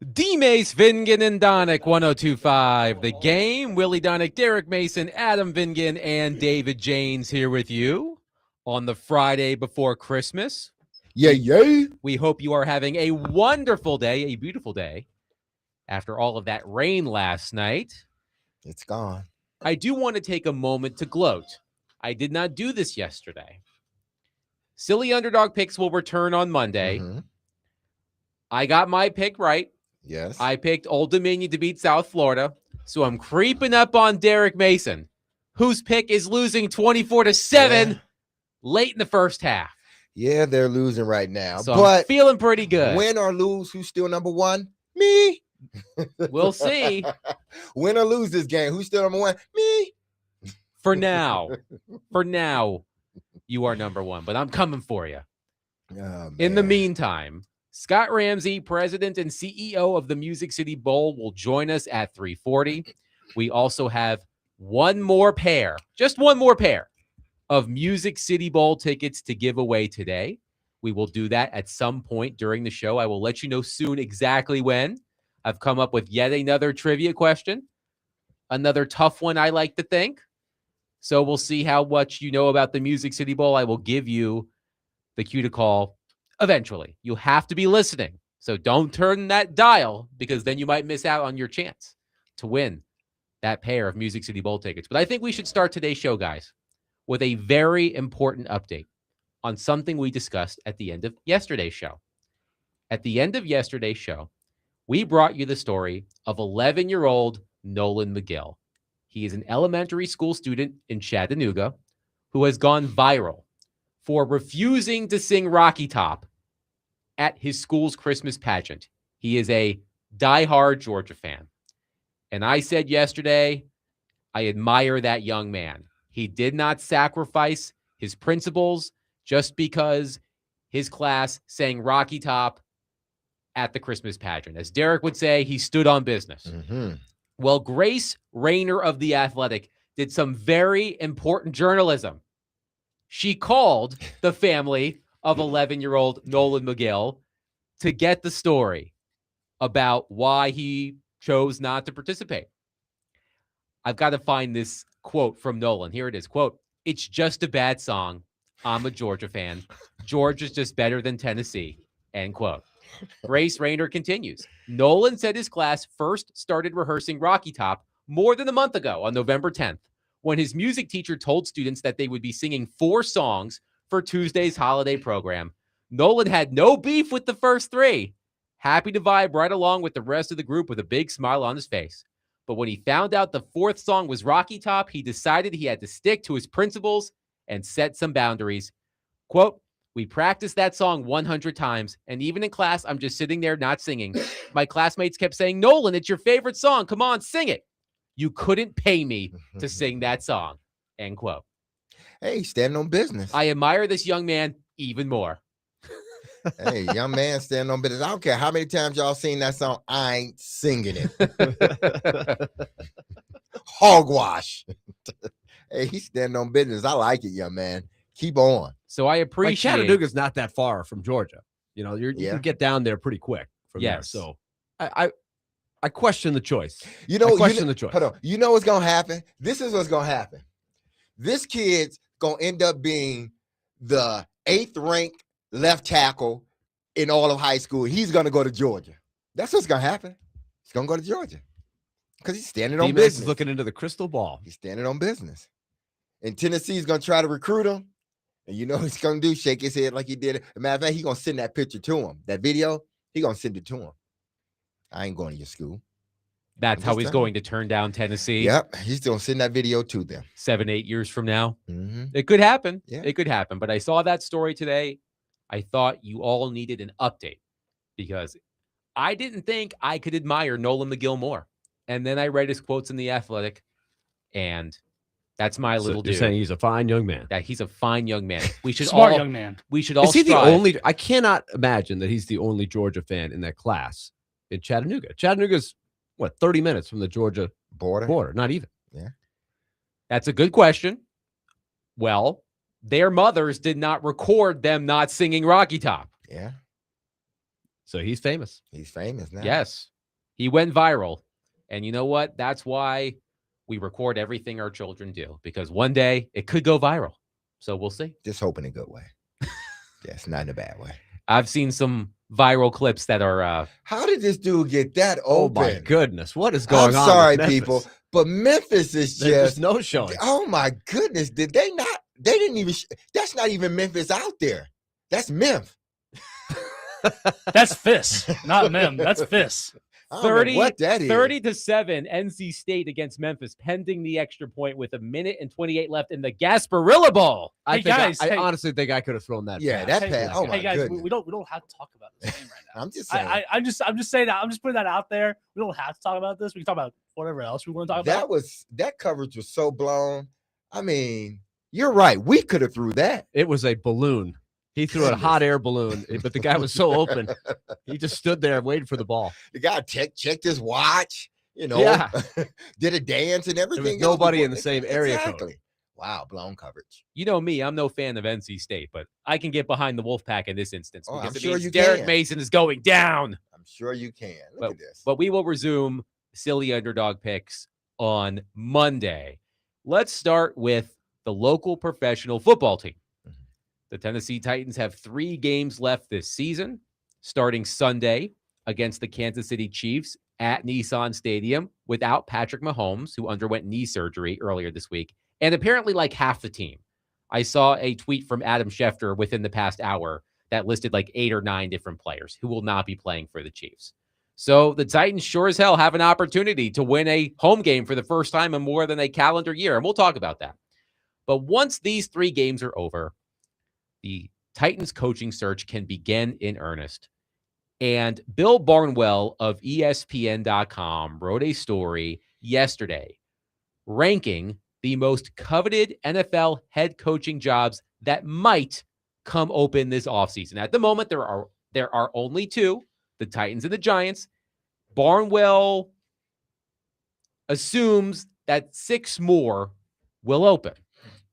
D-Mace, Vingen, and Donick, 1025. The Game, Willie Donick, Derek Mason, Adam Vingen, and David Janes here with you on the Friday before Christmas. Yeah. We hope you are having a wonderful day, a beautiful day, after all of that rain last night. It's gone. I do want to take a moment to gloat. I did not do this yesterday. Silly Underdog Picks will return on Monday. Mm-hmm. I got my pick right. Yes. I picked Old Dominion to beat South Florida, so I'm creeping up on Derek Mason, whose pick is losing 24-7 late in the first half. Yeah, they're losing right now. So but I'm feeling pretty good. Win or lose, who's still number one? Me. We'll see. Win or lose this game, who's still number one? Me. For now, you are number one, but I'm coming for you. Oh, in the meantime, Scott Ramsey, president and CEO of the Music City Bowl, will join us at 3:40. We also have just one more pair of Music City Bowl tickets to give away today. We will do that at some point during the show. I will let you know soon exactly when. I've come up with yet another trivia question, another tough one, I like to think. So we'll see how much you know about the Music City Bowl. I will give you the cue to call eventually. You have to be listening. So don't turn that dial, because then you might miss out on your chance to win that pair of Music City Bowl tickets. But I think we should start today's show, guys, with a very important update on something we discussed at the end of yesterday's show. At the end of yesterday's show, we brought you the story of 11-year-old Nolan McGill. He is an elementary school student in Chattanooga who has gone viral for refusing to sing Rocky Top at his school's Christmas pageant. He is a diehard Georgia fan. And I said yesterday, I admire that young man. He did not sacrifice his principles just because his class sang Rocky Top at the Christmas pageant. As Derek would say, he stood on business. Mm-hmm. Well, Grace Rayner of The Athletic did some very important journalism. She called the family of 11-year-old Nolan McGill to get the story about why he chose not to participate. I've got to find this quote from Nolan. Here it is. Quote, "It's just a bad song. I'm a Georgia fan. Georgia's just better than Tennessee." End quote. Grace Rayner continues. Nolan said his class first started rehearsing Rocky Top more than a month ago on November 10th, when his music teacher told students that they would be singing 4 songs for Tuesday's holiday program. Nolan had no beef with the first 3, happy to vibe right along with the rest of the group with a big smile on his face. But when he found out the 4th song was Rocky Top, he decided he had to stick to his principles and set some boundaries. Quote, "We practiced that song 100 times, and even in class, I'm just sitting there not singing. My classmates kept saying, 'Nolan, it's your favorite song. Come on, sing it.' You couldn't pay me to sing that song." End quote. Hey, standing on business. I admire this young man even more. Hey, young man standing on business. I don't care how many times y'all seen that song. I ain't singing it. Hogwash. Hey, he's standing on business. I like it, young man. Keep on. So I appreciate Chattanooga's not that far from Georgia. You know, you can get down there pretty quick from there. So I question the choice. The choice. Hold on. You know what's gonna happen? This is what's gonna happen. This kid's gonna end up being the 8th ranked left tackle in all of high school. He's gonna go to Georgia. That's what's gonna happen. He's gonna go to Georgia because he's standing on business. He's looking into the crystal ball. He's standing on business. And Tennessee's gonna try to recruit him. And you know what he's going to do? Shake his head like he did. As a matter of fact, he's going to send that picture to him. That video, he's going to send it to him. I ain't going to your school. That's how he's going to turn down Tennessee. Yep. He's going to send that video to them. 7-8 years from now. Mm-hmm. It could happen. Yeah. It could happen. But I saw that story today. I thought you all needed an update because I didn't think I could admire Nolan McGill more. And then I read his quotes in The Athletic, and that's my little dude. You're saying he's a fine young man. That he's a fine young man. We should Smart young man. We should all. Is he strive. the only? I cannot imagine that he's the only Georgia fan in that class in Chattanooga. Chattanooga's what, 30 minutes from the Georgia border? Not even. Yeah. That's a good question. Well, their mothers did not record them not singing Rocky Top. Yeah. So he's famous. He's famous now. Yes. He went viral. And you know what? That's why we record everything our children do, because one day it could go viral. So we'll see. Just hope in a good way. Yes, not in a bad way. I've seen some viral clips that are How did this dude get that Oh open? my goodness, what is going I'm on? sorry, with Memphis? people, but Memphis is There's just no showing. Oh my goodness! Did they not? They didn't even. That's not even Memphis out there. That's Memphis. That's Fist, not Mem. That's Fist. 30, what that is. 30-7 NC State against Memphis, pending the extra point with 1:28 left in the Gasparilla Bowl. Hey, guys, I hey. honestly think I could have thrown that. Yeah, pass. that pass. Oh my Hey guys, goodness! we don't have to talk about this game right now. I'm just saying I'm just saying that. I'm just putting that out there. We don't have to talk about this. We can talk about whatever else we want to talk about. that coverage was so blown. I mean, you're right. We could have threw that. It was a balloon. He threw a hot air balloon, but the guy was so open. He just stood there waiting for the ball. The guy checked his watch. You know, Yeah. did a dance and everything. There was nobody in the same area code. Exactly. Wow, blown coverage. You know me, I'm no fan of NC State, but I can get behind the Wolfpack in this instance Oh, because I'm it sure means you Derek can. Mason is going down. I'm sure you can. Look at this. But we will resume silly underdog picks on Monday. Let's start with the local professional football team. The Tennessee Titans have 3 games left this season, starting Sunday against the Kansas City Chiefs at Nissan Stadium without Patrick Mahomes, who underwent knee surgery earlier this week, and apparently like half the team. I saw a tweet from Adam Schefter within the past hour that listed like 8 or 9 different players who will not be playing for the Chiefs. So the Titans sure as hell have an opportunity to win a home game for the first time in more than a calendar year, and we'll talk about that. But once these 3 games are over, the Titans coaching search can begin in earnest. And Bill Barnwell of ESPN.com wrote a story yesterday ranking the most coveted NFL head coaching jobs that might come open this offseason. At the moment, there are only 2, the Titans and the Giants. Barnwell assumes that 6 more will open.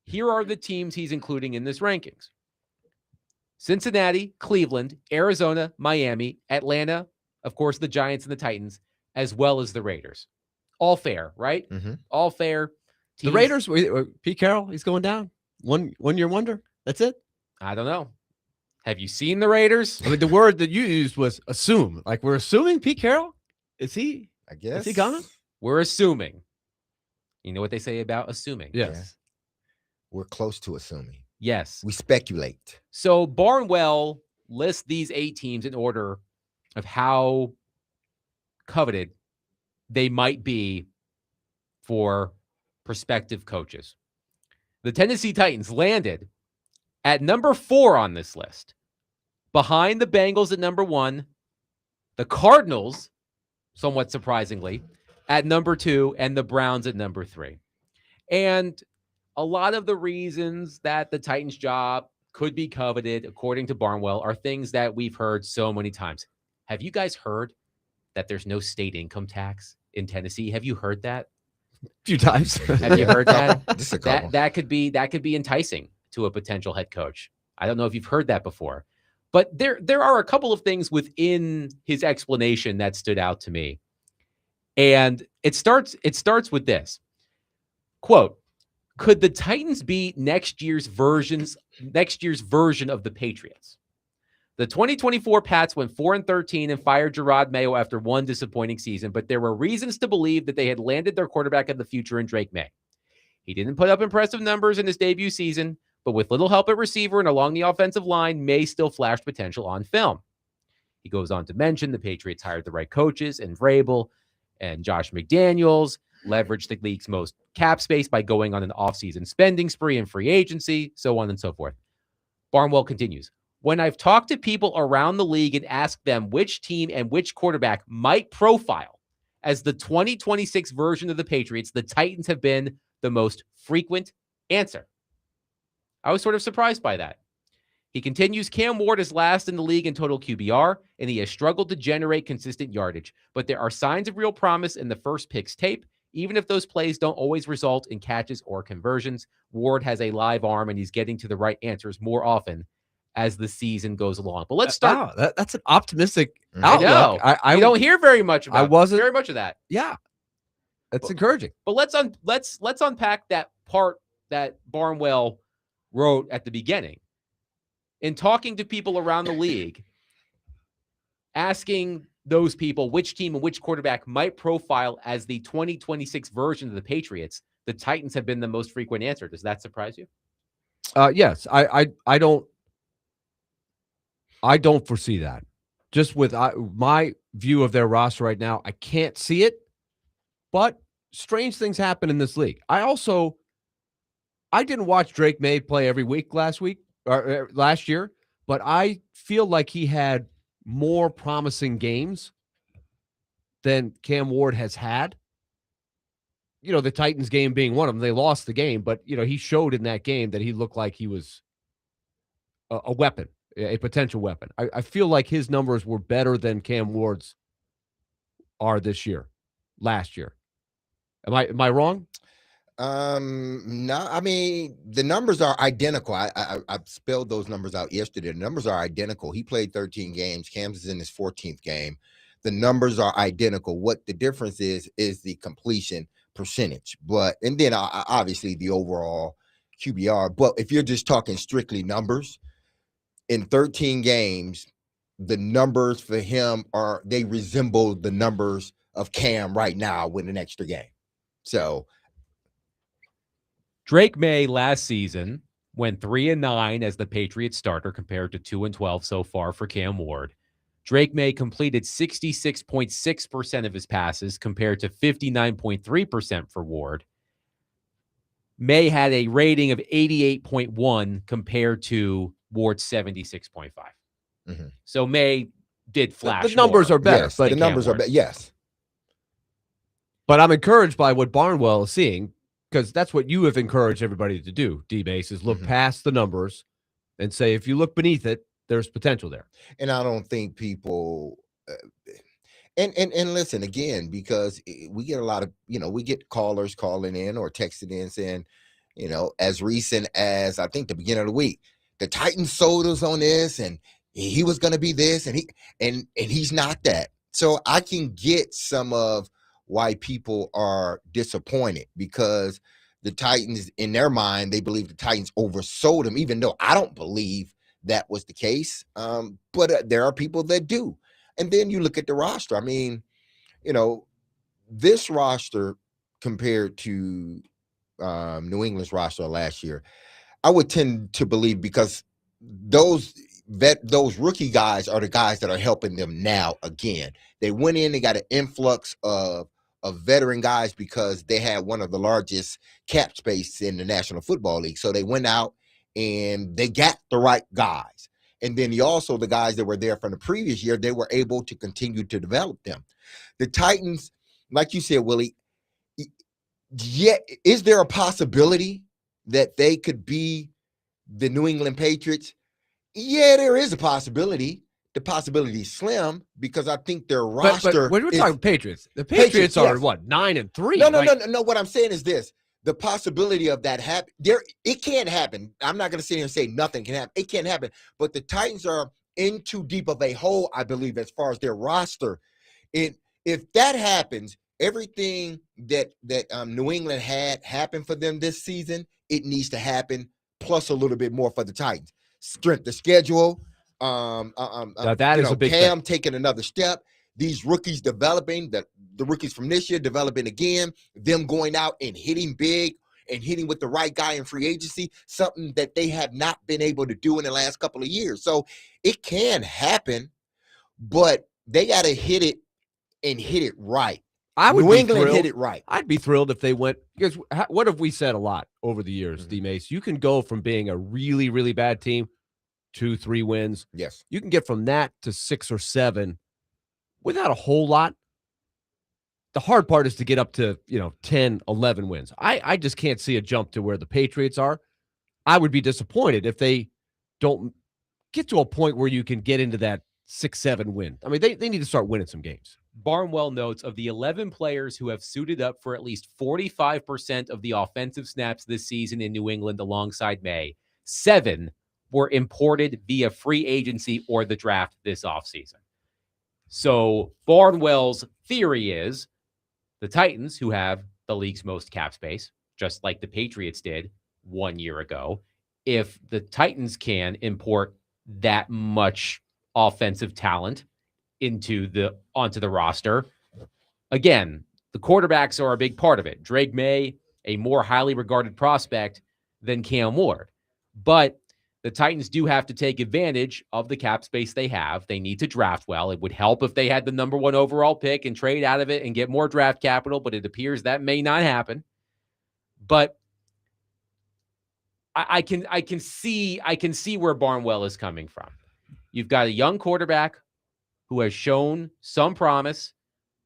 Here are the teams he's including in this rankings: Cincinnati, Cleveland, Arizona, Miami, Atlanta, of course, the Giants and the Titans, as well as the Raiders. All fair, right? Mm-hmm. All fair. The Raiders, Pete Carroll, he's going down. One year wonder. That's it. I don't know. Have you seen the Raiders? I mean, the word that you used was assume. Like, we're assuming Pete Carroll? Is he? I guess. Is he gone? We're assuming. You know what they say about assuming? Yes. Yeah. We're close to assuming. Yes. We speculate. So Barnwell lists these 8 teams in order of how coveted they might be for prospective coaches. The Tennessee Titans landed at number 4 on this list, behind the Bengals at number 1, the Cardinals, somewhat surprisingly, at number 2, and the Browns at number 3. And a lot of the reasons that the Titans job could be coveted, according to Barnwell, are things that we've heard so many times. Have you guys heard that there's no state income tax in Tennessee? Have you heard that? A few times. Have you heard that? Just a couple. that could be enticing to a potential head coach. I don't know if you've heard that before, but there are a couple of things within his explanation that stood out to me. And it starts with this quote: "Could the Titans be next year's version of the Patriots? The 2024 Pats went 4-13 and fired Gerard Mayo after one disappointing season, but there were reasons to believe that they had landed their quarterback of the future in Drake May. He didn't put up impressive numbers in his debut season, but with little help at receiver and along the offensive line, May still flashed potential on film." He goes on to mention the Patriots hired the right coaches, and Vrabel and Josh McDaniels leveraged the league's most cap space by going on an offseason spending spree and free agency, so on and so forth. Barnwell continues, "When I've talked to people around the league and asked them which team and which quarterback might profile as the 2026 version of the Patriots, the Titans have been the most frequent answer." I was sort of surprised by that. He continues, "Cam Ward is last in the league in total QBR, and he has struggled to generate consistent yardage, but there are signs of real promise in the first picks tape. Even if those plays don't always result in catches or conversions, Ward has a live arm, and he's getting to the right answers more often as the season goes along. But let's start. Wow, that's an optimistic I outlook. know. I don't hear very much about. I wasn't very much of that. Yeah, that's encouraging. But let's unpack that part that Barnwell wrote at the beginning. In talking to people around the league, asking those people which team and which quarterback might profile as the 2026 version of the Patriots, the Titans have been the most frequent answer. Does that surprise you? Yes, I don't foresee that. Just with my view of their roster right now, I can't see it. But strange things happen in this league. I didn't watch Drake May play every week last year, but I feel like he had more promising games than Cam Ward has had. You know, the Titans game being one of them. They lost the game, but, you know, he showed in that game that he looked like he was a weapon, a potential weapon. I feel like his numbers were better than Cam Ward's are last year. Am I wrong? No, I mean, the numbers are identical. I spelled those numbers out yesterday. The numbers are identical. He played 13 games. Cam's is in his 14th game. The numbers are identical. What the difference is the completion percentage, and then obviously the overall QBR. But if you're just talking strictly numbers, in 13 games, the numbers for him they resemble the numbers of Cam right now with an extra game. So Drake May last season went 3-9 as the Patriots starter compared to 2-12 so far for Cam Ward. Drake May completed 66.6% of his passes compared to 59.3% for Ward. May had a rating of 88.1 compared to Ward's 76.5. Mm-hmm. So May did flash. The numbers are better. Yes, but the numbers are better. Yes. But I'm encouraged by what Barnwell is seeing, because that's what you have encouraged everybody to do, D-Base, is look past the numbers and say, if you look beneath it, there's potential there. And I don't think people and listen again, because we get a lot of, we get callers calling in or texting in saying, as recent as I think the beginning of the week, the Titans sold us on this and he was going to be this and he's not that. So I can get some of why people are disappointed, because the Titans, in their mind, they believe the Titans oversold them, even though I don't believe that was the case. But there are people that do. And then you look at the roster. I mean, this roster compared to New England's roster last year, I would tend to believe, because those rookie guys are the guys that are helping them now again. They went in, they got an influx of veteran guys because they had one of the largest cap space in the National Football League. So they went out and they got the right guys. And then the guys that were there from the previous year, they were able to continue to develop them. The Titans, like you said, Willie, is there a possibility that they could be the New England Patriots? Yeah, there is a possibility. The possibility is slim, because I think their roster. But when we're talking Patriots, the Patriots are yes. what, 9-3? No. What I'm saying is this: the possibility of that happen, it can't happen. I'm not going to sit here and say nothing can happen. It can't happen. But the Titans are in too deep of a hole, I believe, as far as their roster. And if that happens, everything that New England had happen for them this season, it needs to happen, plus a little bit more for the Titans. Strength of schedule. That is a big Cam thing. taking another step. These rookies developing, the rookies from this year developing again. Them going out and hitting big and hitting with the right guy in free agency, something that they have not been able to do in the last couple of years. So it can happen, but they got to hit it and hit it right. New England hit it right. I'd be thrilled if they went, because what have we said a lot over the years, D-Mace? You can go from being a really, really bad team, 2-3 wins. Yes. You can get from that to 6 or 7 without a whole lot. The hard part is to get up to, 10, 11 wins. I just can't see a jump to where the Patriots are. I would be disappointed if they don't get to a point where you can get into that 6-7 win. I mean, they need to start winning some games. Barnwell notes, of the 11 players who have suited up for at least 45% of the offensive snaps this season in New England alongside May, 7 were imported via free agency or the draft this offseason. So Barnwell's theory is the Titans, who have the league's most cap space, just like the Patriots did 1 year ago, if the Titans can import that much offensive talent onto the roster, again, the quarterbacks are a big part of it. Drake May, a more highly regarded prospect than Cam Ward. But the Titans do have to take advantage of the cap space they have. They need to draft well. It would help if they had the number 1 overall pick and trade out of it and get more draft capital, but it appears that may not happen. But I can see where Barnwell is coming from. You've got a young quarterback who has shown some promise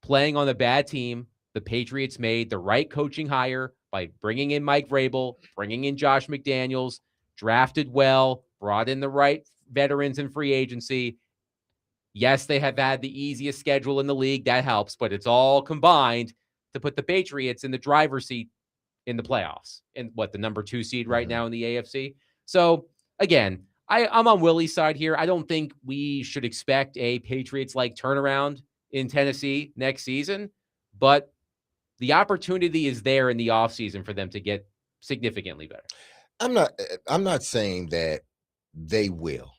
playing on a bad team. The Patriots made the right coaching hire by bringing in Mike Vrabel, bringing in Josh McDaniels, drafted well, brought in the right veterans in free agency. Yes, they have had the easiest schedule in the league. That helps, but it's all combined to put the Patriots in the driver's seat in the playoffs. And the number 2 seed right now in the AFC. So again, I'm on Willie's side here. I don't think we should expect a Patriots-like turnaround in Tennessee next season, but the opportunity is there in the offseason for them to get significantly better. I'm not saying that they will.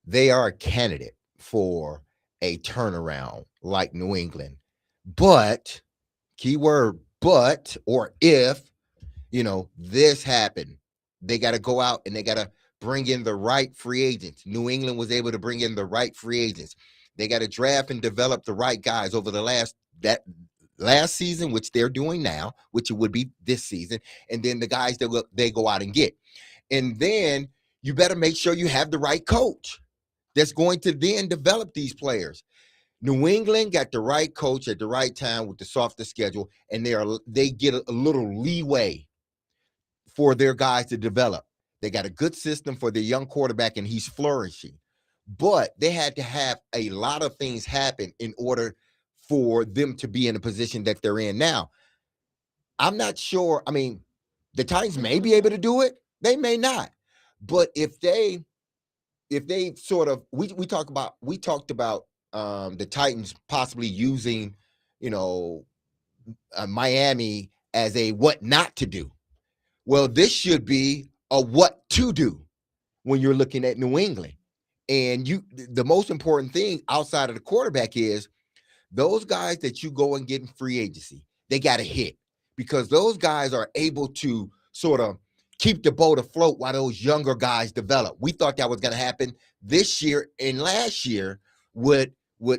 They are a candidate for a turnaround like New England. But, keyword but, or if, this happened, they got to go out and they got to bring in the right free agents. New England was able to bring in the right free agents. They got to draft and develop the right guys over the last season, which they're doing now, which it would be this season, and then the guys that they go out and get. And then you better make sure you have the right coach that's going to then develop these players. New England got the right coach at the right time with the softer schedule, and they get a little leeway for their guys to develop. They got a good system for their young quarterback, and he's flourishing. But they had to have a lot of things happen in order for them to be in a position that they're in now. I'm not sure. I mean, the Titans may be able to do it. They may not. But if they sort of, we talked about the Titans possibly using, Miami as a what not to do. Well, this should be a what to do when you're looking at New England. And the most important thing outside of the quarterback is those guys that you go and get in free agency, they got to hit, because those guys are able to sort of keep the boat afloat while those younger guys develop. We thought that was going to happen this year and last year with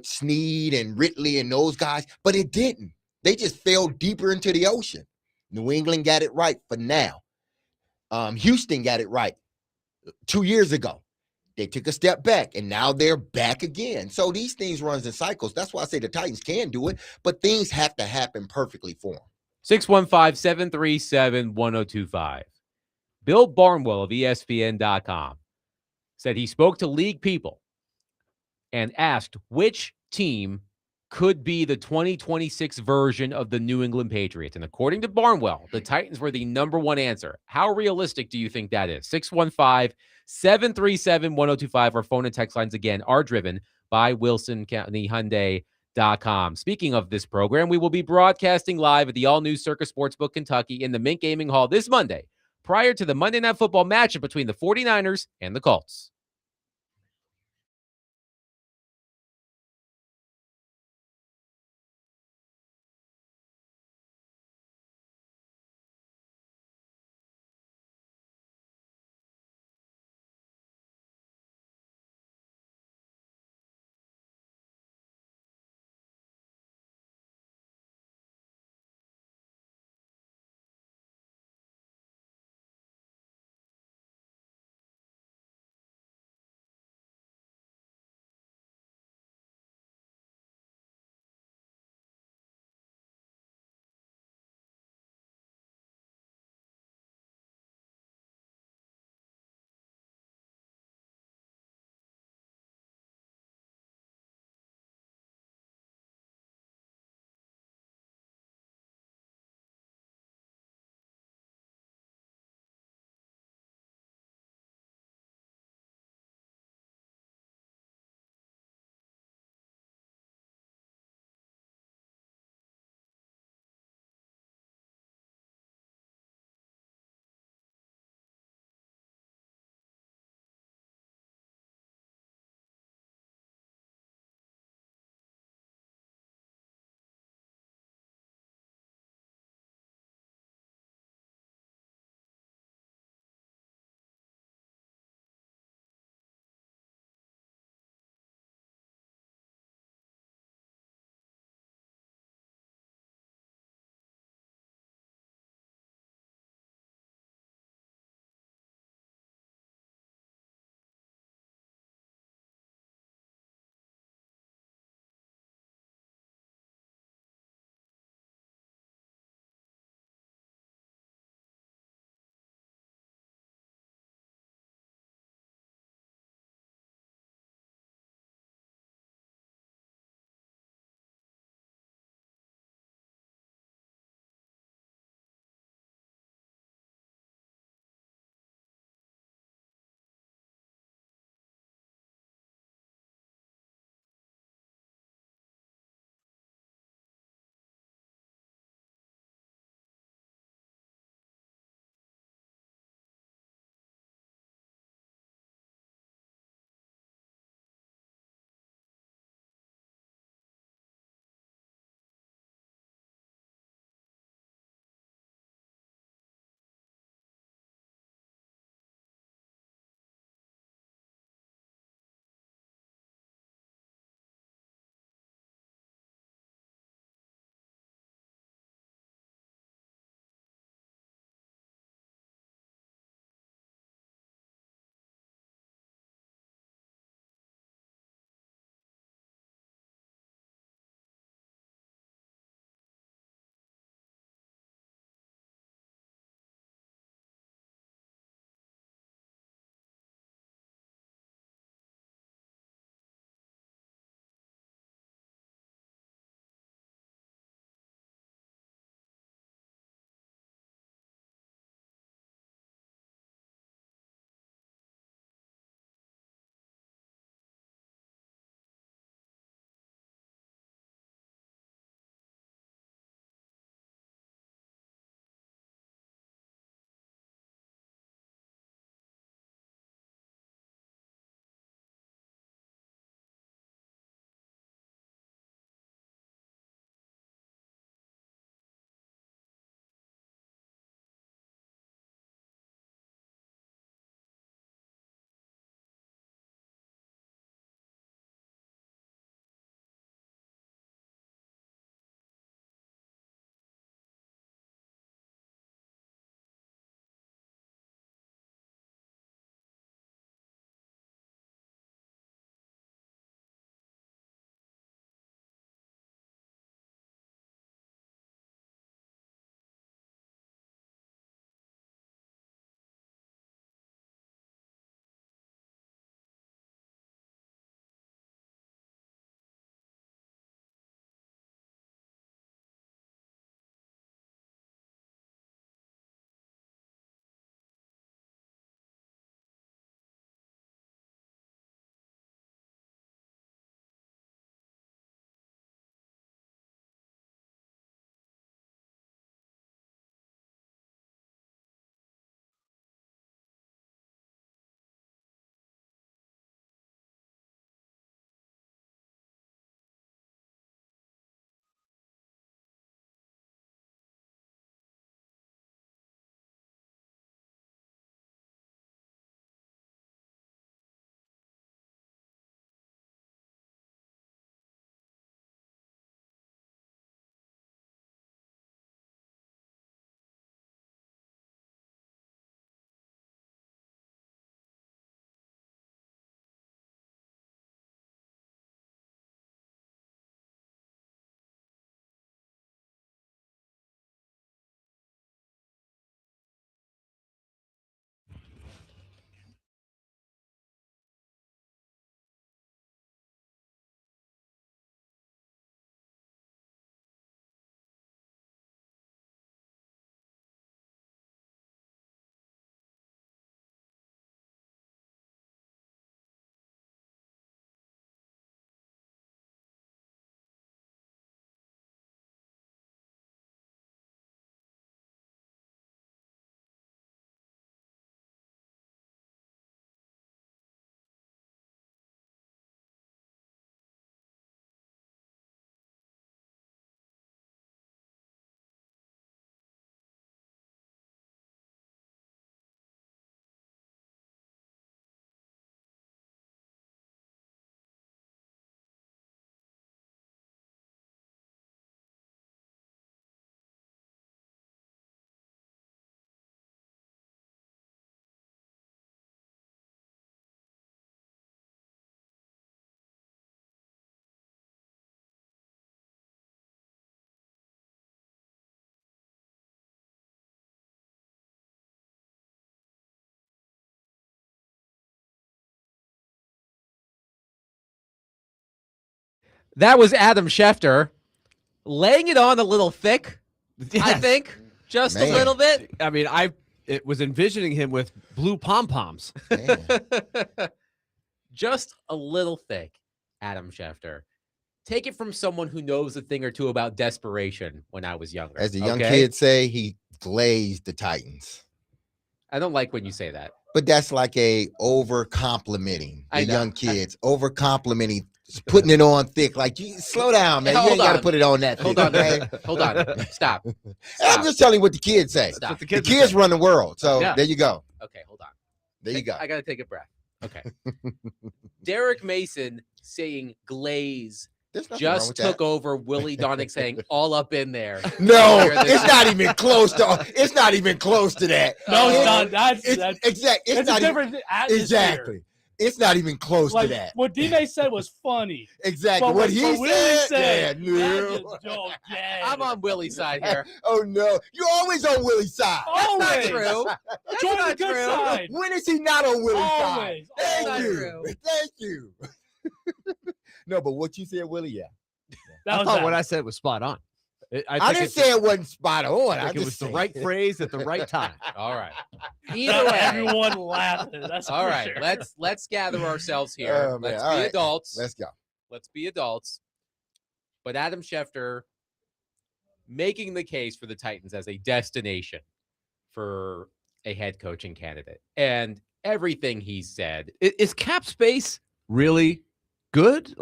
Snead and Ridley and those guys, but it didn't. They just fell deeper into the ocean. New England got it right for now. Houston got it right 2 years ago. They took a step back, and now they're back again. So these things runs in cycles. That's why I say the Titans can do it, but things have to happen perfectly for them. 615-737-1025. Bill Barnwell of ESPN.com said he spoke to league people and asked which team could be the 2026 version of the New England Patriots. And according to Barnwell, the Titans were the number 1 answer. How realistic do you think that is? 615-737-1025. Our phone and text lines, again, are driven by WilsonCountyHyundai.com. Speaking of this program, we will be broadcasting live at the all-new Circus Sportsbook Kentucky in the Mint Gaming Hall this Monday, prior to the Monday Night Football matchup between the 49ers and the Colts. That was Adam Schefter laying it on a little thick, I Yes. think. Just Man. a little bit. I mean, it was envisioning him with blue pom-poms. Man. Just a little thick, Adam Schefter. Take it from someone who knows a thing or two about desperation when I was younger. As the young okay? kids say, he glazed the Titans. I don't like when you say that. But that's like a over complimenting I the know. young kids, over complimenting, putting it on thick. Like, you slow down, man. You Hold ain't got to on. put it on that Hold thick. on. Okay? Hold on. Stop. I'm Stop. just telling you what the kids say. Stop. the The kids kids run the world. So Yeah. there you go. Okay, hold on. There you go. I got to take a breath. Okay. Derek Mason saying glaze There's nothing wrong just with took that. over Willie Donick saying all up in there. No, earlier this it's not even close to. It's not even close to that. No, it's Oh, not. That's It's exact. It's it's a not even, different atmosphere. exactly. It's not even close Like to that. what D-May said was funny. Exactly. But What he Willie said. Yeah, that no. is so gay. I'm on Willie's side here. Oh no, you're always on Willie's side. Always. That's not true. That's Join the not good true. side. When is he not on Willie's side? Always. Thank That's you. true. Thank you. No, but what you said, Willie, yeah. That I was thought that. what I said was spot on. I think didn't it's- say it wasn't spot on. I I think it just was the said- right phrase at the right time. All right. Got Either way. everyone laughing. That's All for right. sure. Let's gather ourselves here. Oh, man. Let's All be right. adults. Let's go. Let's be adults. But Adam Schefter making the case for the Titans as a destination for a head coaching candidate. And everything he said, Is cap space really good?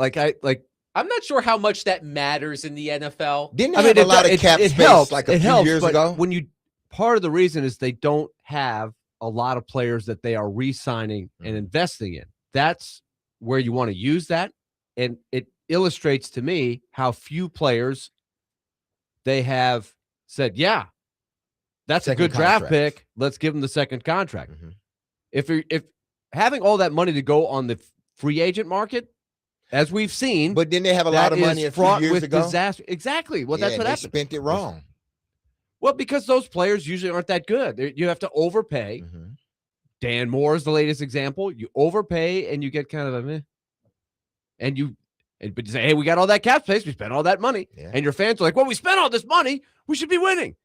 I'm not sure how much that matters in the NFL. Didn't I they mean, have a lot of cap it space helps. like a it few helps, years but ago? When you part of the reason is they don't have a lot of players that they are re-signing and investing in. That's where you want to use that, and it illustrates to me how few players they have said, "Yeah, that's Second a good draft contract. pick. Let's give them the second contract." Mhm. If having all that money to go on the free agent market, as we've seen, But didn't they have a lot that of money is a few fraught years with ago? disaster. Exactly. Well, that's Yeah, what they happened. spent it wrong. Well, because those players usually aren't that good. You have to overpay. Mhm. Dan Moore is the latest example. You overpay and you get kind of a meh. But you say, hey, we got all that cap space. We spent all that money. Yeah. And your fans are like, well, we spent all this money. We should be winning.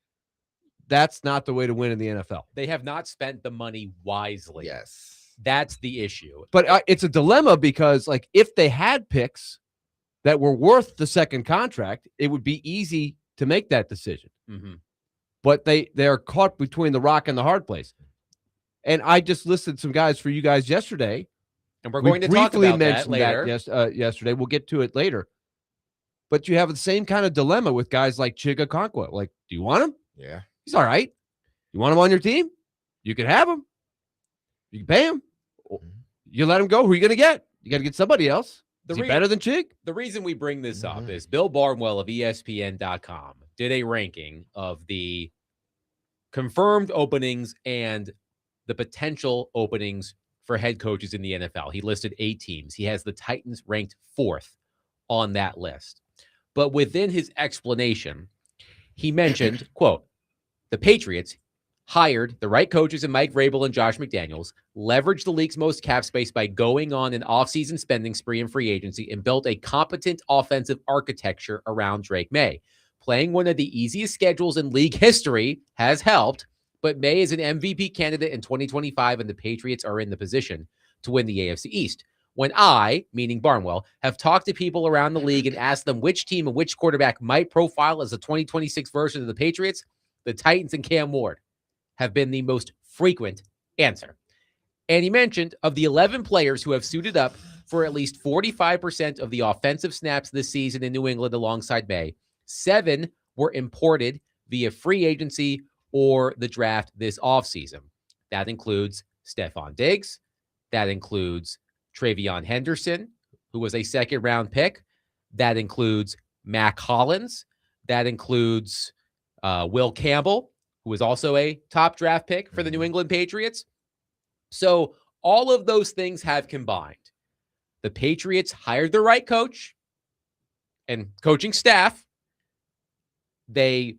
That's not the way to win in the NFL. They have not spent the money wisely. Yes. That's the issue. But it's a dilemma because, like, if they had picks that were worth the second contract, it would be easy to make that decision. Mhm. But they're caught between the rock and the hard place. And I just listed some guys for you guys yesterday. And we're We going to talk briefly about that mentioned later. yesterday. We'll get to it later. But you have the same kind of dilemma with guys like Chiga Conquest. Like, do you want him? Yeah. He's all right. You want him on your team? You can have him. You can pay him. You let him go. Who are you going to get? You got to get somebody else. Is he better than Chig? The reason we bring this up Mhm. is Bill Barnwell of ESPN.com did a ranking of the confirmed openings and the potential openings for head coaches in the NFL. He listed 8 teams. He has the Titans ranked 4th on that list. But within his explanation, he mentioned, quote, the Patriots hired the right coaches in Mike Vrabel and Josh McDaniels, leveraged the league's most cap space by going on an offseason spending spree in free agency, and built a competent offensive architecture around Drake May. Playing one of the easiest schedules in league history has helped, but May is an MVP candidate in 2025, and the Patriots are in the position to win the AFC East. When I, meaning Barnwell, have talked to people around the league and asked them which team and which quarterback might profile as the 2026 version of the Patriots, the Titans and Cam Ward have been the most frequent answer. And he mentioned of the 11 players who have suited up for at least 45% of the offensive snaps this season in New England alongside May, 7 were imported via free agency or the draft this offseason. That includes Stephon Diggs. That includes Travion Henderson, who was a second-round pick. That includes Mac Hollins. That includes Will Campbell, who was also a top draft pick for the New England Patriots. So all of those things have combined. The Patriots hired the right coach and coaching staff. They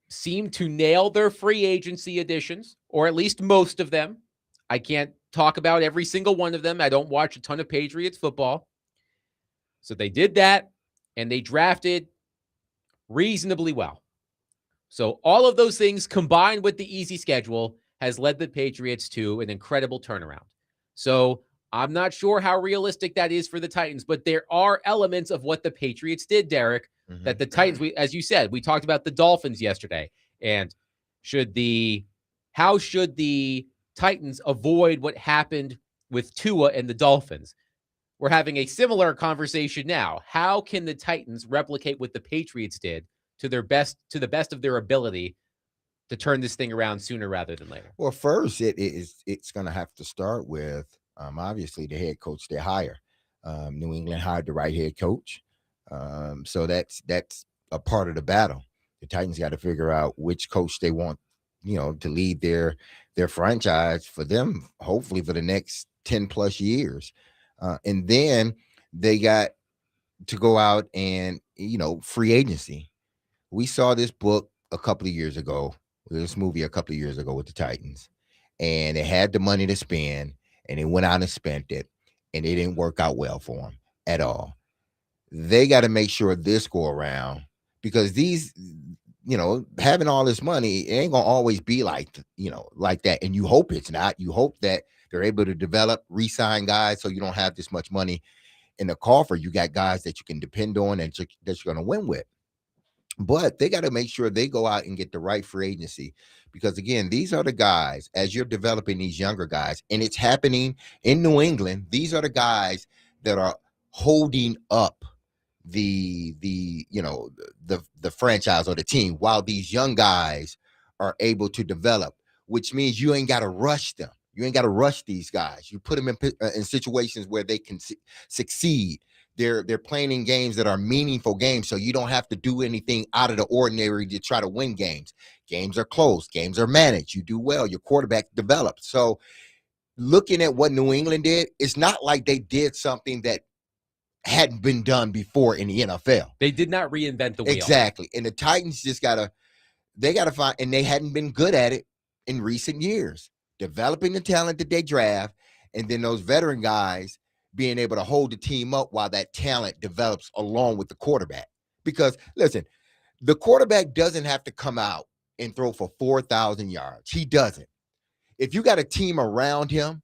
seem to nail their free agency additions, or at least most of them. I can't talk about every single one of them. I don't watch a ton of Patriots football. So they did that. and they drafted reasonably well. So all of those things combined with the easy schedule has led the Patriots to an incredible turnaround. So I'm not sure how realistic that is for the Titans, but there are elements of what the Patriots did, Derek, that the Titans, as you said, we talked about the Dolphins yesterday. And how should the Titans avoid what happened with Tua and the Dolphins? We're having a similar conversation now. How can the Titans replicate what the Patriots did to the best of their ability to turn this thing around sooner rather than later? Well, first, it's going to have to start with obviously the head coach they hire. New England hired the right head coach, so that's a part of the battle. The Titans got to figure out which coach they want, to lead their franchise for them, hopefully for the next 10 plus years, and then they got to go out and free agency. We saw this book a couple of years ago. This movie a couple of years ago with the Titans, and they had the money to spend, and they went out and spent it, and it didn't work out well for them at all. They got to make sure this go around, because these, having all this money, it ain't gonna always be like that. And you hope it's not. You hope that they're able to develop, re-sign guys, so you don't have this much money in the coffer. You got guys that you can depend on and that you're gonna win with. But they got to make sure they go out and get the right free agency, because again, these are the guys, as you're developing these younger guys, and it's happening in New England. These are the guys that are holding up the franchise or the team, while these young guys are able to develop, which means you ain't got to rush them. You ain't got to rush these guys. You put them in situations where they can succeed. They're playing in games that are meaningful games, so you don't have to do anything out of the ordinary to try to win games. Games are close. Games are managed. You do well. Your quarterback develops. So looking at what New England did, it's not like they did something that hadn't been done before in the NFL. They did not reinvent the wheel. Exactly. And the Titans they got to find, and they hadn't been good at it in recent years, developing the talent that they draft, and then those veteran guys being able to hold the team up while that talent develops along with the quarterback. Because listen, the quarterback doesn't have to come out and throw for 4,000 yards. He doesn't. If you got a team around him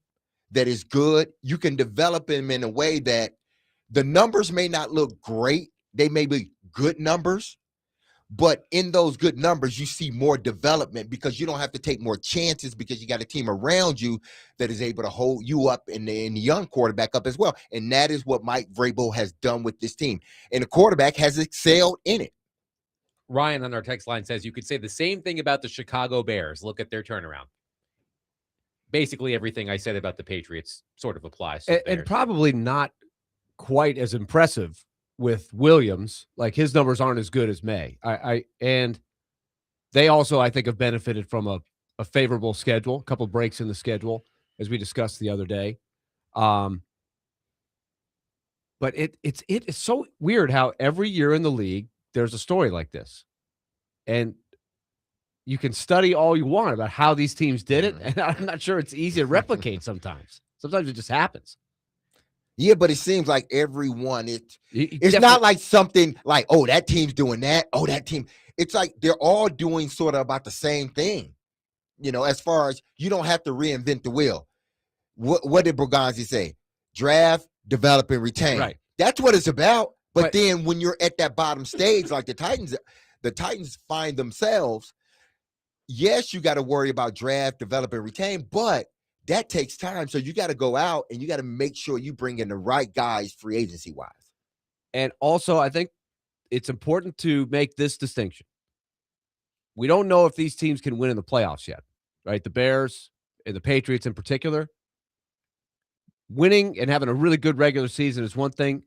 that is good, you can develop him in a way that the numbers may not look great. They may be good numbers, but in those good numbers, you see more development, because you don't have to take more chances, because you got a team around you that is able to hold you up and the young quarterback up as well. And that is what Mike Vrabel has done with this team. And the quarterback has excelled in it. Ryan on our text line says you could say the same thing about the Chicago Bears. Look at their turnaround. Basically, everything I said about the Patriots sort of applies to the Bears. And probably not quite as impressive with Williams. Like, his numbers aren't as good as May. And they also, I think, have benefited from a favorable schedule, a couple of breaks in the schedule, as we discussed the other day. But it's so weird how every year in the league there's a story like this, and you can study all you want about how these teams did it, and I'm not sure it's easy to replicate sometimes. Sometimes it just happens. Yeah, but it seems like everyone, it's not like something like, oh, that team's doing that. Oh, that team. It's like they're all doing sort of about the same thing, as far as you don't have to reinvent the wheel. What did Borgonzi say? Draft, develop, and retain. Right. That's what it's about. But then when you're at that bottom stage, like the Titans find themselves, yes, you got to worry about draft, develop, and retain, but that takes time. So you got to go out and you got to make sure you bring in the right guys free agency wise. And also, I think it's important to make this distinction. We don't know if these teams can win in the playoffs yet, right? The Bears and the Patriots in particular. Winning and having a really good regular season is one thing.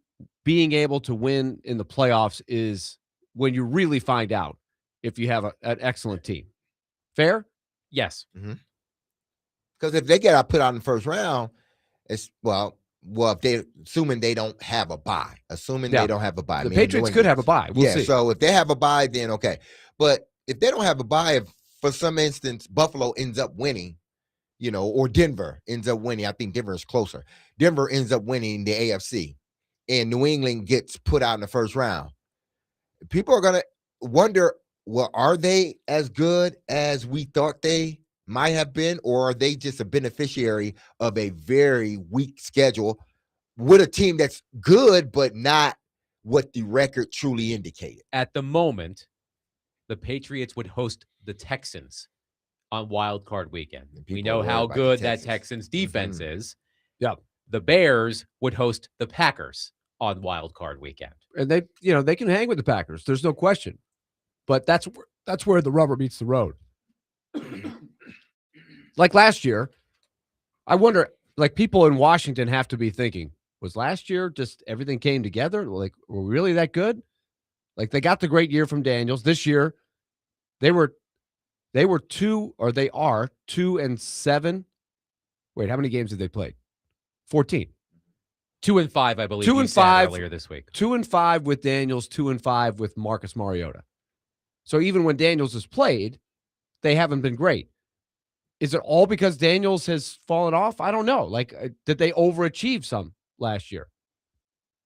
Being able to win in the playoffs is when you really find out if you have an excellent team. Fair? Yes. Because if they get put out in the first round, it's well, if they assuming they don't have a bye, they don't have a bye. The Patriots could have a bye. We'll see. So if they have a bye, then okay. But if they don't have a bye, if for some instance Buffalo ends up winning, or Denver ends up winning, I think Denver is closer. Denver ends up winning the AFC, and New England gets put out in the first round. people are going to wonder, well, are they as good as we thought they might have been, or are they just a beneficiary of a very weak schedule with a team that's good, but not what the record truly indicated? At the moment, the Patriots would host the Texans on Wild Card Weekend. We People know are worried how about the good that Texans. Texans defense is. Yep. The Bears would host the Packers on Wild Card Weekend. And they can hang with the Packers. There's no question. But that's where the rubber meets the road. Like last year, I wonder, like people in Washington have to be thinking, was last year just everything came together? Like, were we really that good? Like they got the great year from Daniels. This year, they are 2-7. Wait, how many games did they play? 14. 2-5, I believe. 2-5 earlier this week. 2-5 with Daniels, 2-5 with Marcus Mariota. So even when Daniels has played, they haven't been great. Is it all because Daniels has fallen off? I don't know. Like, did they overachieve some last year?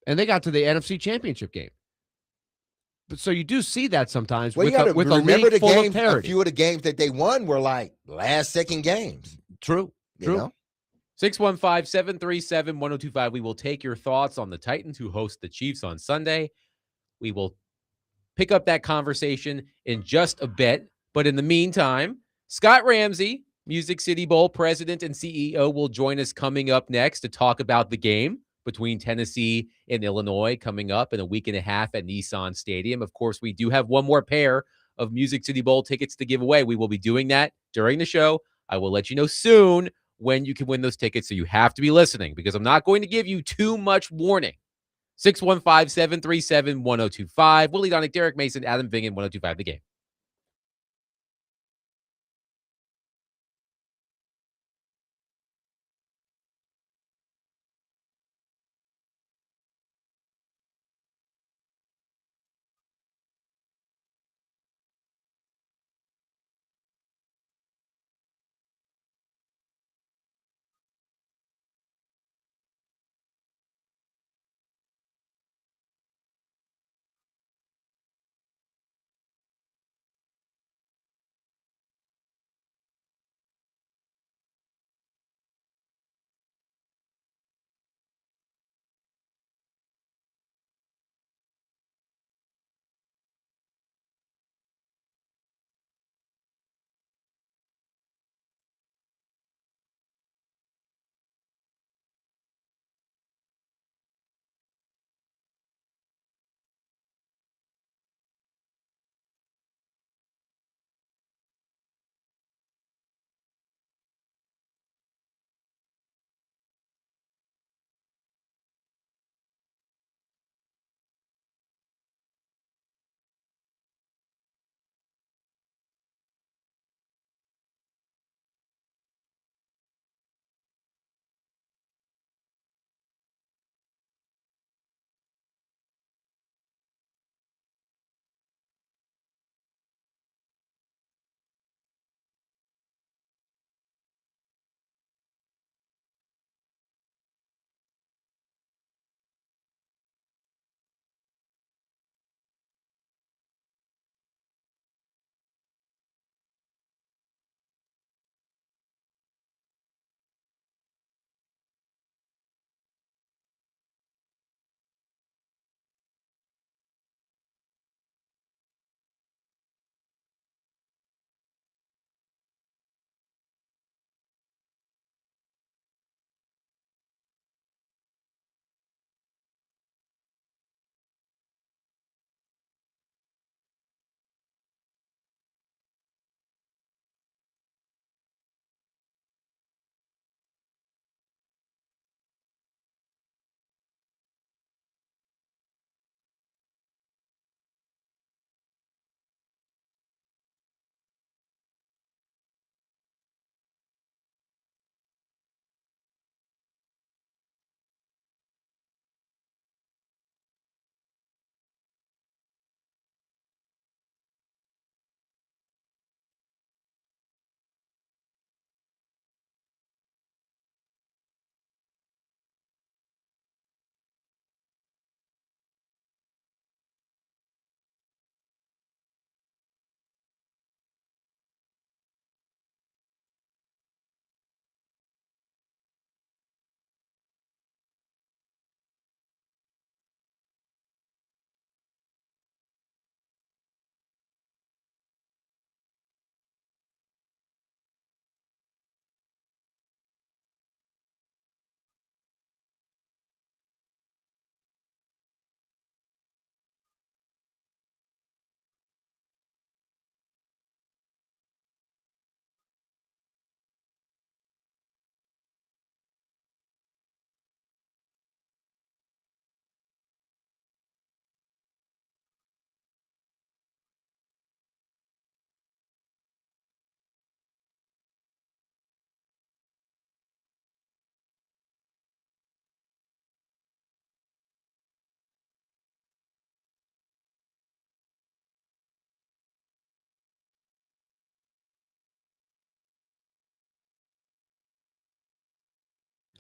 And they got to the NFC Championship game. But so you do see that sometimes Well, with you got to with a remember league the full games. of A parity. few of the games that they won were like last-second games. True. You know? 615-737-1025. We will take your thoughts on the Titans who host the Chiefs on Sunday. We will pick up that conversation in just a bit. But in the meantime, Scott Ramsey, Music City Bowl president and CEO, will join us coming up next to talk about the game between Tennessee and Illinois coming up in a week and a half at Nissan Stadium. Of course, we do have one more pair of Music City Bowl tickets to give away. We will be doing that during the show. I will let you know soon when you can win those tickets, so you have to be listening because I'm not going to give you too much warning. 615-737-1025. Willie Donick, Derek Mason, Adam Vingan, 1025 The Game.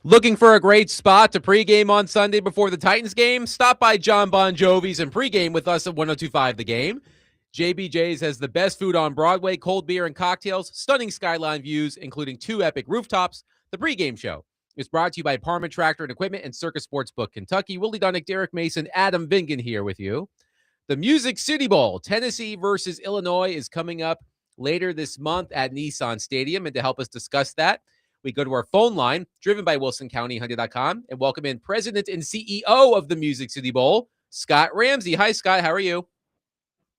Looking for a great spot to pregame on Sunday before the Titans game? Stop by John Bon Jovi's and pregame with us at 102.5 The Game. JBJ's has the best food on Broadway, cold beer and cocktails, stunning skyline views, including 2 epic rooftops. The pregame show is brought to you by Parma Tractor and Equipment and Circus Sportsbook Kentucky. Willie Dunnick, Derek Mason, Adam Vingan here with you. The Music City Bowl, Tennessee versus Illinois, is coming up later this month at Nissan Stadium. And to help us discuss that, we go to our phone line, driven by WilsonCountyHunting.com, and welcome in President and CEO of the Music City Bowl, Scott Ramsey. Hi, Scott. How are you?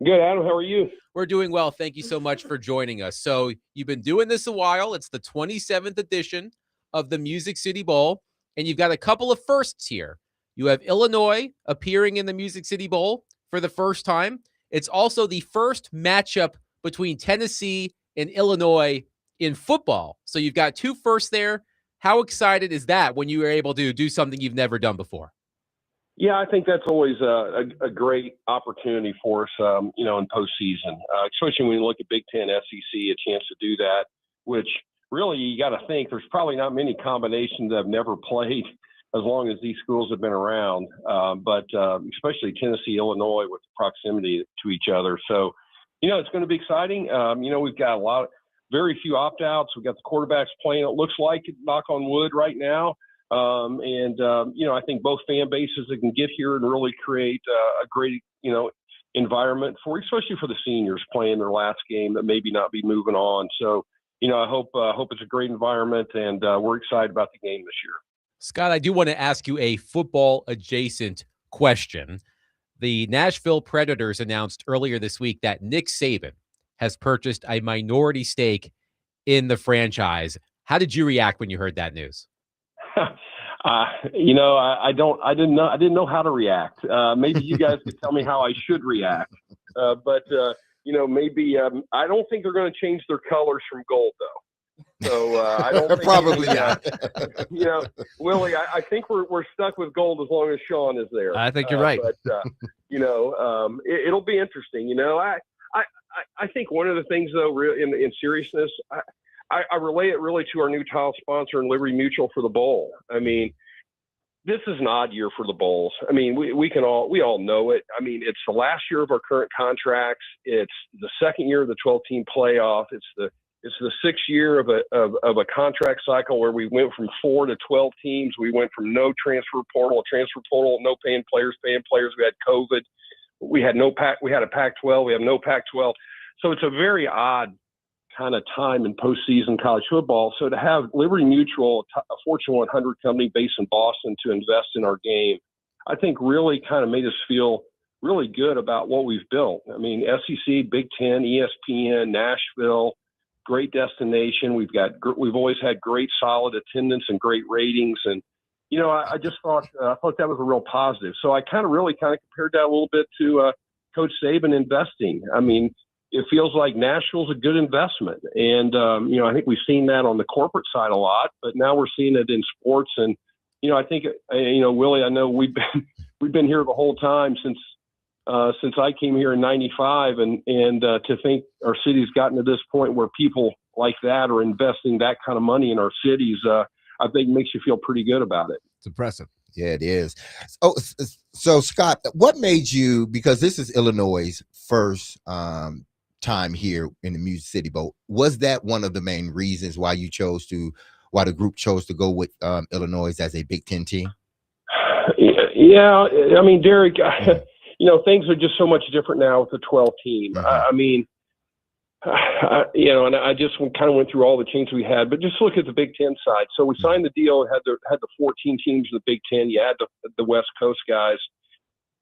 Good, Adam. How are you? We're doing well. Thank you so much for joining us. So you've been doing this a while. It's the 27th edition of the Music City Bowl, and you've got a couple of firsts here. You have Illinois appearing in the Music City Bowl for the first time. It's also the first matchup between Tennessee and Illinois in football. So you've got 2 firsts there. How excited is that when you were able to do something you've never done before? Yeah, I think that's always a great opportunity for us, in postseason, especially when you look at Big Ten, SEC, a chance to do that, which really you got to think there's probably not many combinations that have never played as long as these schools have been around, but especially Tennessee, Illinois with the proximity to each other. So, it's going to be exciting. We've got very few opt-outs. We've got the quarterbacks playing, it looks like, knock on wood right now. I think both fan bases that can get here and really create a great, environment especially for the seniors playing their last game that maybe not be moving on. So, I hope it's a great environment, and we're excited about the game this year. Scott, I do want to ask you a football adjacent question. The Nashville Predators announced earlier this week that Nick Saban has purchased a minority stake in the franchise. How did you react when you heard that news? I didn't know how to react. Maybe you guys could tell me how I should react. But maybe I don't think they're going to change their colors from gold, though. So I don't think probably not. Willie, I think we're stuck with gold as long as Sean is there. I think you're right. But it'll be interesting. I think one of the things, though, in seriousness, I relate it really to our new title sponsor and Liberty Mutual for the bowl. I mean, this is an odd year for the bowls. I mean, we all know it. I mean, it's the last year of our current contracts. It's the second year of the 12-team playoff. It's the 6th year of a contract cycle where we went from 4 to 12 teams. We went from no transfer portal, no paying players. We had COVID. We had a Pac-12. We have no Pac-12. So it's a very odd kind of time in postseason college football. So to have Liberty Mutual, a Fortune 100 company based in Boston, to invest in our game, I think really kind of made us feel really good about what we've built. I mean, SEC, Big Ten, ESPN, Nashville, great destination. We've always had great solid attendance and great ratings. And, I just thought that was a real positive. So I really compared that a little bit to Coach Saban investing. I mean, it feels like Nashville's a good investment. And, I think we've seen that on the corporate side a lot, but now we're seeing it in sports. And, I think, Willie, I know we've been here the whole time since I came here in 95, and to think our city's gotten to this point where people like that are investing that kind of money in our cities, I think makes you feel pretty good about it. It's impressive. Yeah, it is. Oh, so Scott, what made you, because this is Illinois' first time here in the Music City Bowl, was that one of the main reasons why the group chose to go with Illinois as a Big Ten team? Yeah, I mean, Derek, things are just so much different now with the 12 team. I mean, and I just kind of went through all the changes we had, but just look at the Big Ten side. So we signed the deal, had the 14 teams in the Big Ten. You had the West Coast guys,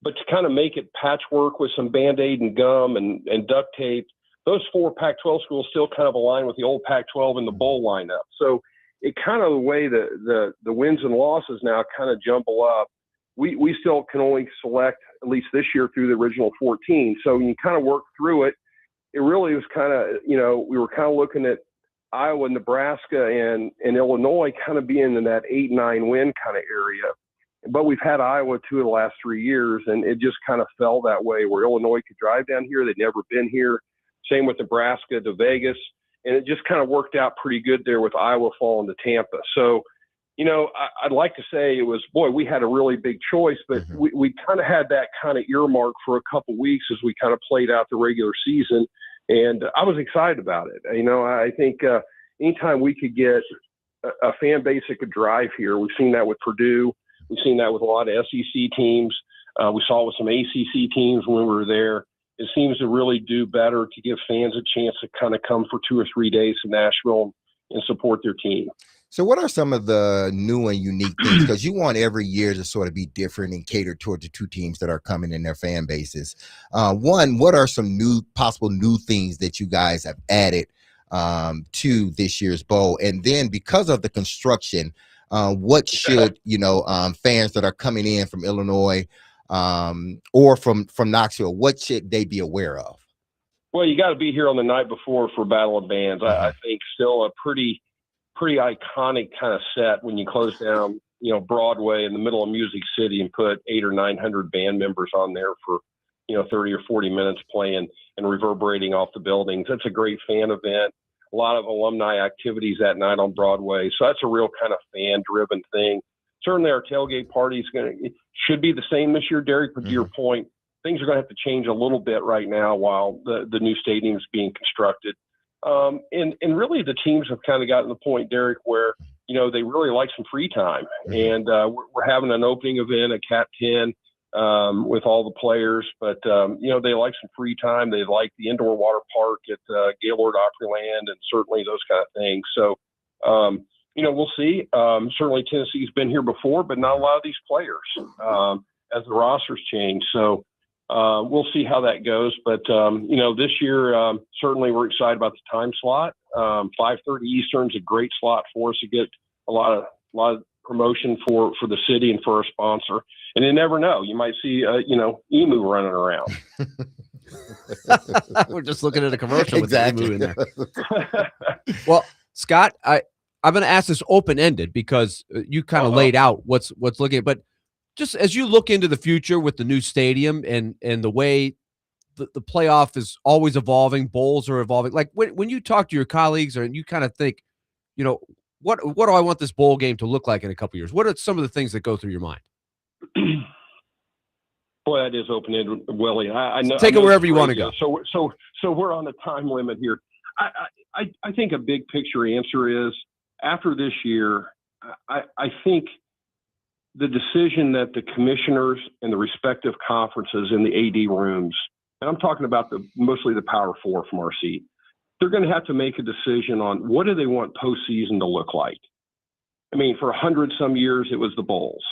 but to kind of make it patchwork with some Band-Aid and gum and duct tape, those 4 Pac-12 schools still kind of align with the old Pac-12 in the bowl lineup. So it kind of, the way the wins and losses now kind of jumble up, we still can only select, at least this year, through the original 14. So when you kind of work through it, it really was kind of, we were kind of looking at Iowa, Nebraska, and Illinois kind of being in that 8-9 win kind of area. But we've had Iowa 2 of the last 3 years, and it just kind of fell that way where Illinois could drive down here. They'd never been here. Same with Nebraska to Vegas. And it just kind of worked out pretty good there with Iowa falling to Tampa. So I'd like to say it was, boy, we had a really big choice, but we kind of had that kind of earmark for a couple weeks as we kind of played out the regular season. And I was excited about it. I think anytime we could get a fan base that could drive here, we've seen that with Purdue. We've seen that with a lot of SEC teams. We saw it with some ACC teams when we were there. It seems to really do better to give fans a chance to kind of come for 2 or 3 days to Nashville and support their team. So what are some of the new and unique things? Because you want every year to sort of be different and cater toward the 2 teams that are coming in their fan bases. One, what are some possible new things that you guys have added to this year's bowl? And then because of the construction, what should, fans that are coming in from Illinois or from Knoxville, what should they be aware of? Well, you got to be here on the night before for Battle of Bands. I think still a pretty iconic kind of set when you close down, Broadway in the middle of Music City and put 800 or 900 band members on there for, 30 or 40 minutes playing and reverberating off the buildings. That's a great fan event. A lot of alumni activities that night on Broadway. So that's a real kind of fan-driven thing. Certainly our tailgate party should be the same this year, Derek, but to your point, things are going to have to change a little bit right now while the new stadium is being constructed. And really the teams have kind of gotten to the point, Derek, where, they really like some free time. And we're having an opening event at Cat 10 with all the players, but, they like some free time. They like the indoor water park at Gaylord Opryland and certainly those kind of things. So, we'll see. Certainly Tennessee's been here before, but not a lot of these players as the rosters change. So we'll see how that goes. But, this year, certainly we're excited about the time slot. 5:30 Eastern is a great slot for us to get a lot of promotion for the city and for our sponsor. And you never know. You might see, Emu running around. We're just looking at a commercial with Exactly. Emu in there. Well, Scott, I'm going to ask this open-ended because you kind of laid out what's looking at, but just as you look into the future with the new stadium and the way the playoff is always evolving, bowls are evolving. Like when you talk to your colleagues and you kind of think, what do I want this bowl game to look like in a couple years? What are some of the things that go through your mind? Boy, that is open-ended, Willie. I know. Take it wherever you want to go. So we're on a time limit here. I think a big picture answer is after this year, I think the decision that the commissioners and the respective conferences in the AD rooms, and I'm talking about mostly the Power Four from our seat, they're going to have to make a decision on what do they want postseason to look like. I mean, for 100-some years, it was the bowls.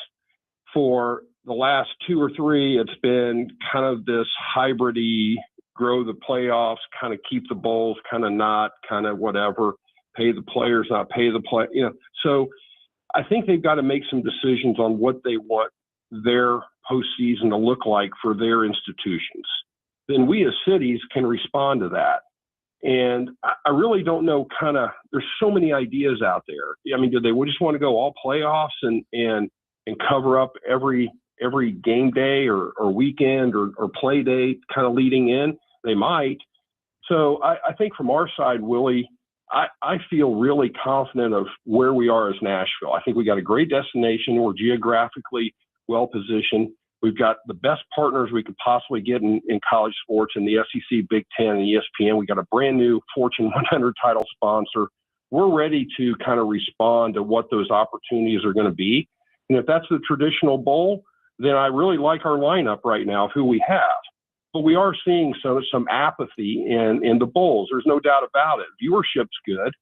For the last 2 or 3, it's been kind of this hybrid-y, grow the playoffs, kind of keep the bowls, kind of not, kind of whatever, pay the players, not pay the play. So I think they've got to make some decisions on what they want their postseason to look like for their institutions. Then we as cities can respond to that. And I really don't know there's so many ideas out there. I mean, do they just want to go all playoffs and cover up every game day or weekend or play day kind of leading in? They might. So I think from our side, Willie, I feel really confident of where we are as Nashville. I think we got a great destination. We're geographically well positioned. We've got the best partners we could possibly get in college sports in the SEC, Big Ten, and ESPN. We got a brand new Fortune 100 title sponsor. We're ready to kind of respond to what those opportunities are going to be. And if that's the traditional bowl, then I really like our lineup right now of who we have. But we are seeing some apathy in the bowls. There's no doubt about it. Viewership's good,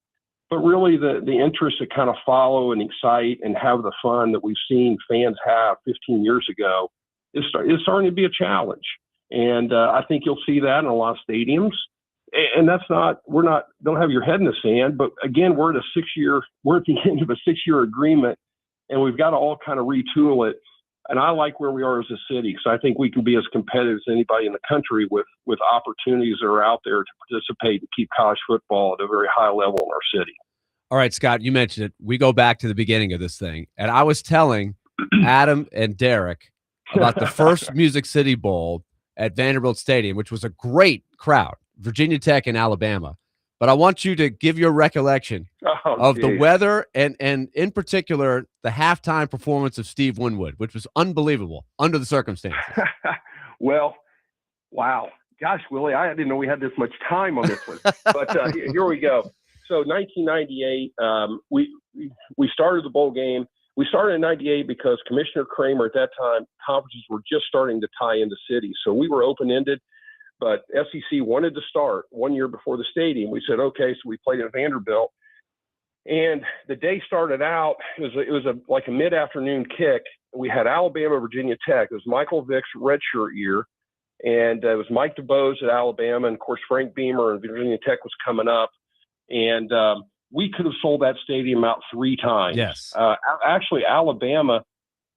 but really the interest to kind of follow and excite and have the fun that we've seen fans have 15 years ago is starting to be a challenge. And I think you'll see that in a lot of stadiums. And don't have your head in the sand, but again, we're at the end of a 6-year agreement, and we've got to all kind of retool it. And I like where we are as a city, because I think we can be as competitive as anybody in the country with opportunities that are out there to participate and keep college football at a very high level in our city. All right, Scott, you mentioned it. We go back to the beginning of this thing. And I was telling Adam and Derek about the first Music City Bowl at Vanderbilt Stadium, which was a great crowd, Virginia Tech and Alabama. but I want you to give your recollection Oh, of the geez. weather and in particular the halftime performance of Steve Winwood, which was unbelievable under the circumstances. Well, wow. Gosh, Willie, I didn't know we had this much time on this one. But here we go. So 1998, we started the bowl game. We started in 98 because Commissioner Kramer at that time, conferences were just starting to tie into cities. So we were open-ended, but SEC wanted to start 1 year before the stadium. We said, okay, so we played at Vanderbilt. And the day started out, it was like a mid-afternoon kick. We had Alabama, Virginia Tech. It was Michael Vick's redshirt year. And it was Mike DeBose at Alabama. And, of course, Frank Beamer and Virginia Tech was coming up. And we could have sold that stadium out 3 times. Yes. Actually, Alabama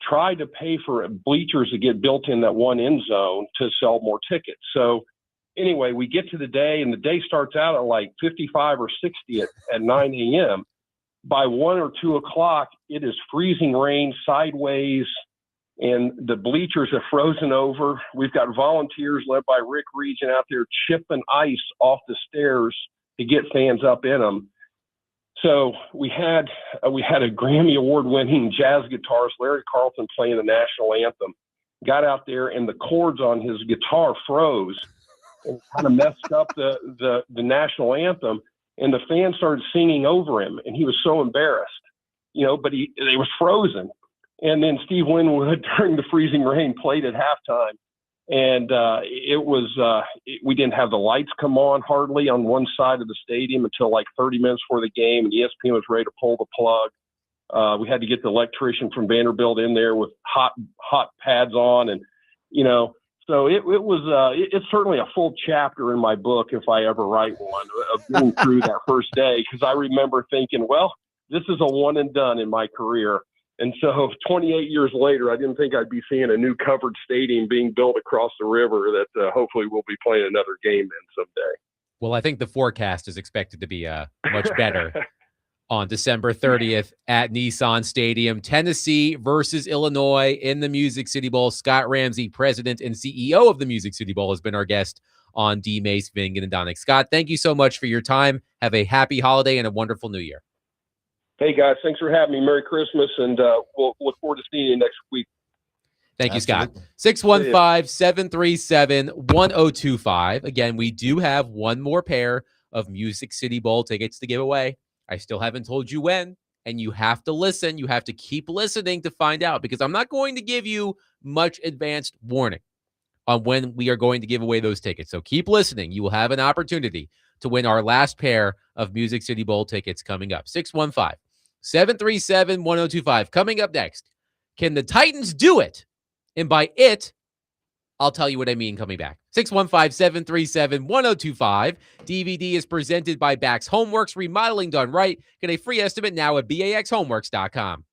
tried to pay for bleachers to get built in that one end zone to sell more tickets. So anyway, we get to the day, and the day starts out at like 55 or 60 at 9 a.m. By 1 or 2 o'clock, it is freezing rain sideways, and the bleachers are frozen over. We've got volunteers led by Rick Region out there chipping ice off the stairs to get fans up in them. So we had a Grammy Award-winning jazz guitarist, Larry Carlton, playing the national anthem. Got out there, and the chords on his guitar froze and kind of messed up the national anthem. And the fans started singing over him, and he was so embarrassed, but they was frozen. And then Steve Winwood, during the freezing rain, played at halftime. And we didn't have the lights come on hardly on one side of the stadium until like 30 minutes before the game, and ESPN was ready to pull the plug. We had to get the electrician from Vanderbilt in there with hot pads on, and so it's certainly a full chapter in my book if I ever write one of getting through that first day, because I remember thinking, well, this is a one and done in my career. And so 28 years later, I didn't think I'd be seeing a new covered stadium being built across the river that hopefully we'll be playing another game in someday. Well, I think the forecast is expected to be much better on December 30th at Nissan Stadium. Tennessee versus Illinois in the Music City Bowl. Scott Ramsey, president and CEO of the Music City Bowl, has been our guest on D. Mace, Vingan, and Donick. Scott, thank you so much for your time. Have a happy holiday and a wonderful new year. Hey, guys, thanks for having me. Merry Christmas, and we'll look forward to seeing you next week. Thank you, Scott. Absolutely. 615-737-1025. Again, we do have one more pair of Music City Bowl tickets to give away. I still haven't told you when, and you have to listen. You have to keep listening to find out, because I'm not going to give you much advanced warning on when we are going to give away those tickets. So keep listening. You will have an opportunity to win our last pair of Music City Bowl tickets coming up. 615-737-1025. Coming up next, can the Titans do it? And by it, I'll tell you what I mean coming back. 615-737-1025. DVD is presented by Bax Homeworks. Remodeling done right. Get a free estimate now at baxhomeworks.com.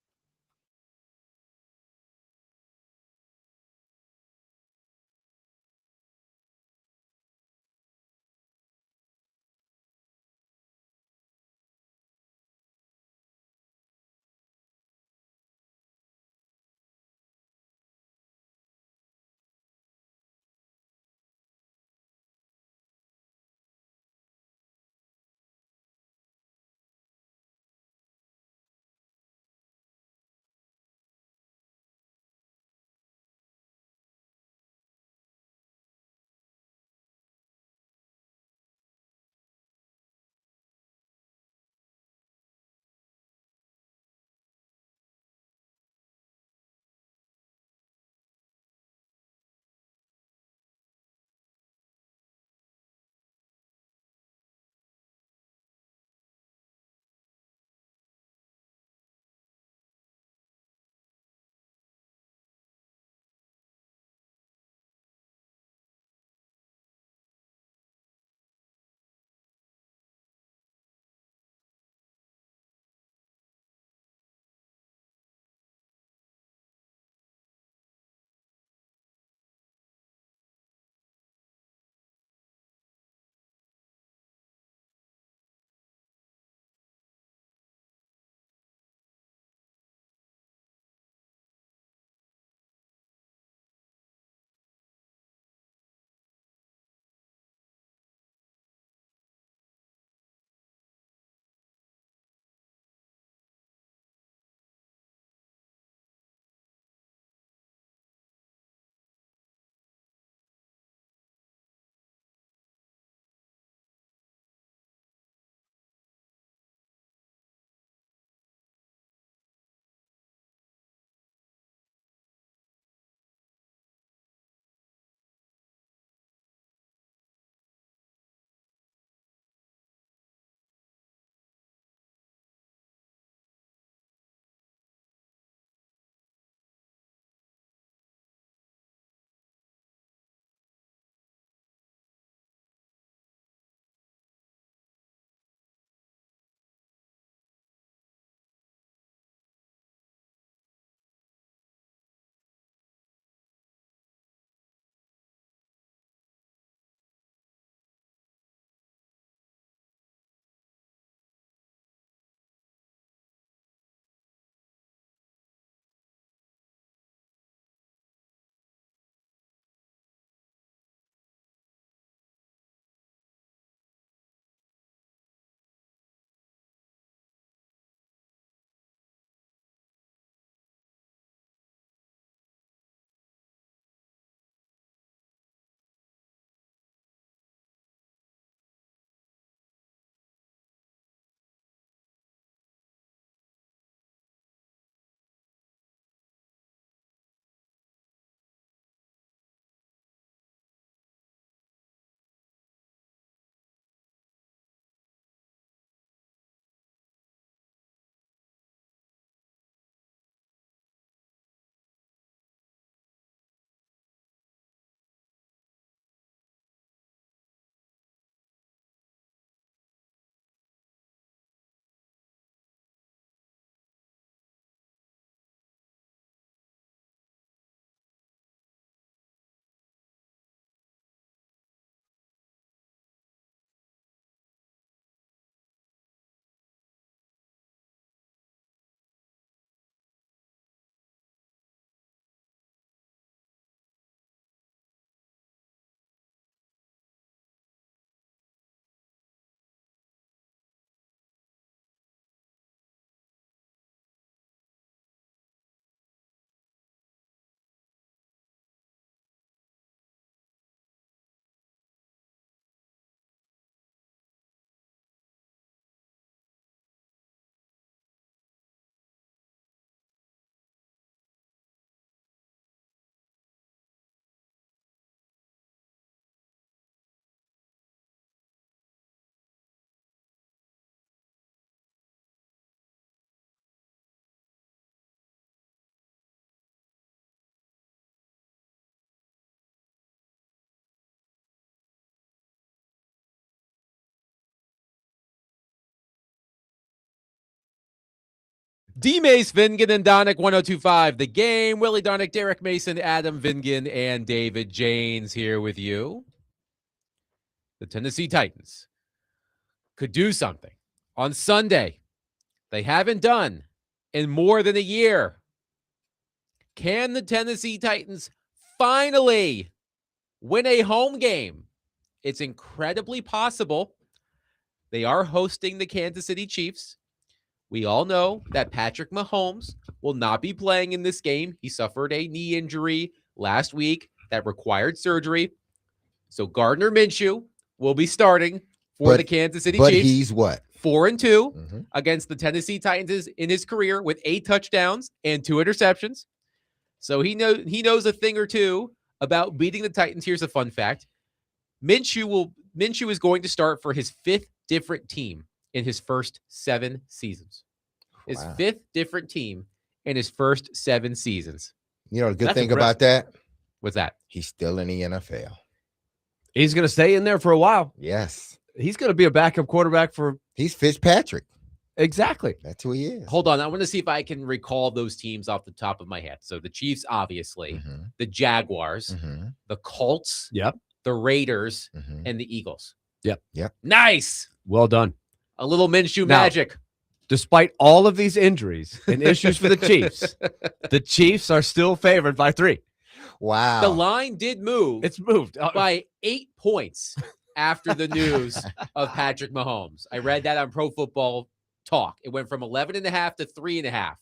D. Mace, Vingan, and Donick, 1025. The Game. Willie Donick, Derek Mason, Adam Vingan, and David Janes here with you. The Tennessee Titans could do something on Sunday they haven't done in more than a year. Can the Tennessee Titans finally win a home game? It's incredibly possible. They are hosting the Kansas City Chiefs. We all know that Patrick Mahomes will not be playing in this game. He suffered a knee injury last week that required surgery. So Gardner Minshew will be starting for the Kansas City Chiefs. But he's what? 4-2 against the Tennessee Titans in his career with 8 touchdowns and 2 interceptions. So he knows a thing or two about beating the Titans. Here's a fun fact. Minshew is going to start for his 5th different team in his first 7 seasons. His 5th different team in his first 7 seasons. You know the good That's thing impressive. about that? What's that? He's still in the NFL. He's going to stay in there for a while. Yes. He's going to be a backup quarterback for He's Fitzpatrick. exactly. That's who he is. Hold on. I want to see if I can recall those teams off the top of my head. So the Chiefs, obviously, the Jaguars, the Colts, Yep. the Raiders, and the Eagles. Yep. Nice. Well done. A little Minshew Now, magic. Despite all of these injuries and issues for the Chiefs are still favored by 3. Wow. The line did move. It's moved by 8 points after the news of Patrick Mahomes. I read that on Pro Football Talk. It went from 11.5 to 3.5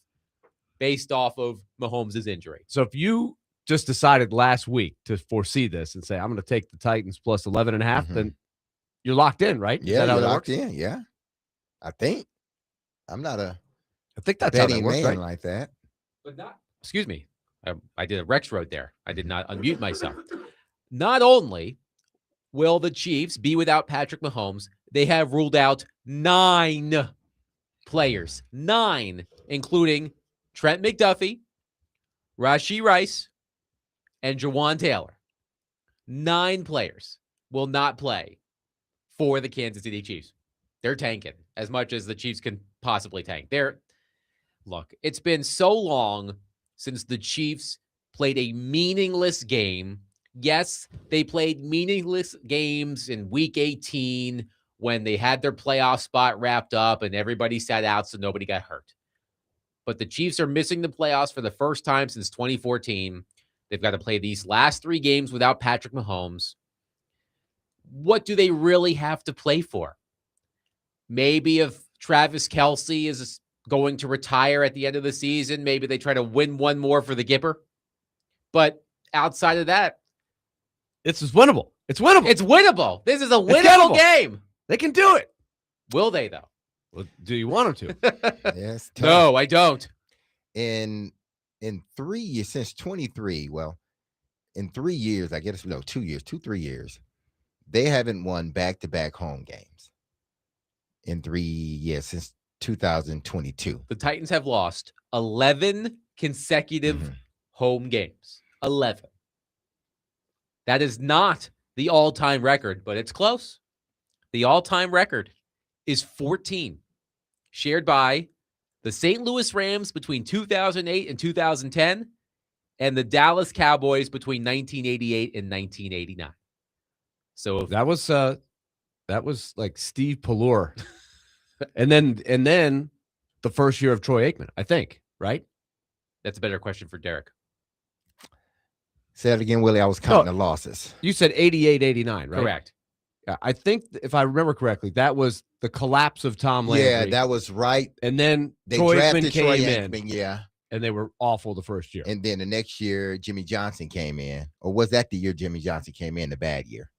based off of Mahomes' injury. So if you just decided last week to foresee this and say, I'm going to take the Titans plus 11.5, then you're locked in, right? Yeah, Is that how you're that locked works? in. Yeah. I think. I'm not a I think that's how that betting works, man right? like that. But not, excuse me. I did a Rex Road there. I did not unmute myself. Not only will the Chiefs be without Patrick Mahomes, they have ruled out 9 players, 9, including Trent McDuffie, Rashee Rice, and Jawan Taylor. 9 players will not play for the Kansas City Chiefs. They're tanking as much as the Chiefs can possibly tank. Look, it's been so long since the Chiefs played a meaningless game. Yes, they played meaningless games in Week 18 when they had their playoff spot wrapped up and everybody sat out so nobody got hurt. But the Chiefs are missing the playoffs for the first time since 2014. They've got to play these last 3 games without Patrick Mahomes. What do they really have to play for? Maybe if Travis Kelce is going to retire at the end of the season, maybe they try to win one more for the Gipper. But outside of that, This is winnable. It's winnable. it's winnable. This is a winnable gettable. game. They can do it. Will they, though? Well, do you want them to? Yes. No, I don't. In 3 years, since 23, well, in 3 years, I guess, 2 years, 3 years, they haven't won back-to-back home games. In 3 years, since 2022. The Titans have lost 11 consecutive home games. 11. That is not the all-time record, but it's close. The all-time record is 14, shared by the St. Louis Rams between 2008 and 2010, and the Dallas Cowboys between 1988 and 1989. So That was like Steve Pallure. and then the first year of Troy Aikman, I think, right? that's a better question for Derek. Say it again, Willie. I was counting the losses. You said 88, 89, right? Correct. Yeah, I think if I remember correctly, that was the collapse of Tom Landry. Yeah, that was right. and then They Troy drafted Aikman Troy came in, Aikman, yeah. and they were awful the first year. And then the next year, Jimmy Johnson came in. Or was that the year Jimmy Johnson came in, the bad year?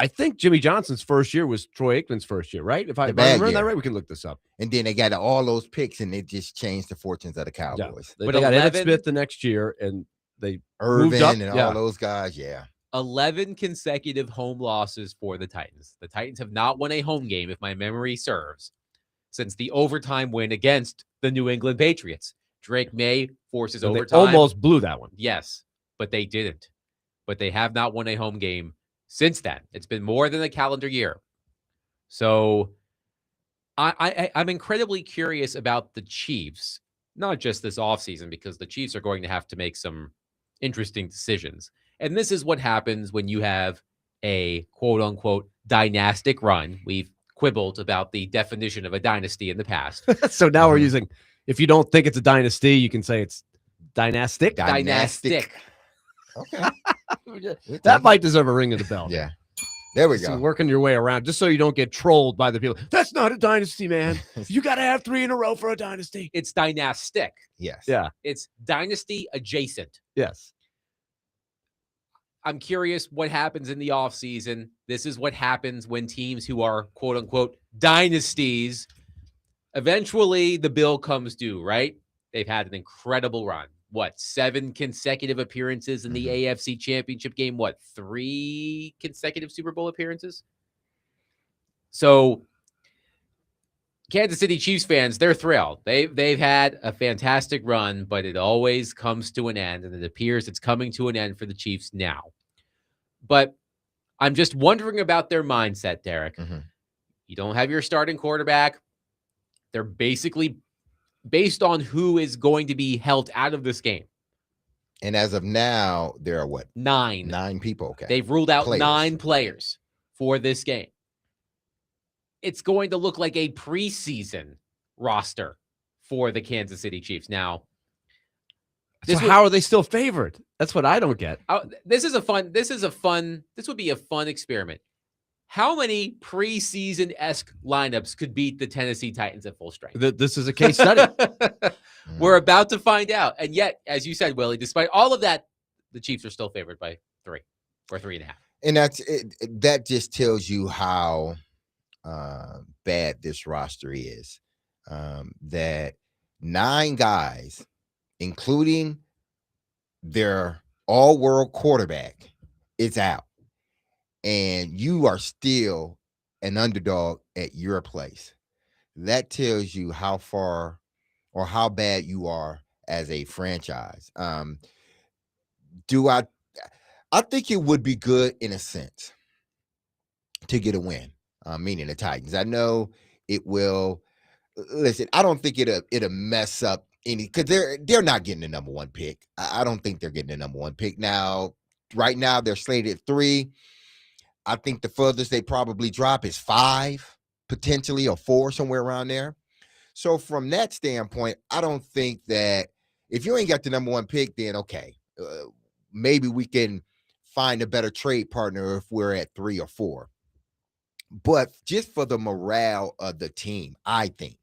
I think Jimmy Johnson's first year was Troy Aikman's first year, right? If I remember that right, we can look this up. And then they got all those picks, and it just changed the fortunes of the Cowboys. They But got Ed 11 Smith the next year, and they Irvin moved up, and yeah. all those guys, yeah. 11 consecutive home losses for the Titans. The Titans have not won a home game, if my memory serves, since the overtime win against the New England Patriots. Drake May forces they overtime. almost blew that one. Yes, but they didn't. But they have not won a home game since then. It's been more than a calendar year. So I'm incredibly curious about the Chiefs, not just this offseason, because the Chiefs are going to have to make some interesting decisions. And this is what happens when you have a quote unquote dynastic run. We've quibbled about the definition of a dynasty in the past. So now we're using, if you don't think it's a dynasty, you can say it's dynastic. Dynastic. Okay. That might deserve a ring of the bell. Yeah. There we So go. working your way around, just so you don't get trolled by the people. That's not a dynasty, man. You got to have 3 in a row for a dynasty. It's dynastic. Yes. Yeah. It's dynasty adjacent. Yes. I'm curious what happens in the offseason. This is what happens when teams who are quote unquote dynasties, eventually the bill comes due, right? They've had an incredible run. What, 7 consecutive appearances in the AFC Championship game? What, 3 consecutive Super Bowl appearances? So Kansas City Chiefs fans, they're thrilled. They've had a fantastic run, but it always comes to an end, and it appears it's coming to an end for the Chiefs now. But I'm just wondering about their mindset, Derek. You don't have your starting quarterback. They're basically based on who is going to be held out of this game. And as of now, there are what? 9. 9 people. Okay. They've ruled out Players. 9 players for this game. It's going to look like a preseason roster for the Kansas City Chiefs. Now, So how are they still favored? That's what I don't get. this would be a fun experiment. How many preseason-esque lineups could beat the Tennessee Titans at full strength? This is a case study. We're about to find out. And yet, as you said, Willie, despite all of that, the Chiefs are still favored by 3 or 3.5. And that's it. That just tells you how bad this roster is. That 9 guys, including their all-world quarterback, is out. And you are still an underdog at your place. That tells you how far or how bad you are as a franchise. I think it would be good in a sense to get a win, meaning the Titans. I know it will. Listen, I don't think it'll mess up any, because they're not getting the number 1 pick. I don't think they're getting the number 1 pick now. Right now, they're slated at 3. I think the furthest they probably drop is 5, potentially, or 4, somewhere around there. So from that standpoint, I don't think that if you ain't got the number 1 pick, then okay, maybe we can find a better trade partner if we're at 3 or 4. But just for the morale of the team, I think,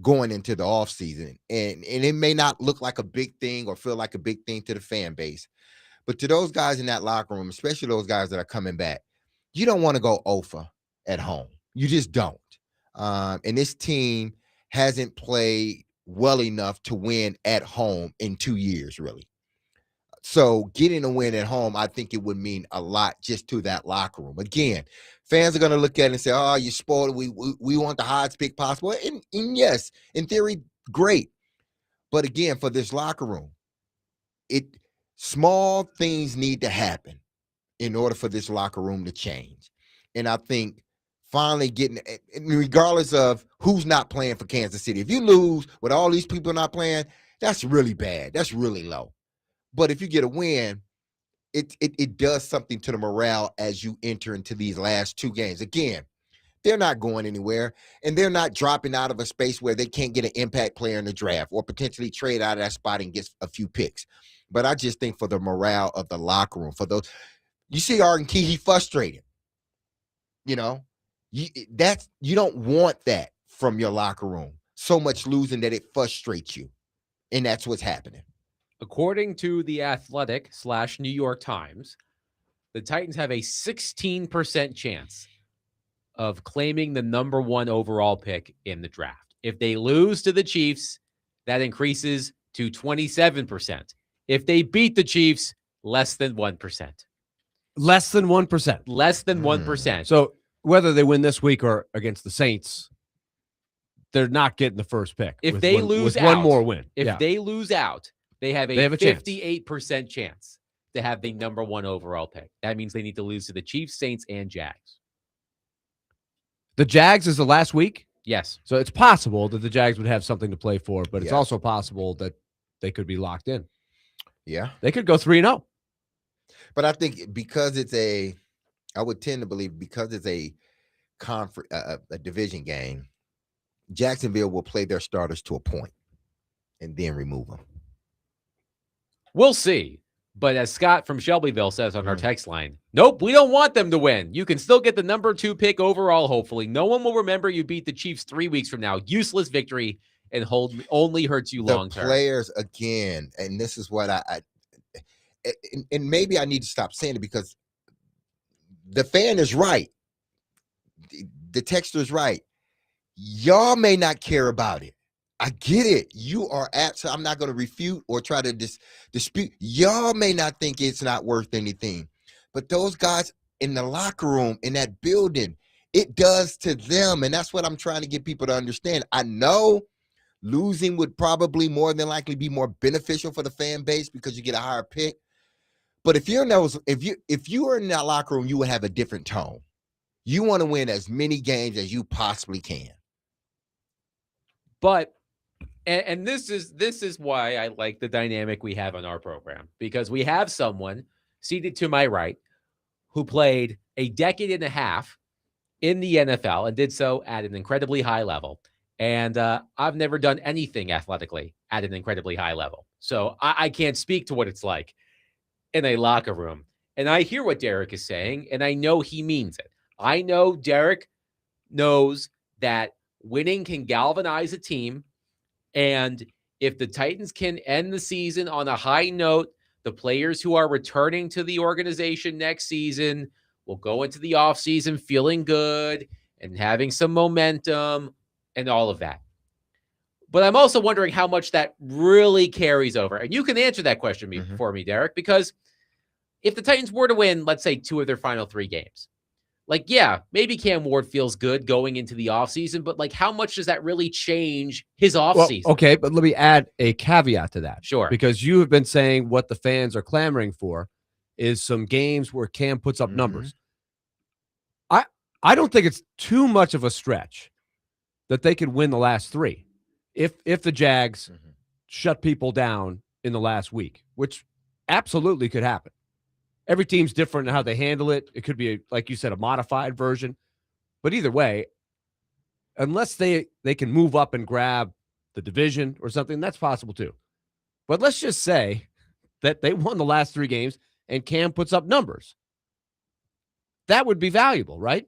going into the offseason, and it may not look like a big thing or feel like a big thing to the fan base, but to those guys in that locker room, especially those guys that are coming back, you don't want to go over at home. You just don't. And this team hasn't played well enough to win at home in 2 years, really. So getting a win at home, I think it would mean a lot just to that locker room. Again, fans are going to look at it and say, oh, you spoiled. We want the highest pick possible. And yes, in theory, great. But again, for this locker room, small things need to happen in order for this locker room to change. And I think finally getting, regardless of who's not playing for Kansas City, if you lose with all these people not playing, that's really bad. That's really low. But if you get a win, it does something to the morale as you enter into these last 2 games. Again, they're not going anywhere, and they're not dropping out of a space where they can't get an impact player in the draft or potentially trade out of that spot and get a few picks. But I just think for the morale of the locker room, for those, you see Arden Key, he frustrated. You know, you don't want that from your locker room. So much losing that it frustrates you. And that's what's happening. According to The Athletic / New York Times, the Titans have a 16% chance of claiming the number 1 overall pick in the draft. If they lose to the Chiefs, that increases to 27%. If they beat the Chiefs, less than 1%. Less than 1%. Less than 1%. So whether they win this week or against the Saints, they're not getting the first pick. If they lose out, one more win. If they lose out, they have a 58% chance to have the number 1 overall pick. That means they need to lose to the Chiefs, Saints, and Jags. The Jags is the last week? Yes. So it's possible that the Jags would have something to play for, but it's Yeah. also possible that they could be locked in. Yeah. They could go 3-0. But I think because I would tend to believe because it's a division game, Jacksonville will play their starters to a point and then remove them. We'll see. But as Scott from Shelbyville says on our text line, nope, we don't want them to win. You can still get the number 2 pick overall, hopefully. No one will remember you beat the Chiefs 3 weeks from now. Useless victory and only hurts you long term. The players, again, and this is what and maybe I need to stop saying it because the fan is right. The texter is right. Y'all may not care about it. I get it. You are I'm not going to refute or try to dispute. Y'all may not think it's not worth anything, but those guys in the locker room, in that building, it does to them. And that's what I'm trying to get people to understand. I know losing would probably more than likely be more beneficial for the fan base because you get a higher pick. But if you are in that locker room, you would have a different tone. You want to win as many games as you possibly can. But and this is why I like the dynamic we have on our program, because we have someone seated to my right who played a decade and a half in the NFL and did so at an incredibly high level. And I've never done anything athletically at an incredibly high level. So I can't speak to what it's like in a locker room. And I hear what Derek is saying, and I know he means it. I know Derek knows that winning can galvanize a team. And if the Titans can end the season on a high note, the players who are returning to the organization next season will go into the offseason feeling good and having some momentum and all of that. But I'm also wondering how much that really carries over. And you can answer that question for me, Derek, because if the Titans were to win, let's say 2 of their final 3 games, like, yeah, maybe Cam Ward feels good going into the offseason, but like, how much does that really change his offseason? Well, okay, but let me add a caveat to that. Sure. Because you have been saying what the fans are clamoring for is some games where Cam puts up numbers. I don't think it's too much of a stretch that they could win the last 3 if the Jags shut people down in the last week, which absolutely could happen. Every team's different in how they handle it. It could be, like you said, a modified version. But either way, unless they can move up and grab the division or something, that's possible too. But let's just say that they won the last 3 games and Cam puts up numbers. That would be valuable, right?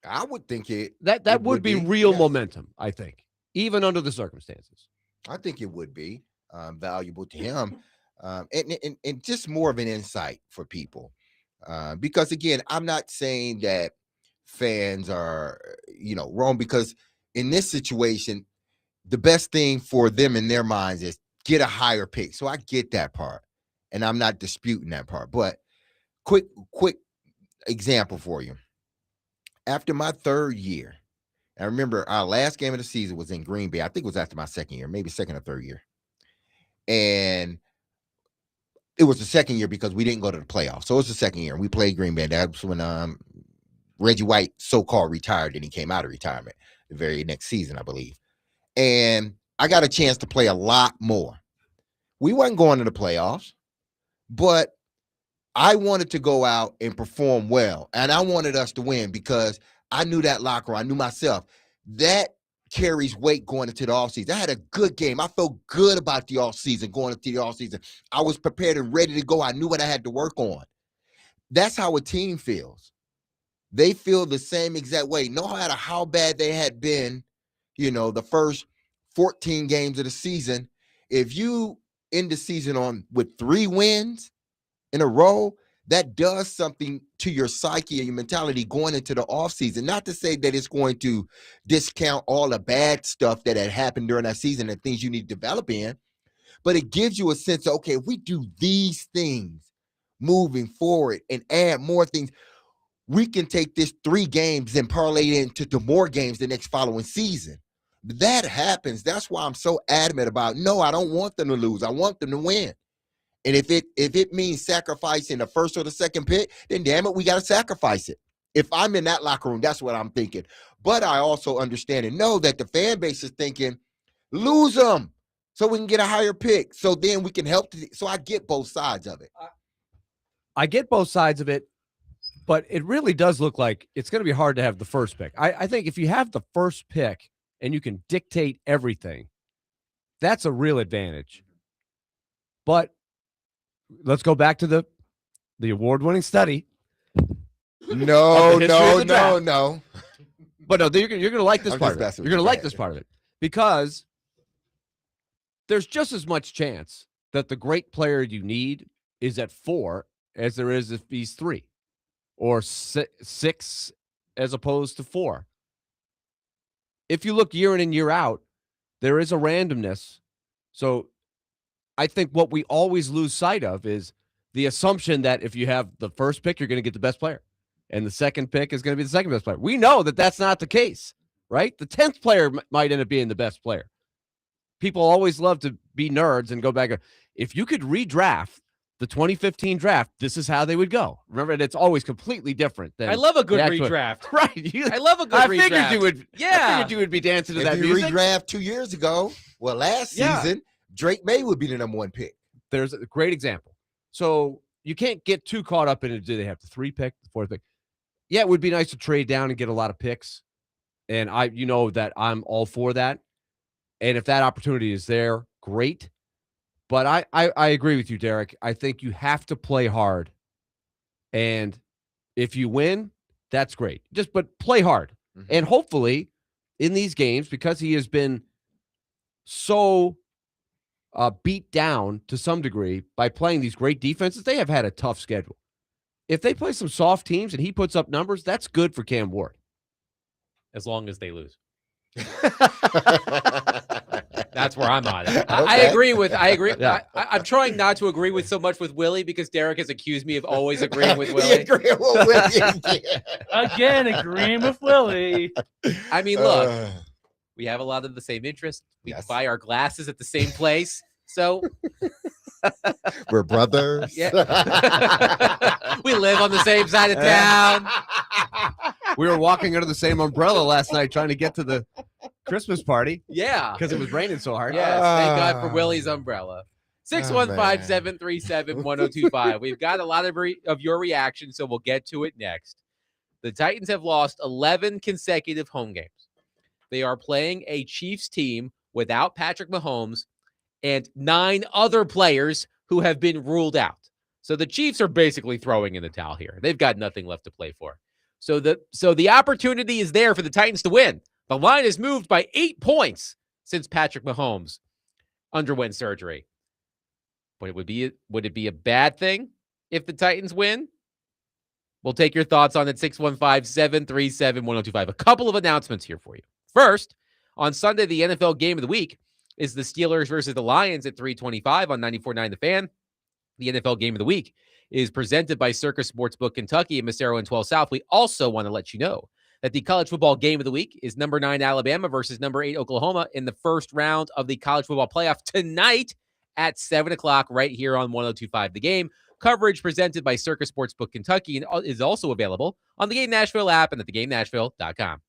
I would think that would be real yes. momentum, I think, even under the circumstances. I think it would be valuable to him. And just more of an insight for people. Because again, I'm not saying that fans are, wrong, because in this situation, the best thing for them in their minds is get a higher pick. So I get that part and I'm not disputing that part, but quick example for you. After my 3rd year, I remember our last game of the season was in Green Bay. I think it was after my 2nd year, maybe 2nd or 3rd year. And it was the 2nd year because we didn't go to the playoffs. So it was the 2nd year. We played Green Bay. That's when Reggie White so-called retired, and he came out of retirement the very next season, I believe. And I got a chance to play a lot more. We wasn't going to the playoffs, but I wanted to go out and perform well. And I wanted us to win because I knew that locker room. I knew myself. That carries weight going into the offseason. I had a good game. I felt good about the offseason, going into the offseason. I was prepared and ready to go. I knew what I had to work on. That's how a team feels. They feel the same exact way. No matter how bad they had been, the first 14 games of the season, if you end the season with 3 wins in a row, that does something to your psyche and your mentality going into the offseason. Not to say that it's going to discount all the bad stuff that had happened during that season and things you need to develop in, but it gives you a sense of, okay, if we do these things moving forward and add more things, we can take this 3 games and parlay it into more games the next following season. That happens. That's why I'm so adamant about, no, I don't want them to lose. I want them to win. And if it means sacrificing the 1st or the 2nd pick, then damn it, we got to sacrifice it. If I'm in that locker room, that's what I'm thinking. But I also understand and know that the fan base is thinking, lose them so we can get a higher pick. So then we can help. So I get both sides of it. I get both sides of it, but it really does look like it's going to be hard to have the first pick. I think if you have the first pick and you can dictate everything, that's a real advantage. But let's go back to the award-winning study. No. But no, you're going to like this I'm part just of it. messing You're going with to you. like Go this ahead. part of it because there's just as much chance that the great player you need is at 4 as there is if he's 3 or 6 as opposed to 4. If you look year in and year out, there is a randomness. So I think what we always lose sight of is the assumption that if you have the first pick, you're going to get the best player, and the second pick is going to be the second best player. We know that that's not the case, right? The 10th player might end up being the best player. People always love to be nerds and go back. If you could redraft the 2015 draft, this is how they would go. Remember, it's always completely different. I love a good the actual- redraft. Right. I love a good I redraft. figured you would. Yeah. I figured you would be dancing to If that you music. redraft 2 years ago, well, last Yeah. season, Drake May would be the number 1 pick. There's a great example. So you can't get too caught up in it. Do they have the 3 pick, the 4th pick? Yeah, it would be nice to trade down and get a lot of picks. And that I'm all for that. And if that opportunity is there, great. But I agree with you, Derek. I think you have to play hard. And if you win, that's great. But play hard. Mhm. And hopefully in these games, because he has been so beat down to some degree by playing these great defenses, they have had a tough schedule. If they play some soft teams and he puts up numbers, that's good for Cam Ward. As long as they lose. That's where I'm on it. I Okay. agree. Yeah. I'm trying not to agree with so much with Willie because Derek has accused me of always agreeing with He Willie. agreed with Willie. Again, agreeing with Willie. I mean, look, Uh, we have a lot of the same interests. We Yes. buy our glasses at the same place. So we're brothers. Yeah. we live on the same side of town. We were walking under the same umbrella last night trying to get to the Christmas party Yeah. because it was raining so hard. Yes. Thank God for Willie's umbrella. 615-737-1025. We've got a lot of your reaction, so we'll get to it next. The Titans have lost 11 consecutive home games. They are playing a Chiefs team without Patrick Mahomes and 9 other players who have been ruled out. So the Chiefs are basically throwing in the towel here. They've got nothing left to play for. So the opportunity is there for the Titans to win. The line has moved by 8 points since Patrick Mahomes underwent surgery. But would it be a bad thing if the Titans win? We'll take your thoughts on it. 615-737-1025. A couple of announcements here for you. First, on Sunday, the NFL game of the week is the Steelers versus the Lions at 3:25 on 94.9 The Fan. The NFL game of the week is presented by Circus Sportsbook Kentucky and Massaro and 12 South. We also want to let you know that the college football game of the week is number 9 Alabama versus number 8 Oklahoma in the first round of the college football playoff tonight at 7 o'clock right here on 102.5 The Game. Coverage presented by Circus Sportsbook Kentucky and is also available on the Game Nashville app and at thegamenashville.com.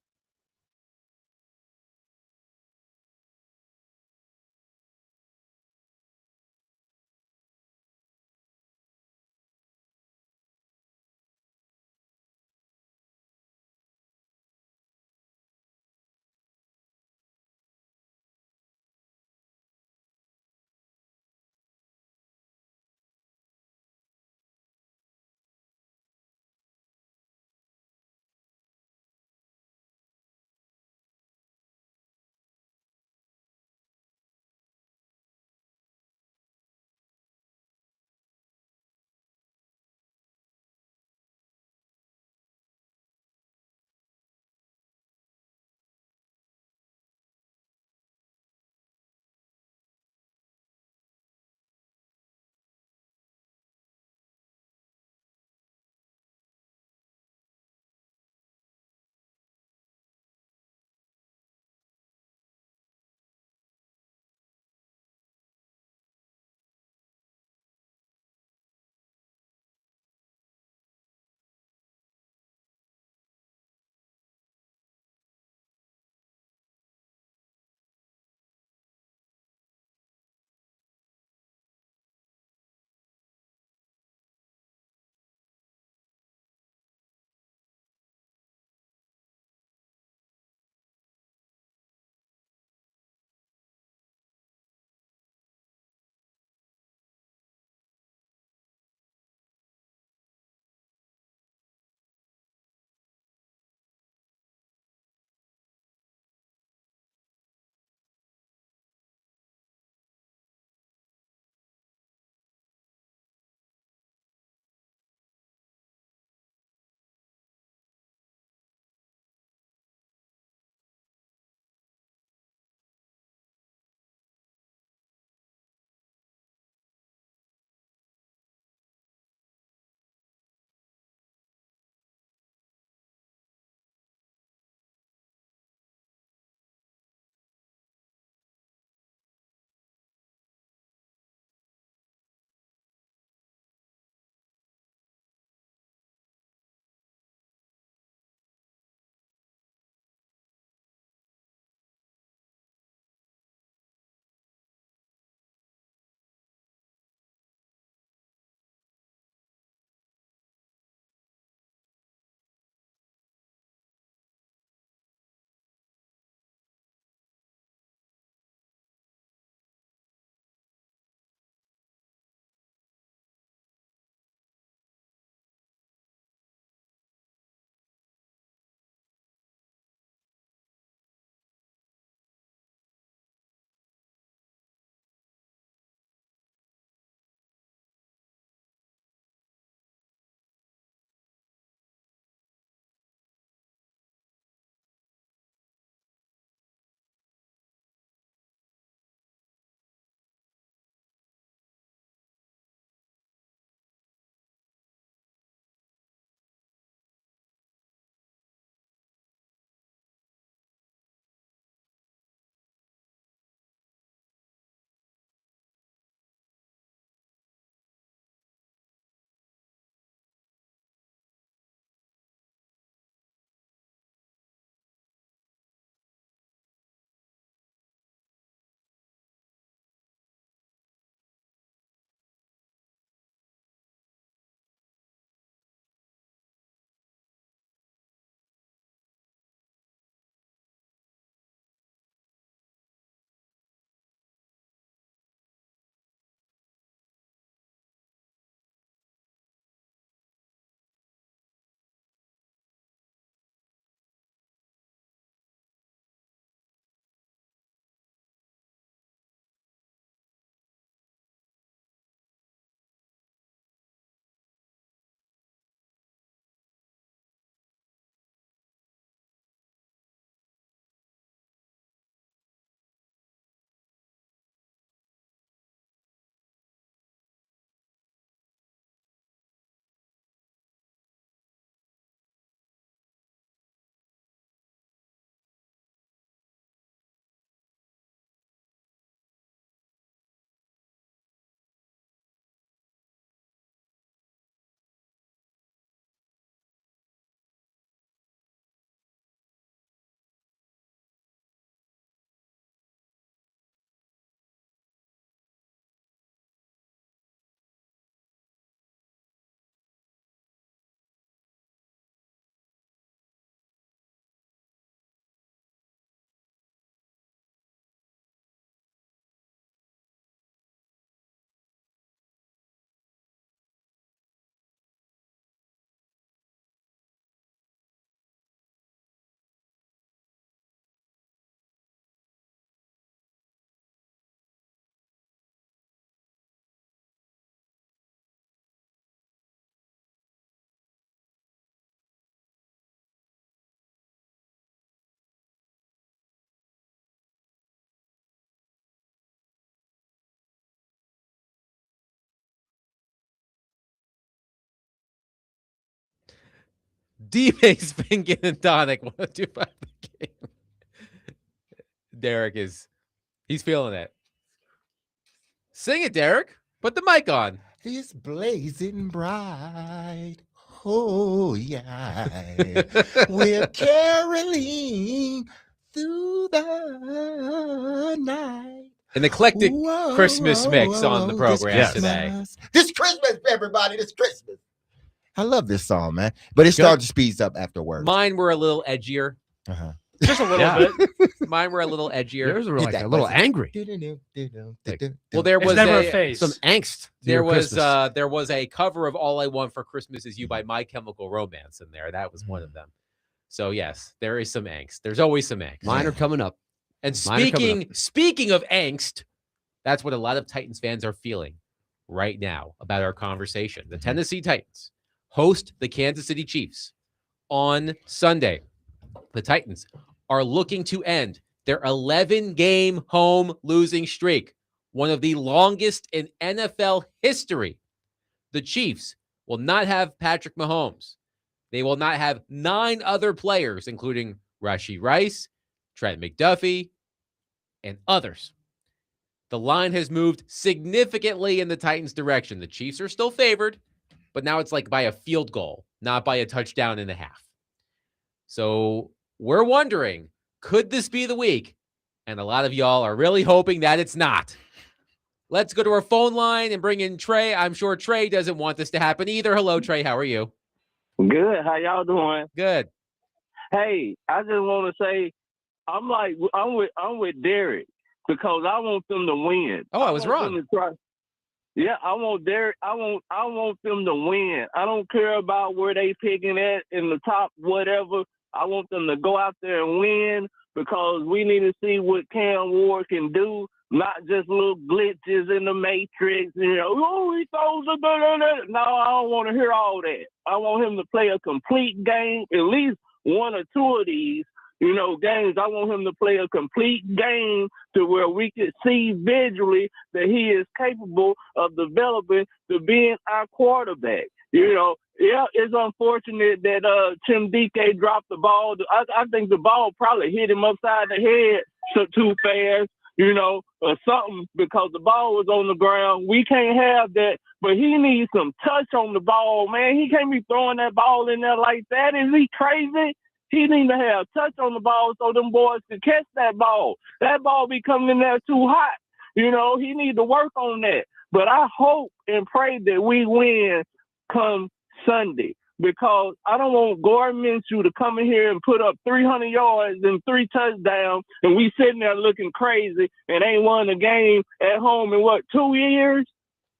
D-Base, Finken, and Tonic. 102.5 The Game. Derek he's feeling it. Sing it, Derek. Put the mic on. It's blazing bright. Oh, yeah. We're caroling through the night. An eclectic Whoa, Christmas mix on the program Yes. today. This Christmas, everybody. This Christmas. I love this song, man. But it starts to speed up afterwards. Mine were a little edgier. Uh-huh. Just a little Yeah. bit. Mine were a little edgier. Yours were Get like that a little buzzer. angry. Well, there It's was never a a, face. Some angst. to there your was Christmas. there was a cover of All I Want for Christmas Is You by My Chemical Romance in there. That was one of them. So yes, there is some angst. There's always some angst. Mine are coming up. And Mine are coming speaking of angst, that's what a lot of Titans fans are feeling right now about our conversation. The Tennessee Titans host the Kansas City Chiefs on Sunday. The Titans are looking to end their 11-game home losing streak, one of the longest in NFL history. The Chiefs will not have Patrick Mahomes. They will not have 9 other players, including Rashee Rice, Trent McDuffie, and others. The line has moved significantly in the Titans' direction. The Chiefs are still favored, but now it's like by a field goal, not by a touchdown and a half. So we're wondering, could this be the week? And a lot of y'all are really hoping that it's not. Let's go to our phone line and bring in Trey. I'm sure Trey doesn't want this to happen either. Hello, Trey. How are you? Good. How y'all doing? Good. Hey, I just want to say I'm with Derek because I want them to win. Oh, I was want wrong. them to try- Yeah, I want Derek. I want them to win. I don't care about where they picking at in the top, whatever. I want them to go out there and win because we need to see what Cam Ward can do, not just little glitches in the matrix. You know, oh, he throws a No, I don't want to hear all that. I want him to play a complete game, at least one or two of these, games. I want him to play a complete game to where we could see visually that he is capable of developing to being our quarterback. Yeah, it's unfortunate that Tim DK dropped the ball. I think the ball probably hit him upside the head too fast, or something, because the ball was on the ground. We can't have that, but he needs some touch on the ball, man. He can't be throwing that ball in there like that. Is he crazy? He needs to have touch on the ball so them boys can catch that ball. That ball be coming in there too hot. He needs to work on that. But I hope and pray that we win come Sunday, because I don't want Gordon Minshew to come in here and put up 300 yards and 3 touchdowns, and we sitting there looking crazy and ain't won a game at home in 2 years?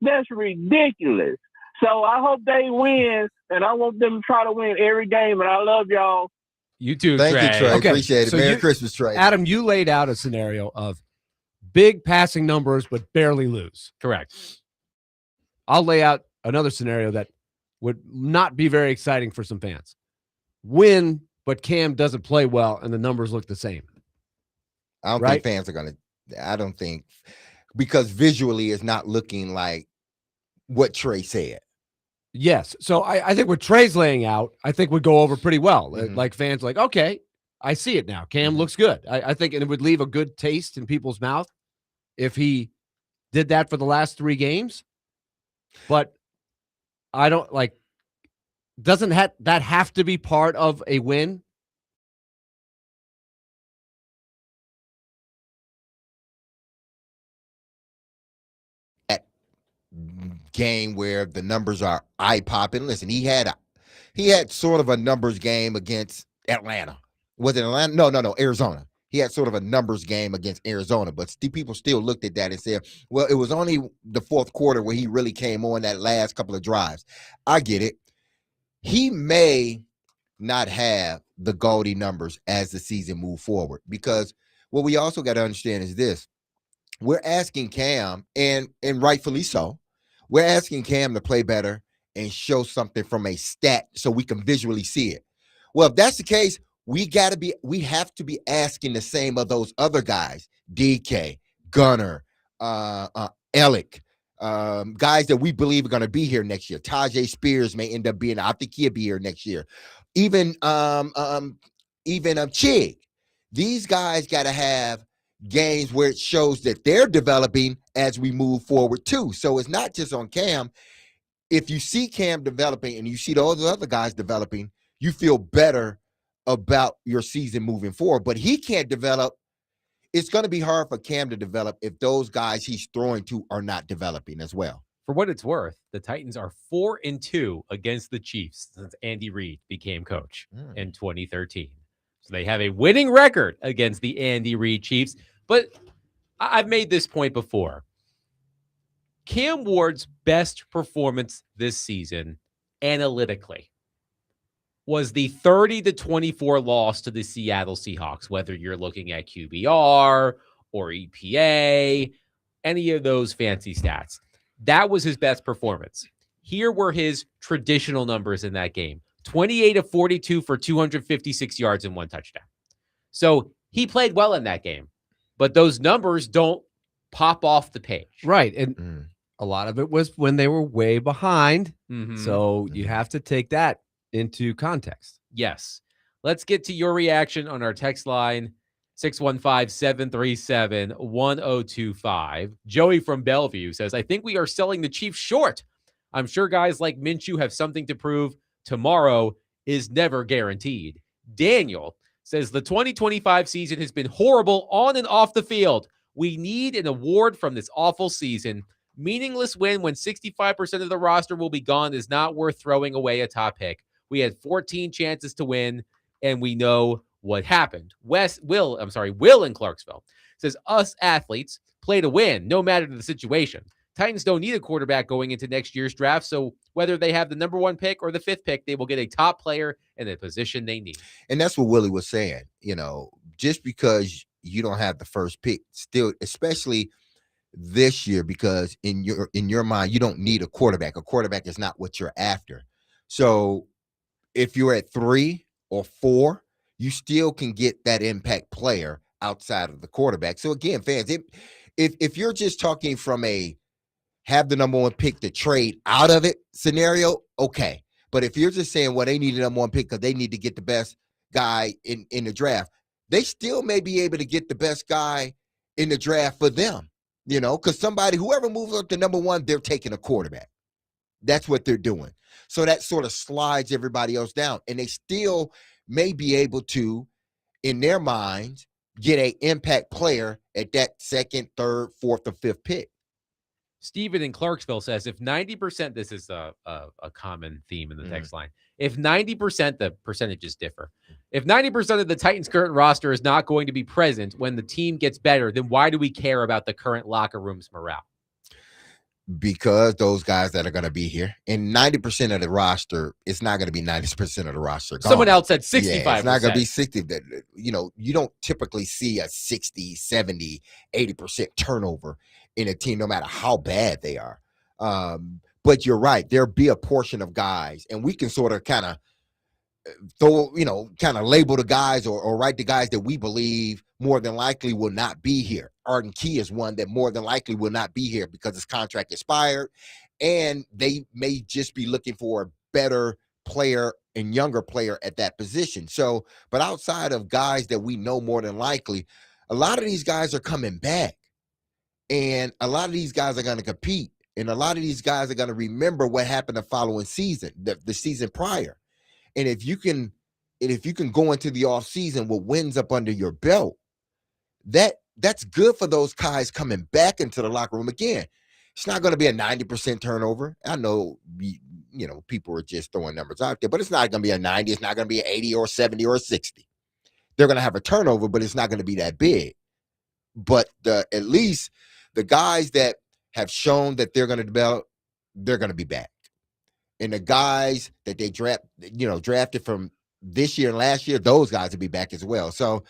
That's ridiculous. So I hope they win, and I want them to try to win every game, and I love y'all. You too, Thank Trey. you, Trey. Okay, Appreciate it. so Merry you- Christmas, Trey. Adam, you laid out a scenario of big passing numbers but barely lose. Correct. I'll lay out another scenario that would not be very exciting for some fans. Win, but Cam doesn't play well and the numbers look the same. I don't Right? think fans are going to, I don't think, because visually it's not looking like what Trey said. Yes. So I think what Trey's laying out, I think would go over pretty well. Mhm. Like fans like, okay, I see it now. Cam looks good. I think and it would leave a good taste in people's mouth if he did that for the last 3 games. But I don't doesn't that have to be part of a win? Game where the numbers are eye popping. Listen, he had sort of a numbers game against Atlanta. Was it Atlanta? No, Arizona. He had sort of a numbers game against Arizona, but people still looked at that and said, well, it was only the fourth quarter where he really came on that last couple of drives. I get it. He may not have the gaudy numbers as the season moves forward, because what we also got to understand is this. We're asking Cam, and rightfully so, we're asking Cam to play better and show something from a stat so we can visually see it. Well, if that's the case, we have to be asking the same of those other guys, DK, Gunner, Ellick, guys that we believe are going to be here next year. Tajay Spears may end up being, I think he'll be here next year. even Chig. These guys got to have games where it shows that they're developing as we move forward too. So it's not just on Cam. If you see Cam developing and you see those other guys developing, you feel better about your season moving forward. But he can't develop. It's going to be hard for Cam to develop if those guys he's throwing to are not developing as well. For what it's worth, the Titans are 4-2 against the Chiefs since Andy Reid became coach in 2013. So they have a winning record against the Andy Reid Chiefs. But I've made this point before. Cam Ward's best performance this season, analytically, was the 30-24 loss to the Seattle Seahawks, whether you're looking at QBR or EPA, any of those fancy stats. That was his best performance. Here were his traditional numbers in that game. 28 of 42 for 256 yards and 1 touchdown. So he played well in that game, but those numbers don't pop off the page. Right. And a lot of it was when they were way behind. So you have to take that into context. Yes. Let's get to your reaction on our text line, 615-737-1025. Joey from Bellevue says, I think we are selling the Chiefs short. I'm sure guys like Minshew have something to prove. Tomorrow is never guaranteed. Daniel says, the 2025 season has been horrible on and off the field. We need an award from this awful season. Meaningless win when 65% of the roster will be gone is not worth throwing away a top pick. We had 14 chances to win, and we know what happened. Will in Clarksville says, us athletes play to win, no matter the situation. Titans don't need a quarterback going into next year's draft, so whether they have the number 1 pick or the 5th pick, they will get a top player in the position they need. And that's what Willie was saying. You know, just because you don't have the first pick, still, especially this year, because in your mind, you don't need a quarterback. A quarterback is not what you're after. So if you're at 3 or 4, you still can get that impact player outside of the quarterback. So again, fans, if you're just talking from a have the number 1 pick to trade out of it scenario, okay. But if you're just saying, well, they need a number 1 pick because they need to get the best guy in the draft, they still may be able to get the best guy in the draft for them, you know, because whoever moves up to number 1, they're taking a quarterback. That's what they're doing. So that sort of slides everybody else down. And they still may be able to, in their minds, get an impact player at that 2nd, 3rd, 4th, or 5th pick. Steven in Clarksville says, if 90%, this is a common theme in the text line, if 90%, the percentages differ. If 90% of the Titans' current roster is not going to be present when the team gets better, then why do we care about the current locker room's morale? Because those guys that are going to be here, and 90% of the roster, it's not going to be 90% of the roster gone. Someone else said 65%. Yeah, it's not going to be 60. That, you know, you don't typically see a 60, 70, 80% turnover in a team, no matter how bad they are. But you're right. There'll be a portion of guys, and we can sort of kind of label the guys or write the guys that we believe more than likely will not be here. Arden Key is one that more than likely will not be here because his contract expired, and they may just be looking for a better player and younger player at that position. So, but outside of guys that we know more than likely, a lot of these guys are coming back, and a lot of these guys are going to compete, and a lot of these guys are going to remember what happened the following season, the season prior. And if you can go into the offseason with wins up under your belt, that's good for those guys coming back into the locker room again. It's not going to be a 90% turnover. I know, people are just throwing numbers out there, but it's not going to be a 90. It's not going to be an 80 or 70 or 60. They're going to have a turnover, but it's not going to be that big. But at least the guys that have shown that they're going to develop, they're going to be back. And the guys that they drafted from this year and last year, those guys will be back as well. So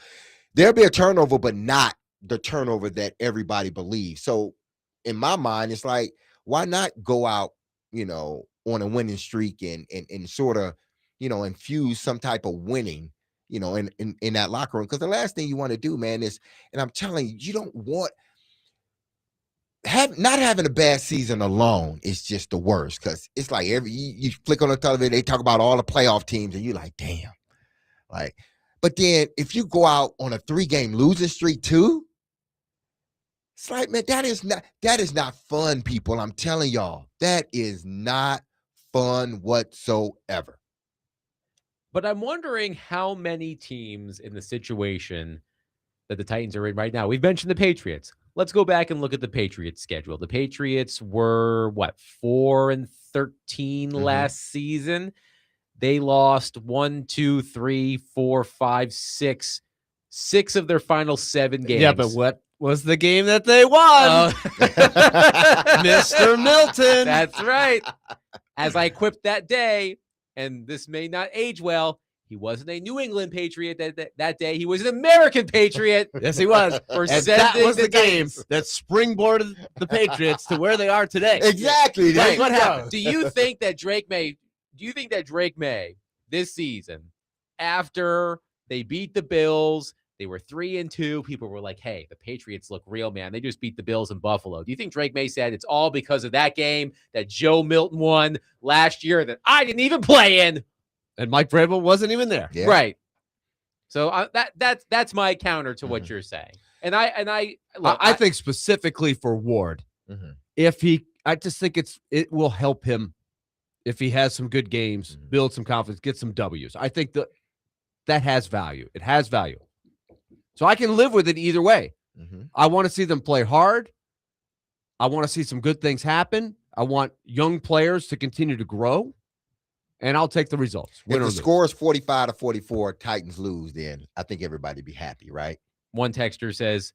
there'll be a turnover, but not the turnover that everybody believes. So in my mind, it's like, why not go out, on a winning streak and sort of, infuse some type of winning, in that locker room? Because the last thing you want to do, man, is, and I'm telling you, you don't want not having a bad season alone is just the worst, because it's like you flick on the television, they talk about all the playoff teams, and you're like, damn. Like, but then if you go out on a 3-game losing streak too, it's like, man, that is not fun, people. I'm telling y'all, that is not fun whatsoever. But I'm wondering how many teams in the situation that the Titans are in right now. We've mentioned the Patriots. Let's go back and look at the Patriots schedule. The Patriots were 4-13 last season. They lost 1, 2, 3, 4, 5, 6 of their final 7 games. Yeah, but what was the game that they won? Mr. Milton. That's right. As I quipped that day, and this may not age well, he wasn't a New England Patriot that day. He was an American Patriot. Yes, he was. For And that sending was the game Titans. that springboarded the Patriots to where they are today. Exactly. That's There what you go. happened. Do you think that Drake May this season, after they beat the Bills, they were 3-2, people were like, hey, the Patriots look real, man. They just beat the Bills in Buffalo. Do you think Drake May said it's all because of that game that Joe Milton won last year that I didn't even play in? And Mike Vrabel wasn't even there. Yeah. Right. So that's my counter to what you're saying. And I think specifically for Ward, Mhm. I just think it will help him if he has some good games, build some confidence, get some W's. I think that has value. It has value. So I can live with it either way. I want to see them play hard. I want to see some good things happen. I want young players to continue to grow. And I'll take the results. If the score is 45-44, Titans lose, then I think everybody be happy, right? One texter says,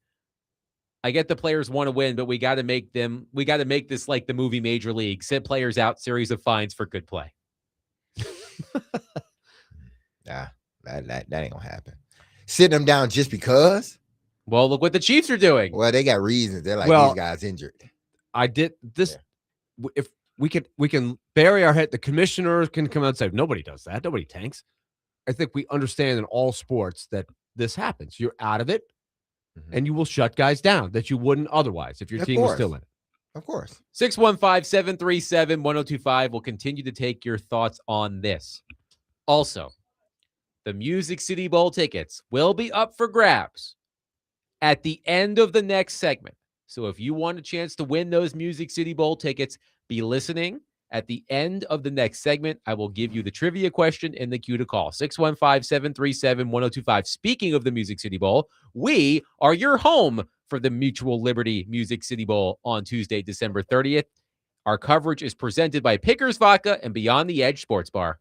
I get the players want to win, but we got to make this like the movie Major League. Sit players out, series of fines for good play. Nah, that ain't gonna happen. Sitting them down just because? Well, look what the Chiefs are doing. Well, they got reasons. They're like, Well, these guys injured. I did this. Yeah. If we can bury our head, the commissioner can come out and say, nobody does that. Nobody tanks. I think we understand in all sports that this happens. You're out of it, and you will shut guys down that you wouldn't otherwise if your team was still in it. Of course. 615-737-1025. We'll continue to take your thoughts on this. Also, the Music City Bowl tickets will be up for grabs at the end of the next segment. So if you want a chance to win those Music City Bowl tickets, be listening. At the end of the next segment, I will give you the trivia question and the cue to call. 615-737-1025. Speaking of the Music City Bowl, we are your home for the Mutual Liberty Music City Bowl on Tuesday, December 30th. Our coverage is presented by Pickers Vodka and Beyond the Edge Sports Bar.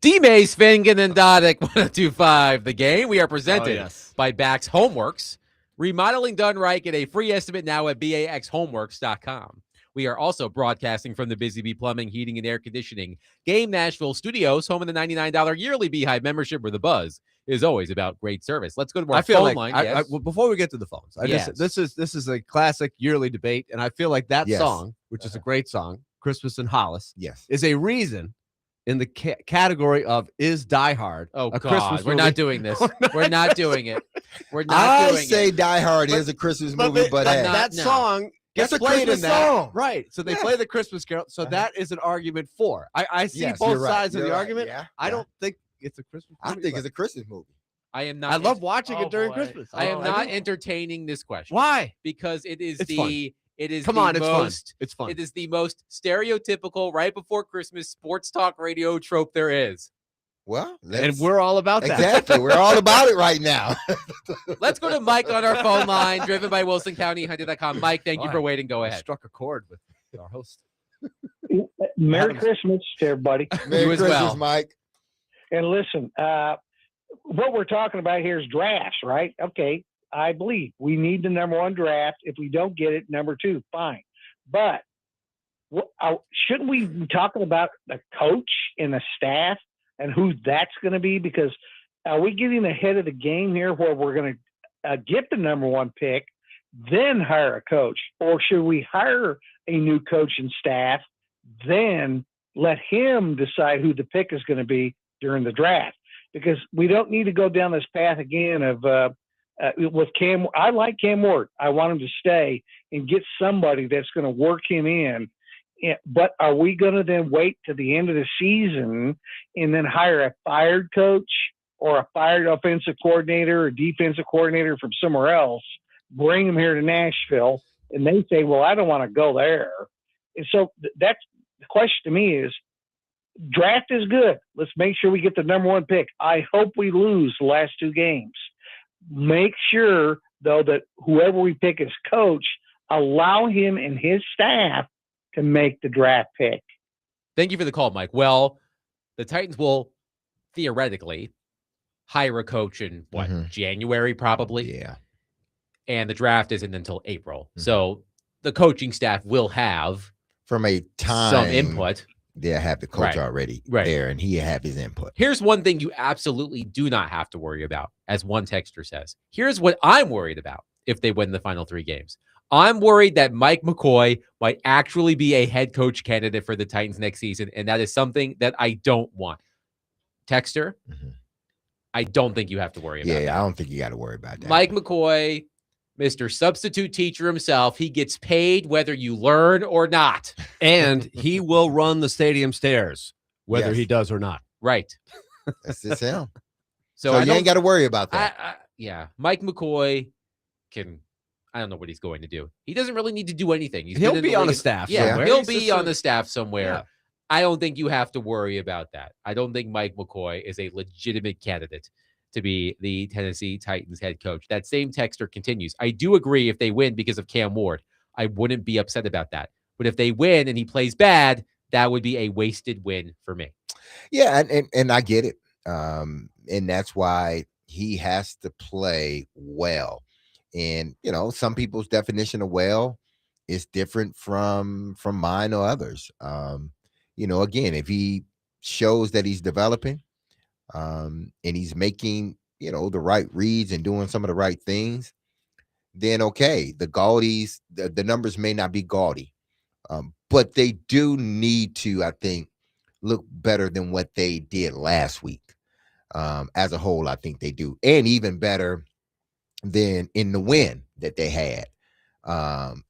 D-Mays, Fingan, and Dodick, 1025 The Game. We are presented by Bax Homeworks. Remodeling done right. Get a free estimate now at baxhomeworks.com. We are also broadcasting from the Busy Bee Plumbing, Heating, and Air Conditioning Game Nashville Studios, home of the $99 yearly Beehive membership, where the buzz is always about great service. Let's go to our phone line. Well, before we get to the phones, this is a classic yearly debate, and I feel like that song, which is a great song, Christmas in Hollis, is a reason in the category of is Die Hard. Oh, a God, Christmas we're movie? not doing this. We're not doing it. We're not I doing say it. Die Hard is a Christmas movie, but hey, that song gets that's a played Christmas in that. song. Right. So they play the Christmas Carol. So that is an argument for. I see Yes, both you're right. sides of You're the right. argument. Yeah, I yeah. don't think it's a Christmas movie. I think it's a Christmas movie. I am not. I love watching Oh, it during boy. Christmas. I am Oh, not do. entertaining this question. Why? Because it is It's the fun. it is Come the on, it's fun. most It's fun. it is the most stereotypical right before Christmas sports talk radio trope there is. Well, And we're all about that. exactly. We're all about it right now. Let's go to Mike on our phone line, driven by Wilson County Hunter.com. Mike, thank you for waiting. Go I ahead. struck a chord with our host. Merry Christmas to everybody. Merry You as Christmas, well. Mike. And listen, what we're talking about here is drafts, right? Okay, I believe we need the number one draft. If we don't get it, number two, fine. But shouldn't we be talking about the coach and the staff and who that's going to be? Because are we getting ahead of the game here where we're going to get the number one pick, then hire a coach? Or should we hire a new coach and staff, then let him decide who the pick is going to be during the draft? Because we don't need to go down this path again of with Cam. I like Cam Ward. I want him to stay and get somebody that's going to work him in. But are we going to then wait to the end of the season and then hire a fired coach or a fired offensive coordinator or defensive coordinator from somewhere else, bring them here to Nashville, and they say, well, I don't want to go there. And so that's the question to me is, draft is good. Let's make sure we get the number one pick. I hope we lose the last two games. Make sure, though, that whoever we pick as coach, allow him and his staff to make the draft pick. Thank you for the call, Mike. Well, the Titans will theoretically hire a coach in January, probably. Yeah. And the draft isn't until April. So the coaching staff will have From a time, some input. They'll have the coach already there, and he have his input. Here's one thing you absolutely do not have to worry about, as one texter says. Here's what I'm worried about if they win the final three games. I'm worried that Mike McCoy might actually be a head coach candidate for the Titans next season, and that is something that I don't want. Texter, I don't think you have to worry about that. I don't think you got to worry about that. Mike McCoy, Mr. Substitute Teacher himself, he gets paid whether you learn or not. And he will run the stadium stairs, whether he does or not. Right. That's just him. So you ain't got to worry about that. Mike McCoy can. I don't know what he's going to do. He doesn't really need to do anything. He'll be on the staff. Yeah, somewhere. he'll be on the staff somewhere. Yeah. I don't think you have to worry about that. I don't think Mike McCoy is a legitimate candidate to be the Tennessee Titans head coach. That same texter continues. I do agree if they win because of Cam Ward, I wouldn't be upset about that. But if they win and he plays bad, that would be a wasted win for me. Yeah, and I get it. And that's why he has to play well. And, some people's definition of well is different from mine or others. Again, if he shows that he's developing and he's making, the right reads and doing some of the right things, then okay, the gaudies, the numbers may not be gaudy, but they do need to, I think, look better than what they did last week. As a whole, I think they do. And even better than in the win that they had.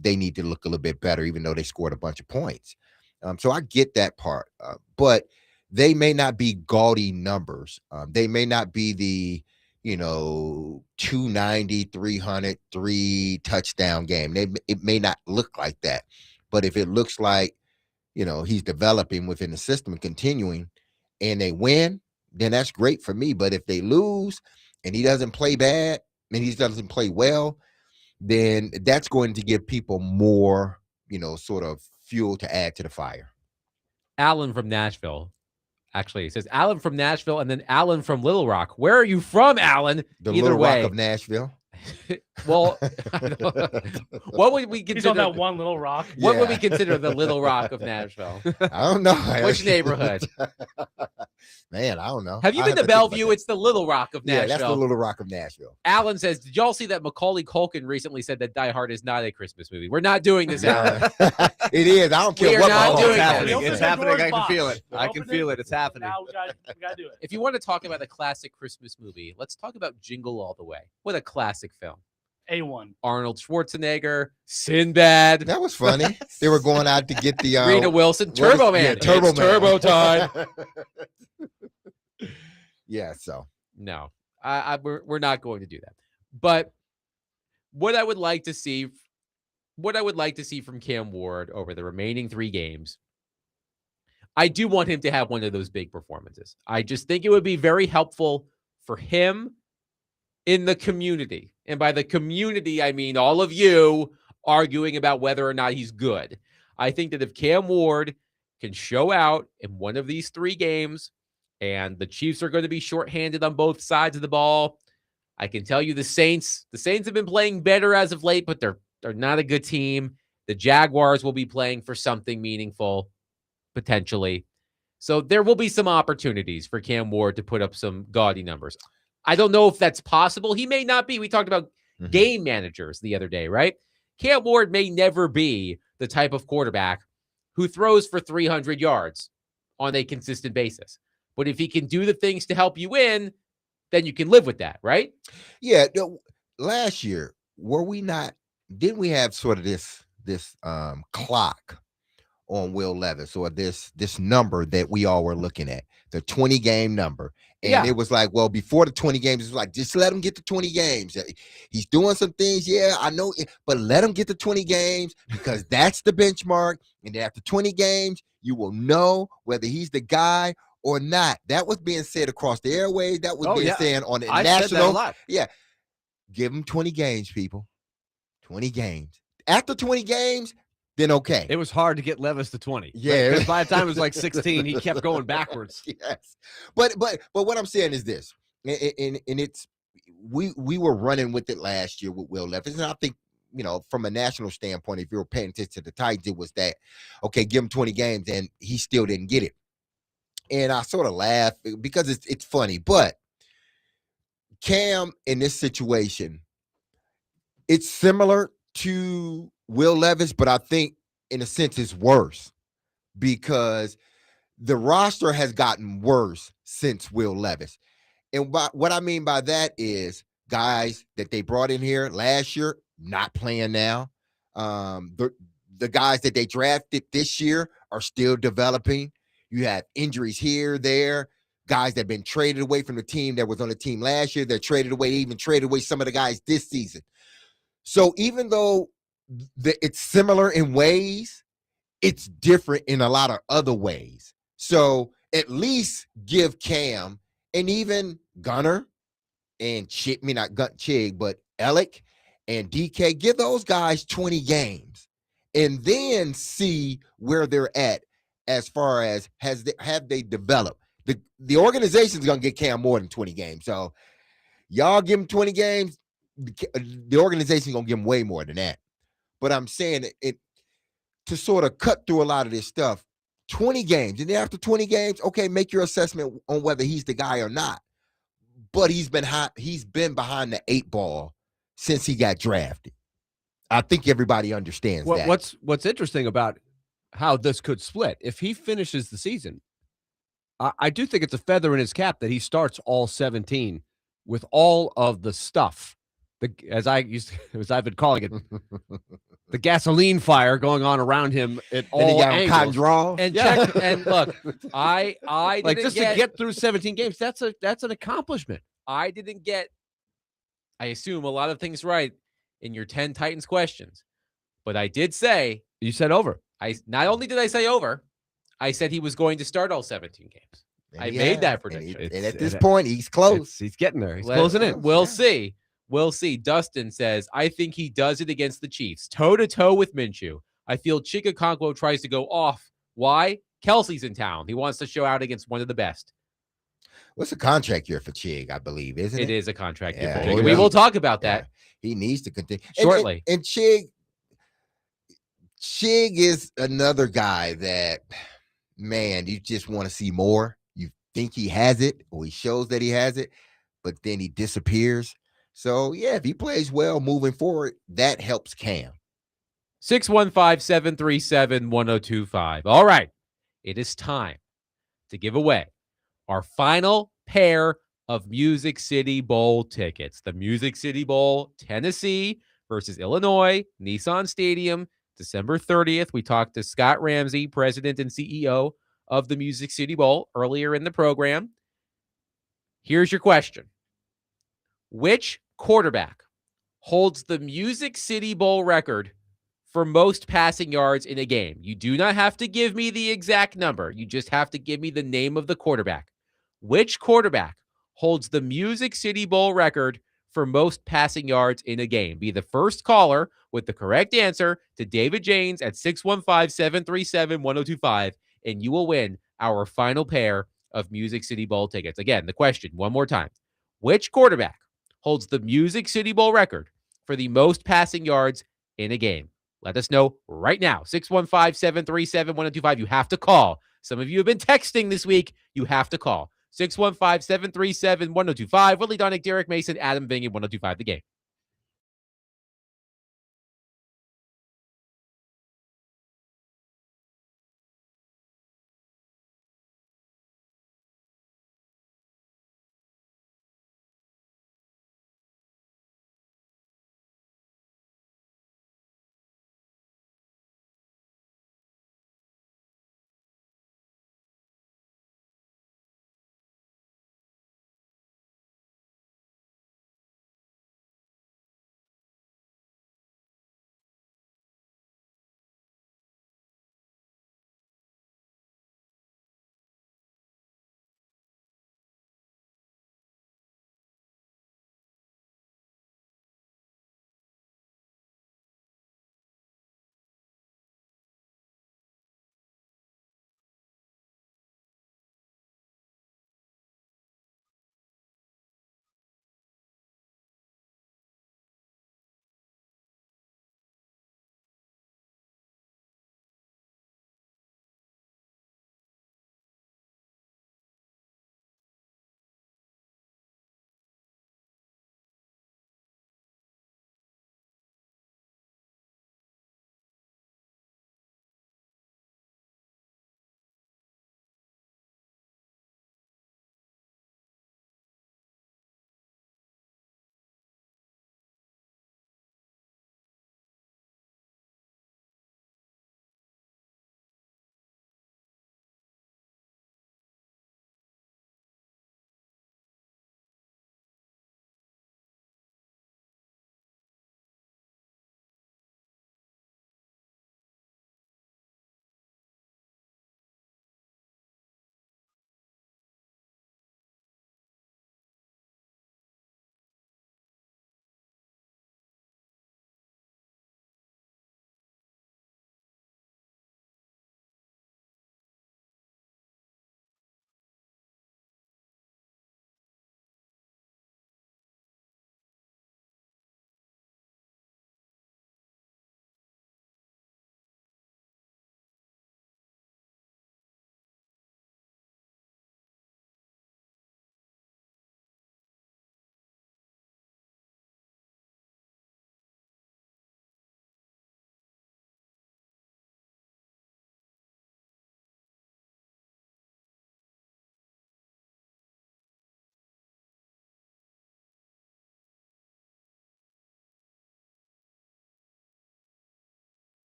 They need to look a little bit better, even though they scored a bunch of points. So I get that part, but they may not be gaudy numbers. They may not be the, 290, 300, 3 touchdown game. It may not look like that, but if it looks like, he's developing within the system and continuing and they win, then that's great for me. But if they lose and he doesn't play bad, and he doesn't play well, then that's going to give people more, sort of fuel to add to the fire. Alan from Nashville Actually, it says Alan from Nashville and then Alan from Little Rock. Where are you from, Alan? The Either Little way. Rock of Nashville. Well, what would we He's on consider? that one little rock. What would we Yeah. consider the Little Rock of Nashville? I don't know. Which neighborhood? Man, I don't know. Have you I'll been to think about Bellevue? that. It's the Little Rock of Yeah, Nashville. that's the Little Rock of Nashville. Alan says, did y'all see that Macaulay Culkin recently said that Die Hard is not a Christmas movie? We're not doing this, Alan. It is. I don't care We are what not my doing It's that. happening. Open It's the happening. I Pandora's can feel box. it. I can Open feel it. It's happening. Now we gotta do it. If you want to talk about a classic Christmas movie, let's talk about Jingle All the Way. What a classic film. A1. Arnold Schwarzenegger, Sinbad, That was funny. They were going out to get the Rita Wilson, what is- Turbo Man. Yeah, Turbo It's Man. Turbo time. Yeah, so No, we're not going to do that. But what I would like to see from Cam Ward over the remaining 3 games, I do want him to have one of those big performances. I just think it would be very helpful for him in the community. And by the community, I mean all of you arguing about whether or not he's good. I think that if Cam Ward can show out in one of these 3 games, and the Chiefs are going to be shorthanded on both sides of the ball, I can tell you the Saints have been playing better as of late, but they're not a good team. The Jaguars will be playing for something meaningful, potentially. So there will be some opportunities for Cam Ward to put up some gaudy numbers. I don't know if that's possible. He may not be. We talked about game managers the other day, right? Cam Ward may never be the type of quarterback who throws for 300 yards on a consistent basis. But if he can do the things to help you win, then you can live with that, right? yeah. Last year, didn't we have sort of this clock on Will Levis, or this number that we all were looking at, the 20 game number? And Yeah. it was like, well, before the 20 games, it was like, just let him get to 20 games. He's doing some things. Yeah, I know, but let him get to 20 games because that's the benchmark. And after 20 games, you will know whether he's the guy or not. That was being said across the airways. That was being said on the I said that a national. lot. Give him 20 games, people. 20 games. After 20 games, then okay. It was hard to get Levis to 20. Yeah. Because by the time it was like 16, he kept going backwards. Yes. But what I'm saying is this, and it's we were running with it last year with Will Levis, and I think, from a national standpoint, if you were paying attention to the Titans, it was that, okay, give him 20 games, and he still didn't get it. And I sort of laugh because it's funny, but Cam in this situation, it's similar to Will Levis, but I think in a sense it's worse because the roster has gotten worse since Will Levis. And what I mean by that is guys that they brought in here last year, not playing now. The guys that they drafted this year are still developing. You have injuries here, there, guys that have been traded away from the team that was on the team last year. They're traded away, even traded away some of the guys this season. So even though it's similar in ways, it's different in a lot of other ways. So at least give Cam and even Gunner and Chig, but Alec and DK, give those guys 20 games and then see where they're at as far as have they developed. The organization's going to get Cam more than 20 games. So y'all give him 20 games, the organization's going to give him way more than that. But I'm saying it to sort of cut through a lot of this stuff, 20 games. And then after 20 games, okay, make your assessment on whether he's the guy or not. But he's been behind the 8 ball since he got drafted. I think everybody understands that. What's interesting about how this could split, if he finishes the season, I do think it's a feather in his cap that he starts all 17 with all of the stuff, as I've been calling it, the gasoline fire going on around him at all and he got angles. cotton draws. And check, and look, I Like didn't just get, to get through 17 games, that's an accomplishment. I didn't get, I assume, a lot of things right in your 10 Titans questions, but I did say, You said over. not only did I say over, I said he was going to start all 17 games. And I he made has. that And prediction. and at this point, he's close. He's getting there. He's Let- closing in. We'll Yeah. see. We'll see. Dustin says, I think he does it against the Chiefs, toe-to-toe with Minshew. I feel Chika Okonkwo tries to go off. Why? Kelsey's in town. He wants to show out against one of the best. What's the contract year for Chig, I believe, isn't it? It is a contract year Yeah, for he Chig. We will needs- talk about yeah, that he needs to continue shortly. And Chig is another guy that, man, you just want to see more. You think he has it, or he shows that he has it, but then he disappears. So yeah, if he plays well moving forward, that helps Cam. 615-737-1025. All right. It is time to give away our final pair of Music City Bowl tickets. The Music City Bowl, Tennessee versus Illinois, Nissan Stadium, December 30th. We talked to Scott Ramsey, president and CEO of the Music City Bowl, earlier in the program. Here's your question. Which quarterback holds the Music City Bowl record for most passing yards in a game? You do not have to give me the exact number. You just have to give me the name of the quarterback. Which quarterback holds the Music City Bowl record for most passing yards in a game? Be the first caller with the correct answer to David Janes at 615-737-1025, and you will win our final pair of Music City Bowl tickets. Again, the question one more time. Which quarterback holds the Music City Bowl record for the most passing yards in a game? Let us know right now. 615-737-1025. You have to call. Some of you have been texting this week. You have to call. 615-737-1025. Willie Donick, Derek Mason, Adam Vingan, 1025 The Game.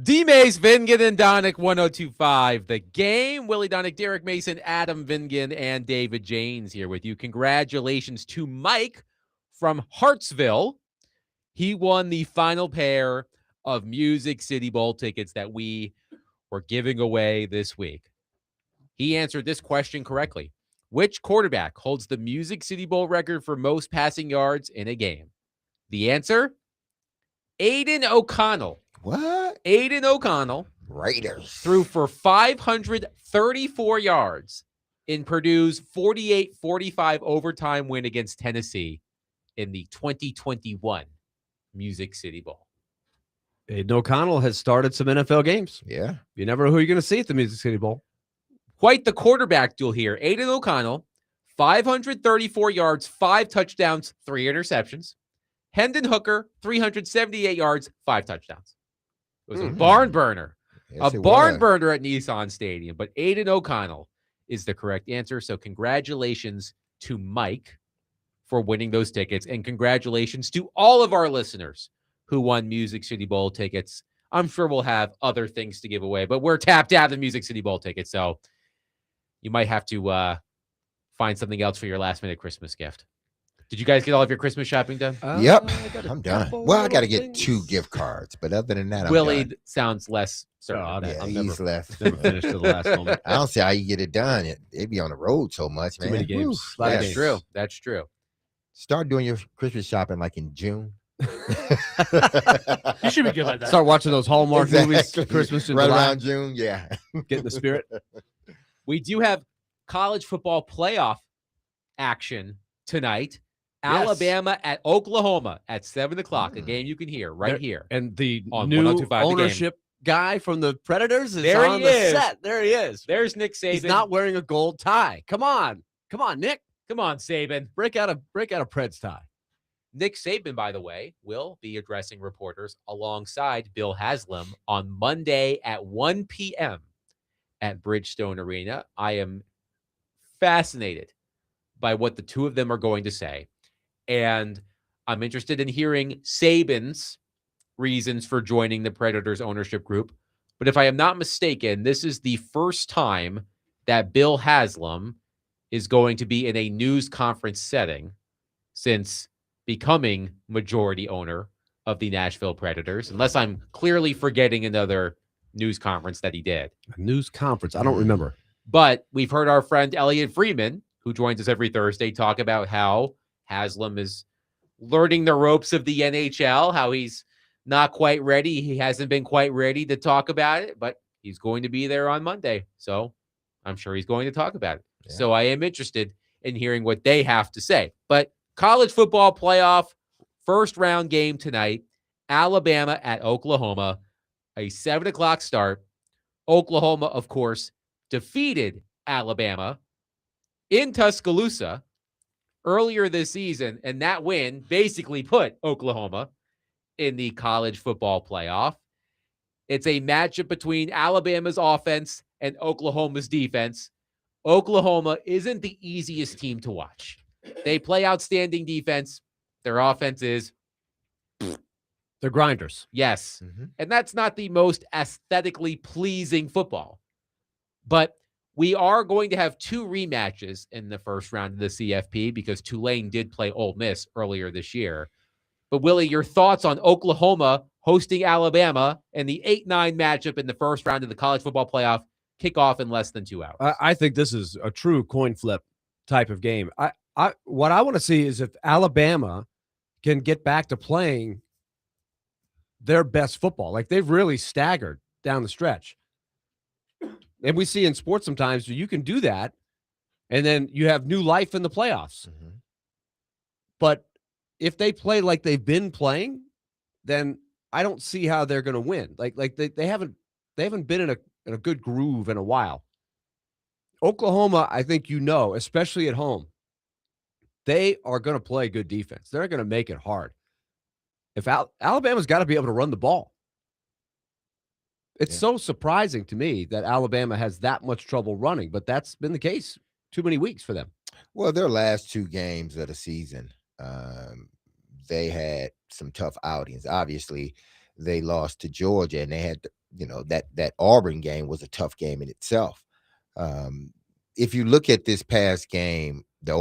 D-Mace, Vingan, and Donick, 1025. The game. Willie Donick, Derek Mason, Adam Vingan, and David Janes here with you. Congratulations to Mike from Hartsville. He won the final pair of Music City Bowl tickets that we were giving away this week. He answered this question correctly. Which quarterback holds the Music City Bowl record for most passing yards in a game? The answer? Aiden O'Connell. What? Aiden O'Connell Raiders. threw for 534 yards in Purdue's 48-45 overtime win against Tennessee in the 2021 Music City Bowl. Aiden O'Connell has started some NFL games. Yeah. You never know who you're going to see at the Music City Bowl. Quite the quarterback duel here. Aiden O'Connell, 534 yards, 5 touchdowns, 3 interceptions. Hendon Hooker, 378 yards, 5 touchdowns. It was a barn burner. Yes, A it barn was. burner at Nissan Stadium. But Aiden O'Connell is the correct answer. So congratulations to Mike for winning those tickets. And congratulations to all of our listeners who won Music City Bowl tickets. I'm sure we'll have other things to give away, but we're tapped out of the Music City Bowl tickets. So you might have to find something else for your last minute Christmas gift. Did you guys get all of your Christmas shopping done? Yep. I got a I'm done. couple Well, I got to little get things. 2 gift cards, but other than that, I'm Willie done. sounds less certain. Oh, of that. Yeah, I'm he's never- left. never finished to the last moment. I don't see how you get it done. They be on the road so much, Too man. many games. Whew. A lot of That's games. true. That's true. Start doing your Christmas shopping like in June. You should be good at that. Start watching those Hallmark movies, Exactly. Christmas in right July. around June. Yeah. Get in the spirit. We do have college football playoff action tonight. Yes. Alabama at Oklahoma at 7 o'clock. A Mm. game you can hear right There- here. And the On new 102.5 The Game. ownership guy from the Predators is There on he the is. set. There he is. There's Nick Saban. He's not wearing a gold tie. Come on, Nick. Come on, Saban. Break out a Preds tie. Nick Saban, by the way, will be addressing reporters alongside Bill Haslam on Monday at 1 p.m. at Bridgestone Arena. I am fascinated by what the two of them are going to say. And I'm interested in hearing Saban's reasons for joining the Predators ownership group. But if I am not mistaken, this is the first time that Bill Haslam is going to be in a news conference setting since becoming majority owner of the Nashville Predators, unless I'm clearly forgetting another news conference that he did. A news conference. I don't remember. But we've heard our friend Elliot Freeman, who joins us every Thursday, talk about how Haslam is learning the ropes of the NHL, how he's not quite ready. He hasn't been quite ready to talk about it, but he's going to be there on Monday. So I'm sure he's going to talk about it. Yeah. So I am interested in hearing what they have to say. But college football playoff first round game tonight, Alabama at Oklahoma, a 7 o'clock start. Oklahoma, of course, defeated Alabama in Tuscaloosa earlier this season, and that win basically put Oklahoma in the college football playoff. It's a matchup between Alabama's offense and Oklahoma's defense. Oklahoma isn't the easiest team to watch. They play outstanding defense. Their offense is, They're grinders. yes, Mhm. and that's not the most aesthetically pleasing football. But we are going to have 2 rematches in the first round of the CFP because Tulane did play Ole Miss earlier this year. But Willie, your thoughts on Oklahoma hosting Alabama and the 8-9 matchup in the first round of the college football playoff kickoff in less than 2 hours? I think this is a true coin flip type of game. What I want to see is if Alabama can get back to playing their best football. Like they've really staggered down the stretch. And we see in sports sometimes you can do that, and then you have new life in the playoffs. Mhm. But if they play like they've been playing, then I don't see how they're going to win. Like they haven't been in a good groove in a while. Oklahoma, I think especially at home, they are going to play good defense. They're going to make it hard. If Alabama's got to be able to run the ball. It's Yeah. so surprising to me that Alabama has that much trouble running, but that's been the case too many weeks for them. Well, their last 2 games of the season, they had some tough outings. Obviously, they lost to Georgia, and they had that Auburn game was a tough game in itself. If you look at this past game, the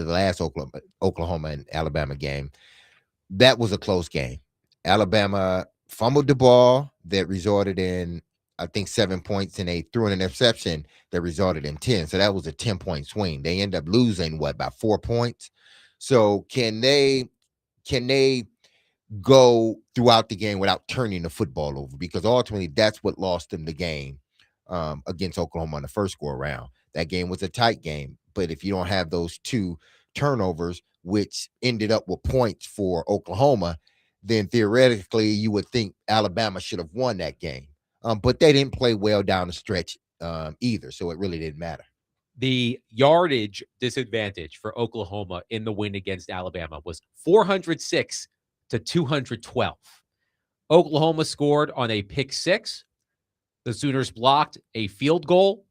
last Oklahoma and Alabama game, that was a close game. Alabama fumbled the ball that resulted in, I think, 7 points, and they threw an interception that resulted in 10. So that was a 10-point swing. They end up losing by 4 points. So can they go throughout the game without turning the football over? Because ultimately that's what lost them the game against Oklahoma on the first go around. That game was a tight game, but if you don't have those 2 turnovers, which ended up with points for Oklahoma, then theoretically you would think Alabama should have won that game. But they didn't play well down the stretch either, so it really didn't matter. The yardage disadvantage for Oklahoma in the win against Alabama was 406 to 212. Oklahoma scored on a pick 6. The Sooners blocked a field goal,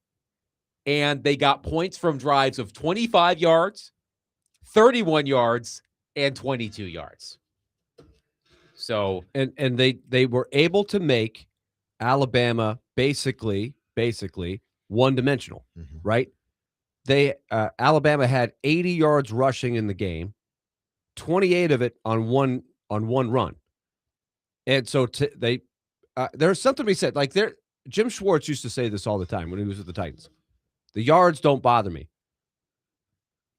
and they got points from drives of 25 yards, 31 yards, and 22 yards. So, and they were able to make Alabama basically one-dimensional, right? Alabama had 80 yards rushing in the game, 28 of it on one run. And so there's something to be said. Like Jim Schwartz used to say this all the time when he was with the Titans. The yards don't bother me.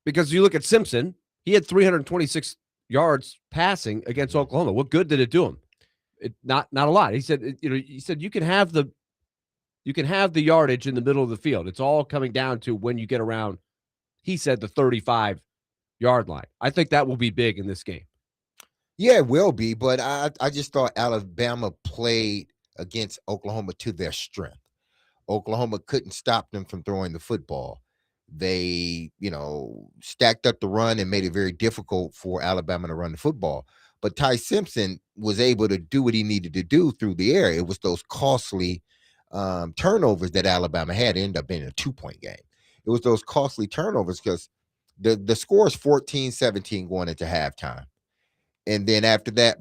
Because you look at Simpson, he had 326 yards passing against Oklahoma. What good did it do him? Not a lot. He said, you can have the yardage in the middle of the field. It's all coming down to when you get around, he said, the 35-yard line. I think that will be big in this game. Yeah, it will be, but I just thought Alabama played against Oklahoma to their strength. Oklahoma couldn't stop them from throwing the football. They, stacked up the run and made it very difficult for Alabama to run the football. But Ty Simpson was able to do what he needed to do through the air. It was those costly turnovers that Alabama had. It ended up being a 2-point game. It was those costly turnovers because the score is 14-17 going into halftime. And then after that,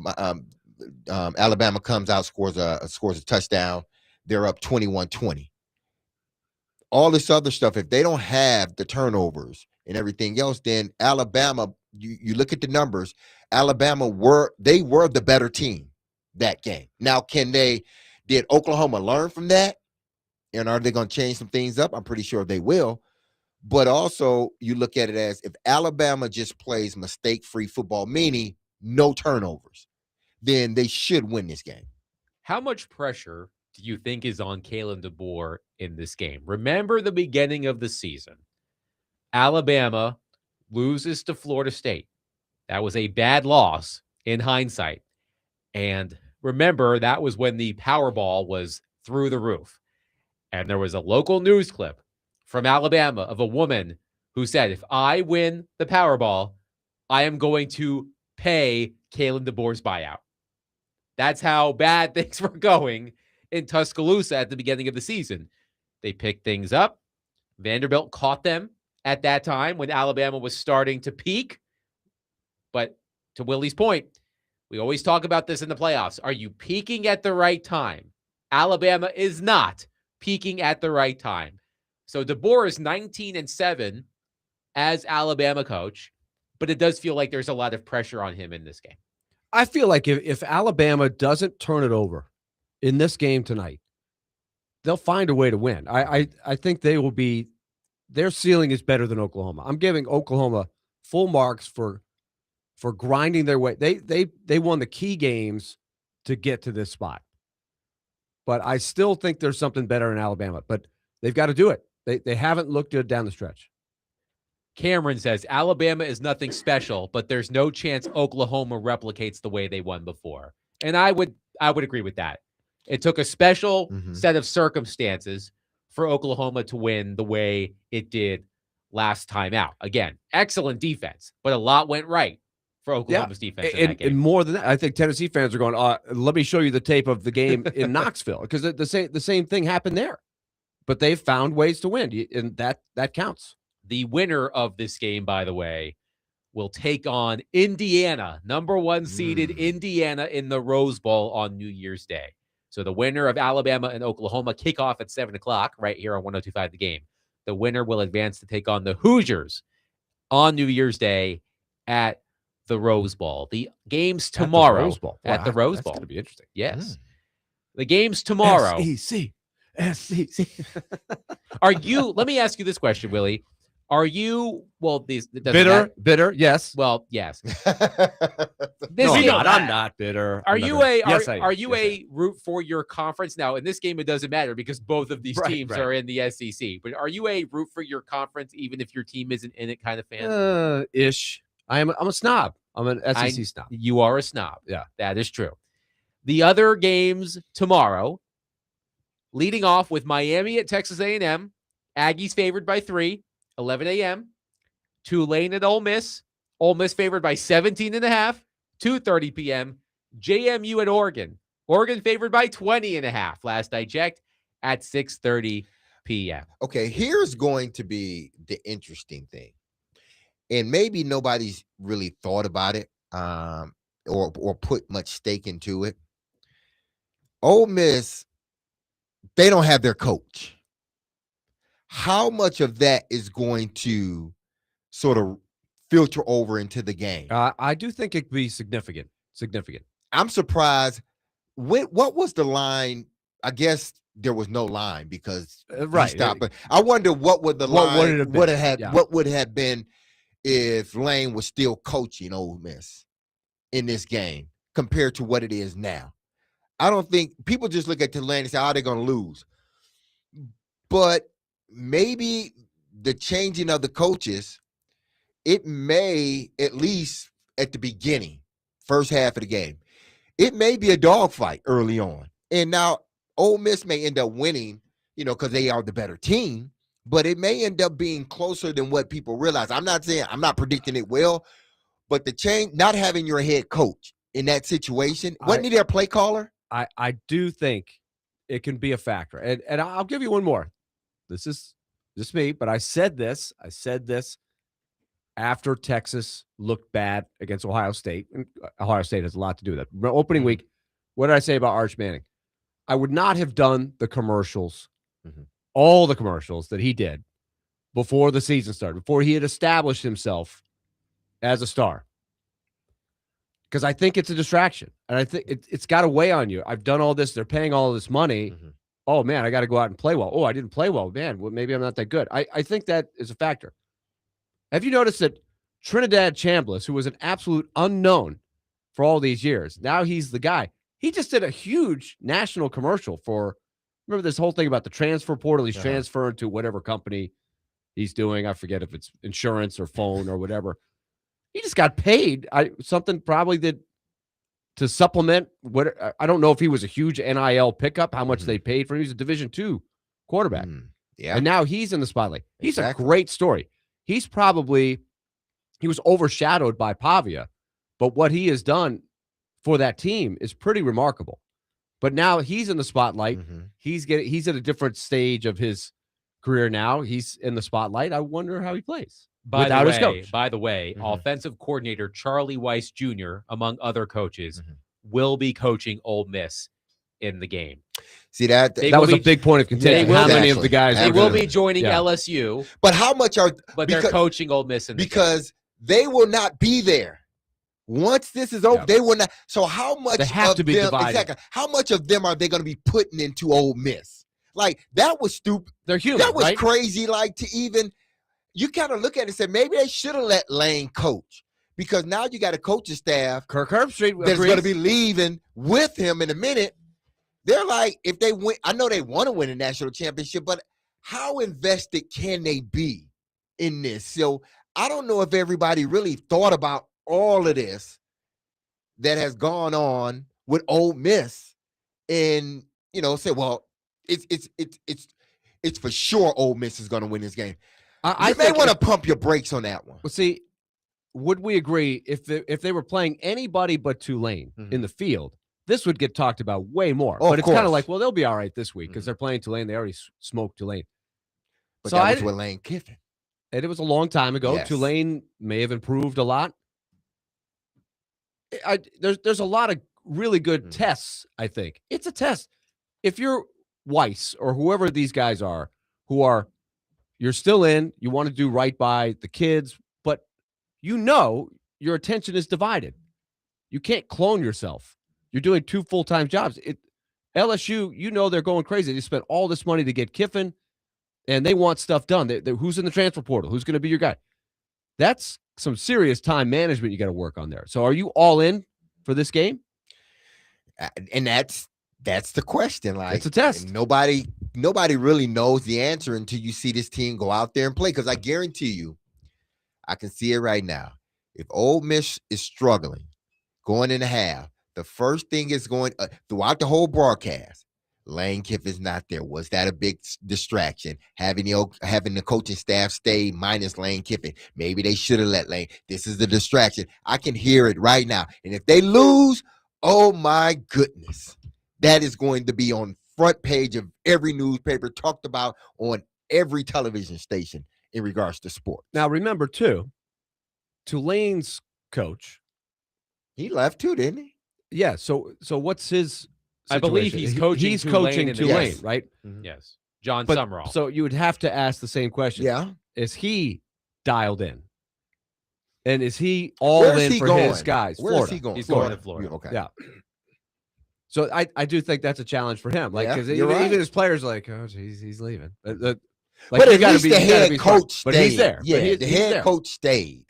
Alabama comes out, scores a touchdown. They're up 21-20. All this other stuff, if they don't have the turnovers and everything else, then Alabama, you look at the numbers, Alabama were the better team that game. Now, did Oklahoma learn from that? And are they going to change some things up? I'm pretty sure they will. But also, you look at it as if Alabama just plays mistake-free football, meaning no turnovers, then they should win this game. How much pressure do you think is on Kalen DeBoer in this game? Remember the beginning of the season. Alabama loses to Florida State. That was a bad loss in hindsight. And remember, that was when the Powerball was through the roof. And there was a local news clip from Alabama of a woman who said, if I win the Powerball, I am going to pay Kalen DeBoer's buyout. That's how bad things were going in Tuscaloosa at the beginning of the season. They picked things up. Vanderbilt caught them at that time when Alabama was starting to peak. But to Willie's point, we always talk about this in the playoffs. Are you peaking at the right time? Alabama is not peaking at the right time. So DeBoer is 19-7 as Alabama coach, but it does feel like there's a lot of pressure on him in this game. I feel like if Alabama doesn't turn it over in this game tonight, they'll find a way to win. I think they will be, their ceiling is better than Oklahoma. I'm giving Oklahoma full marks for grinding their way. They won the key games to get to this spot. But I still think there's something better in Alabama, but they've got to do it. They haven't looked good down the stretch. Cameron says Alabama is nothing special, but there's no chance Oklahoma replicates the way they won before. And I would agree with that. It took a special set of circumstances for Oklahoma to win the way it did last time out. Again, excellent defense, but a lot went right for Oklahoma's defense in that game. And more than that, I think Tennessee fans are going, let me show you the tape of the game in Knoxville, because the same thing happened there. But they've found ways to win, and that counts. The winner of this game, by the way, will take on Indiana, number 1 seeded Indiana in the Rose Bowl on New Year's Day. So the winner of Alabama and Oklahoma kick off at 7 o'clock right here on 102.5 The Game. The winner will advance to take on the Hoosiers on New Year's Day at the Rose Bowl. The games tomorrow At the Rose Bowl. at the Rose That's Bowl. going to be interesting. Yes. The games tomorrow. SEC. Are you, let me ask you this question, Willie. Are you, well, these, it doesn't Bitter, matter. bitter, yes. Well, yes. This No, I'm game- not. I'm not bitter. Are I'm not you bitter. a Yes, I am. are you Yes, I am. a root for your conference? Now, in this game, it doesn't matter because both of these Right, teams right. are in the SEC. But are you a root for your conference, even if your team isn't in it kind of fan? Ish. I'm a snob. I'm an SEC I- snob. You are a snob. Yeah. That is true. The other games tomorrow, leading off with Miami at Texas A&M. Aggies favored by 3, 11 a.m. Tulane at Ole Miss. Ole Miss favored by 17.5, 2:30 p.m. JMU at Oregon. Oregon favored by 20.5. Last I checked at 6:30 p.m. Okay, here's going to be the interesting thing. And maybe nobody's really thought about it or put much stake into it. Ole Miss, they don't have their coach. How much of that is going to sort of filter over into the game? I do think it could be significant. I'm surprised. What was the line? I guess there was no line because Right. he stopped. But I wonder what would the What line would it have been? would have had? Yeah. What would have been if Lane was still coaching Ole Miss in this game compared to what it is now? I don't think people just look at Tulane and say, "Oh, they're going to lose," but maybe the changing of the coaches, it may, at least at the beginning, first half of the game, it may be a dogfight early on. And now Ole Miss may end up winning, because they are the better team, but it may end up being closer than what people realize. I'm not predicting it well, but the change, not having your head coach in that situation, wasn't he their play caller? I do think it can be a factor. And I'll give you one more. This is just me, but I said this after Texas looked bad against Ohio State. And Ohio State has a lot to do with that. Opening week, what did I say about Arch Manning? I would not have done the commercials, all the commercials that he did before the season started, before he had established himself as a star. Because I think it's a distraction. And I think it's got to weigh on you. I've done all this. They're paying all this money. Oh, man, I got to go out and play well. Oh, I didn't play well. Man, well, maybe I'm not that good. I think that is a factor. Have you noticed that Trinidad Chambliss, who was an absolute unknown for all these years, now he's the guy. He just did a huge national commercial for, remember this whole thing about the transfer portal? He's transferring to whatever company he's doing. I forget if it's insurance or phone or whatever. He just got paid something probably that to supplement what I don't know if he was a huge NIL pickup, how much they paid for him. He's a Division II quarterback. Yeah. And now he's in the spotlight. He's Exactly. a great story. He was overshadowed by Pavia, but what he has done for that team is pretty remarkable. But now he's in the spotlight. He's at a different stage of his career now. He's in the spotlight. I wonder how he plays without his coach. By the way, offensive coordinator Charlie Weiss Jr., among other coaches, will be coaching Ole Miss in the game. See that? They That will was a be- big point of contention. How many of the guys They are will gonna- be joining Yeah. LSU, But how much are? but they're coaching Ole Miss in the game. Because they will not be there. Once this is over, Yeah. they will not. So how much They have of to be them, divided. exactly? How much of them are they going to be putting into Ole Miss? Like that was stupid. They're human, That was right? crazy. Like to even, you kind of look at it and say maybe they should have let Lane coach because now you got a coaching staff Kirk Herbstreit that's agrees. going to be leaving with him in a minute. They're like, if they win, I know they want to win a national championship, but how invested can they be in this? So I don't know if everybody really thought about all of this that has gone on with Ole Miss, and say, well, it's for sure Ole Miss is going to win this game. I You may think want to pump your brakes on that one. Well, see, would we agree if they were playing anybody but Tulane in the field, this would get talked about way more. Oh, but of it's kind of course. like, well, they'll be all right this week because they're playing Tulane. They already smoked Tulane. But So that I- was with Lane Kiffin. And it was a long time ago. Yes. Tulane may have improved a lot. There's a lot of really good tests, I think. It's a test. if you're Weiss or whoever these guys are, you're still in, you want to do right by the kids, but your attention is divided. You can't clone yourself. You're doing 2 full-time jobs. LSU, they're going crazy. They spent all this money to get Kiffin, and they want stuff done. Who's in the transfer portal? Who's going to be your guy? That's some serious time management you got to work on there. So are you all in for this game? And that's the question. Like, it's a test. Nobody really knows the answer until you see this team go out there and play. Because I guarantee you, I can see it right now. If Ole Miss is struggling going in the half, the first thing is going throughout the whole broadcast. Lane Kiffin's not there. Was that a big distraction? Having the coaching staff stay minus Lane Kiffin. Maybe they should have let Lane. This is the distraction. I can hear it right now. And if they lose, oh my goodness, that is going to be on front page of every newspaper, talked about on every television station in regards to sport. Now remember too, Tulane's coach, he left too, didn't he? Yeah. So what's his? I believe situation? he's coaching. He's Tulane coaching in the- Tulane, Yes. right? Yes, John But Summerall. so you would have to ask the same question. Yeah. Is he dialed in? And is he all Where is in he for going? his guys? Where Florida. is he going? He's going to Florida. Okay. Yeah. So I do think that's a challenge for him. Like, Yeah, because you're even, right. even his players are like, oh, geez, he's leaving. Like, But you at gotta least be- the you gotta head be smart. coach stayed. But he's there. Yeah, But he's the there. head coach stayed.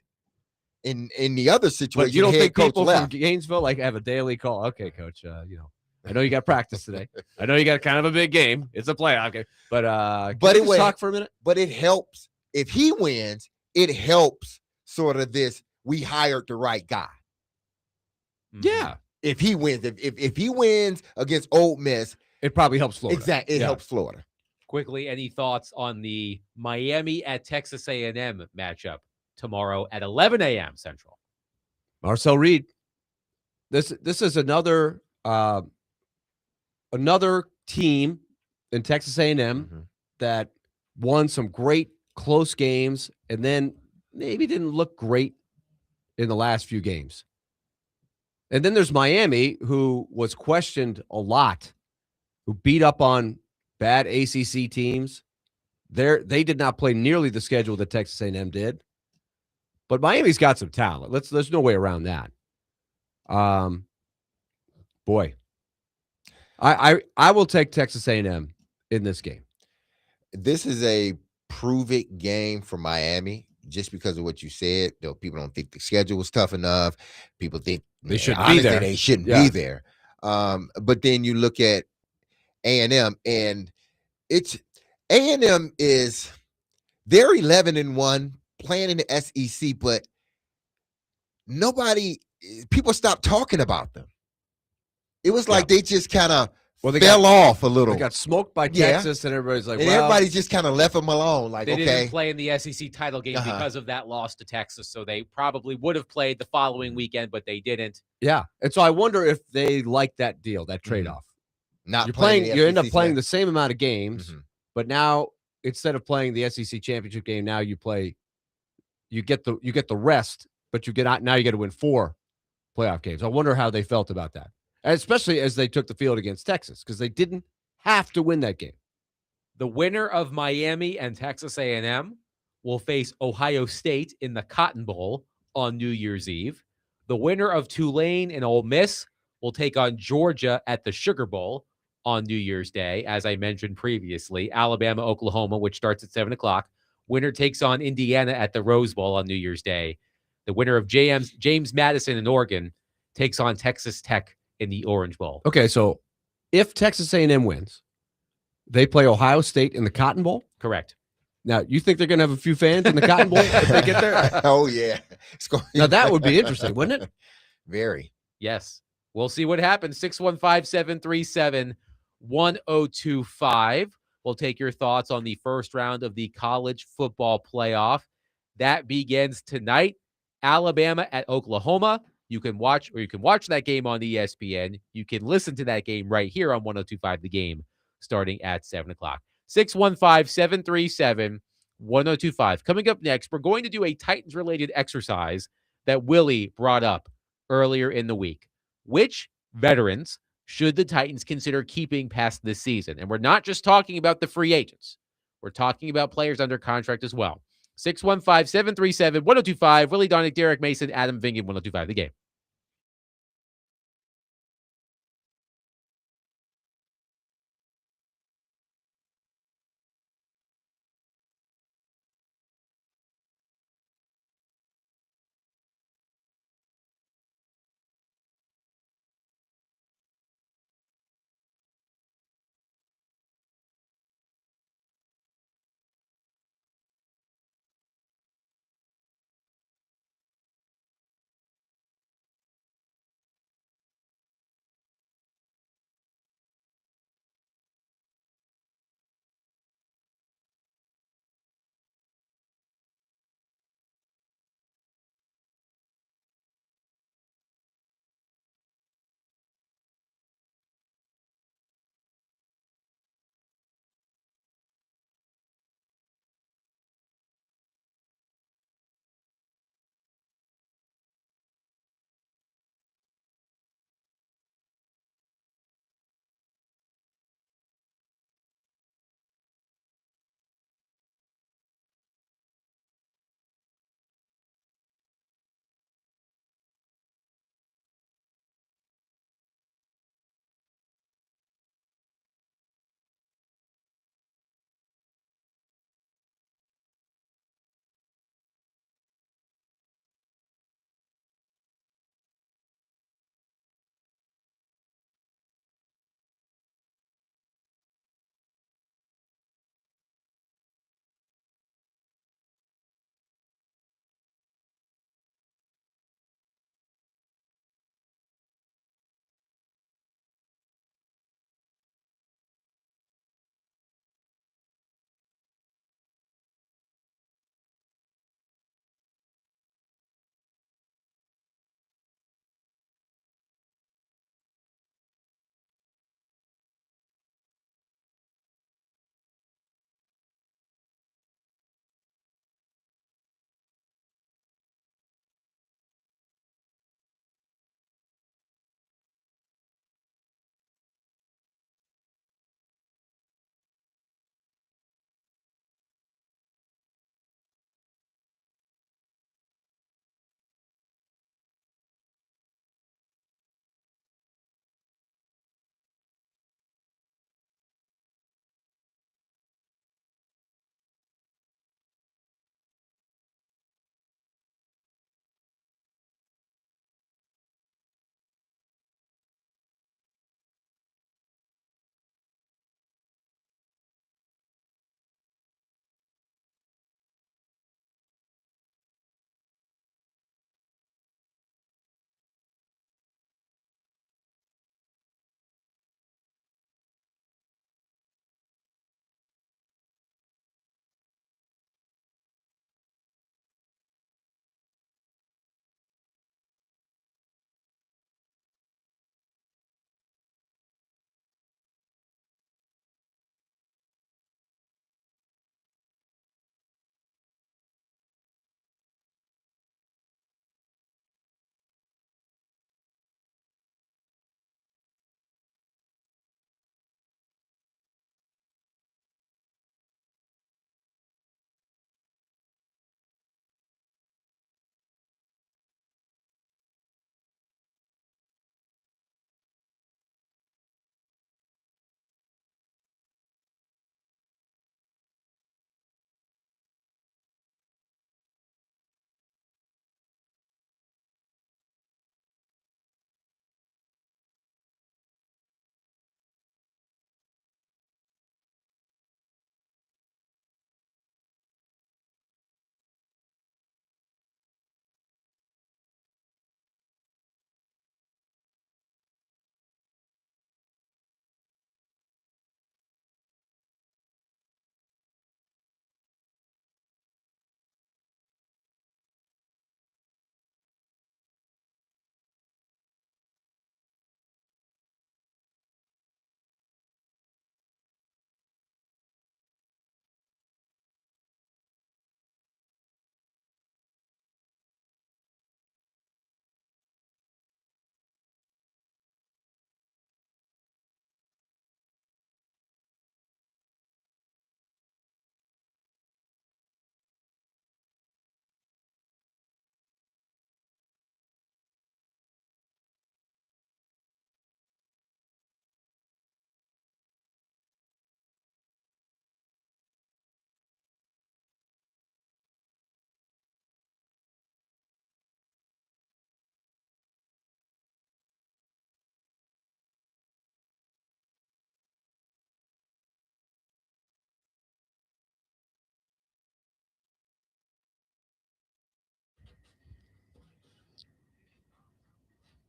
In the other situation, But you don't the head think coach people left. from Gainesville like have a daily call? Okay, coach. I know you got practice today. I know you got kind of a big game. It's a playoff game. But But can it we was- just talk for a minute? But it helps if he wins. It helps sort of this. We hired the right guy. Mhm. Yeah, If he wins, if he wins against Ole Miss, it probably helps Florida. exactly, it Yeah. helps Florida. Quickly, any thoughts on the Miami at Texas A&M matchup tomorrow at 11 a.m. Central? Marcel Reed. This is another team in Texas A&M Mhm. that won some great close games and then maybe didn't look great in the last few games. And then there's Miami, who was questioned a lot, who beat up on bad ACC teams. They did not play nearly the schedule that Texas A&M did. But Miami's got some talent. There's no way around that. Boy, I will take Texas A&M in this game. This is a prove it game for Miami just because of what you said. Though people don't think the schedule was tough enough. People think They shouldn't be honestly, there. They shouldn't Yeah. be there. But then you look at A&M, and it's A&M is they're 11-1 playing in the SEC, but people stopped talking about them. It was like they just kind of They fell off a little. They got smoked by Yeah. Texas, and everybody's like, and well, everybody just kind of left them alone. Like, They okay. didn't play in the SEC title game Uh-huh. because of that loss to Texas, so they probably would have played the following weekend, but they didn't. yeah. And so I wonder if they like that deal, that Mm-hmm. trade-off. Not You're playing playing. the You end up SEC playing today. the same amount of games, Mhm. but now instead of playing the SEC championship game, now you play. You get the rest, but you get out now. You got to win 4 playoff games. I wonder how they felt about that, especially as they took the field against Texas, because they didn't have to win that game. The winner of Miami and Texas A&M will face Ohio State in the Cotton Bowl on New Year's Eve. The winner of Tulane and Ole Miss will take on Georgia at the Sugar Bowl on New Year's Day. As I mentioned previously, Alabama, Oklahoma, which starts at 7 o'clock. Winner takes on Indiana at the Rose Bowl on New Year's Day. The winner of James Madison in Oregon takes on Texas Tech in the Orange Bowl. Okay, so if Texas A&M wins, they play Ohio State in the Cotton Bowl. Correct. Now, you think they're going to have a few fans in the Cotton Bowl if they get there? Oh yeah. It's going Now, that would be interesting, wouldn't it? very. Yes. We'll see what happens. 615-737-1025. We'll take your thoughts on the first round of the college football playoff. That begins tonight. Alabama at Oklahoma. You can watch that game on ESPN. You can listen to that game right here on 1025 The Game starting at 7 o'clock. 615-737-1025. Coming up next, we're going to do a Titans-related exercise that Willie brought up earlier in the week. Which veterans should the Titans consider keeping past this season? And we're not just talking about the free agents. We're talking about players under contract as well. 615-737-1025. Willie Donick, Derek Mason, Adam Vingan, 1025 The Game.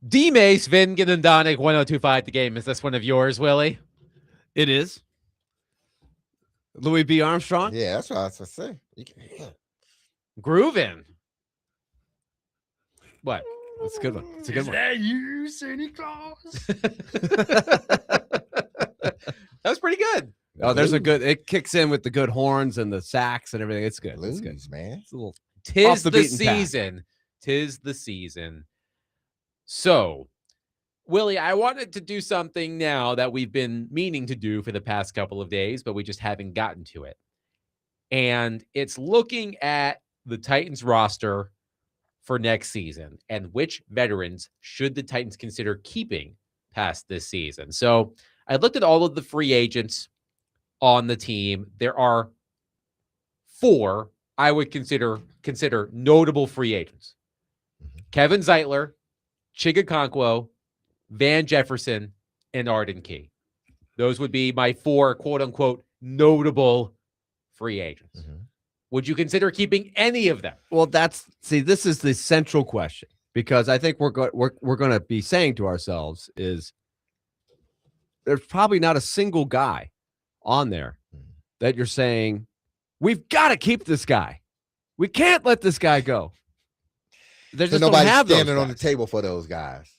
D-Mace, Vingen, and Donick, 1025 the game. Is this one of yours, Willie? It is. Louis B. Armstrong. Yeah, that's what I was gonna say. Groovin. What? That's a good one. It's a good one. that you, Santa Claus? That was pretty good. Oh, there's a good. It kicks in with the good horns and the sax and everything. It's good. It's good. Blues, man. It's a little. Tis Off the, the beaten path. season. Tis the season. So, Willie, I wanted to do something now that we've been meaning to do for the past couple of days, but we just haven't gotten to it. And it's looking at the Titans roster for next season and which veterans should the Titans consider keeping past this season. So I looked at all of the free agents on the team. There are 4 I would consider notable free agents. Kevin Zeitler, Chigakonkwo, Van Jefferson, and Arden Key. Those would be my 4 quote-unquote notable free agents. Would you consider keeping any of them? Well, this is the central question, because I think we're going to be saying to ourselves is there's probably not a single guy on there that you're saying we've got to keep this guy. We can't let this guy go. They So just don't nobody's have those standing on the guys. table for those guys.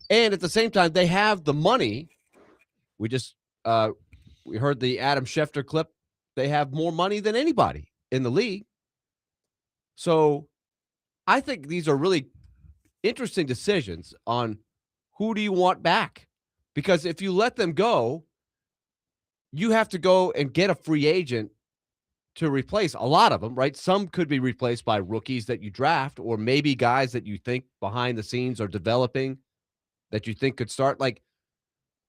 And at the same time, they have the money. We just we heard the Adam Schefter clip. They have more money than anybody in the league. So I think these are really interesting decisions on who do you want back? Because if you let them go, you have to go and get a free agent to replace a lot of them, right? Some could be replaced by rookies that you draft, or maybe guys that you think behind the scenes are developing that you think could start. Like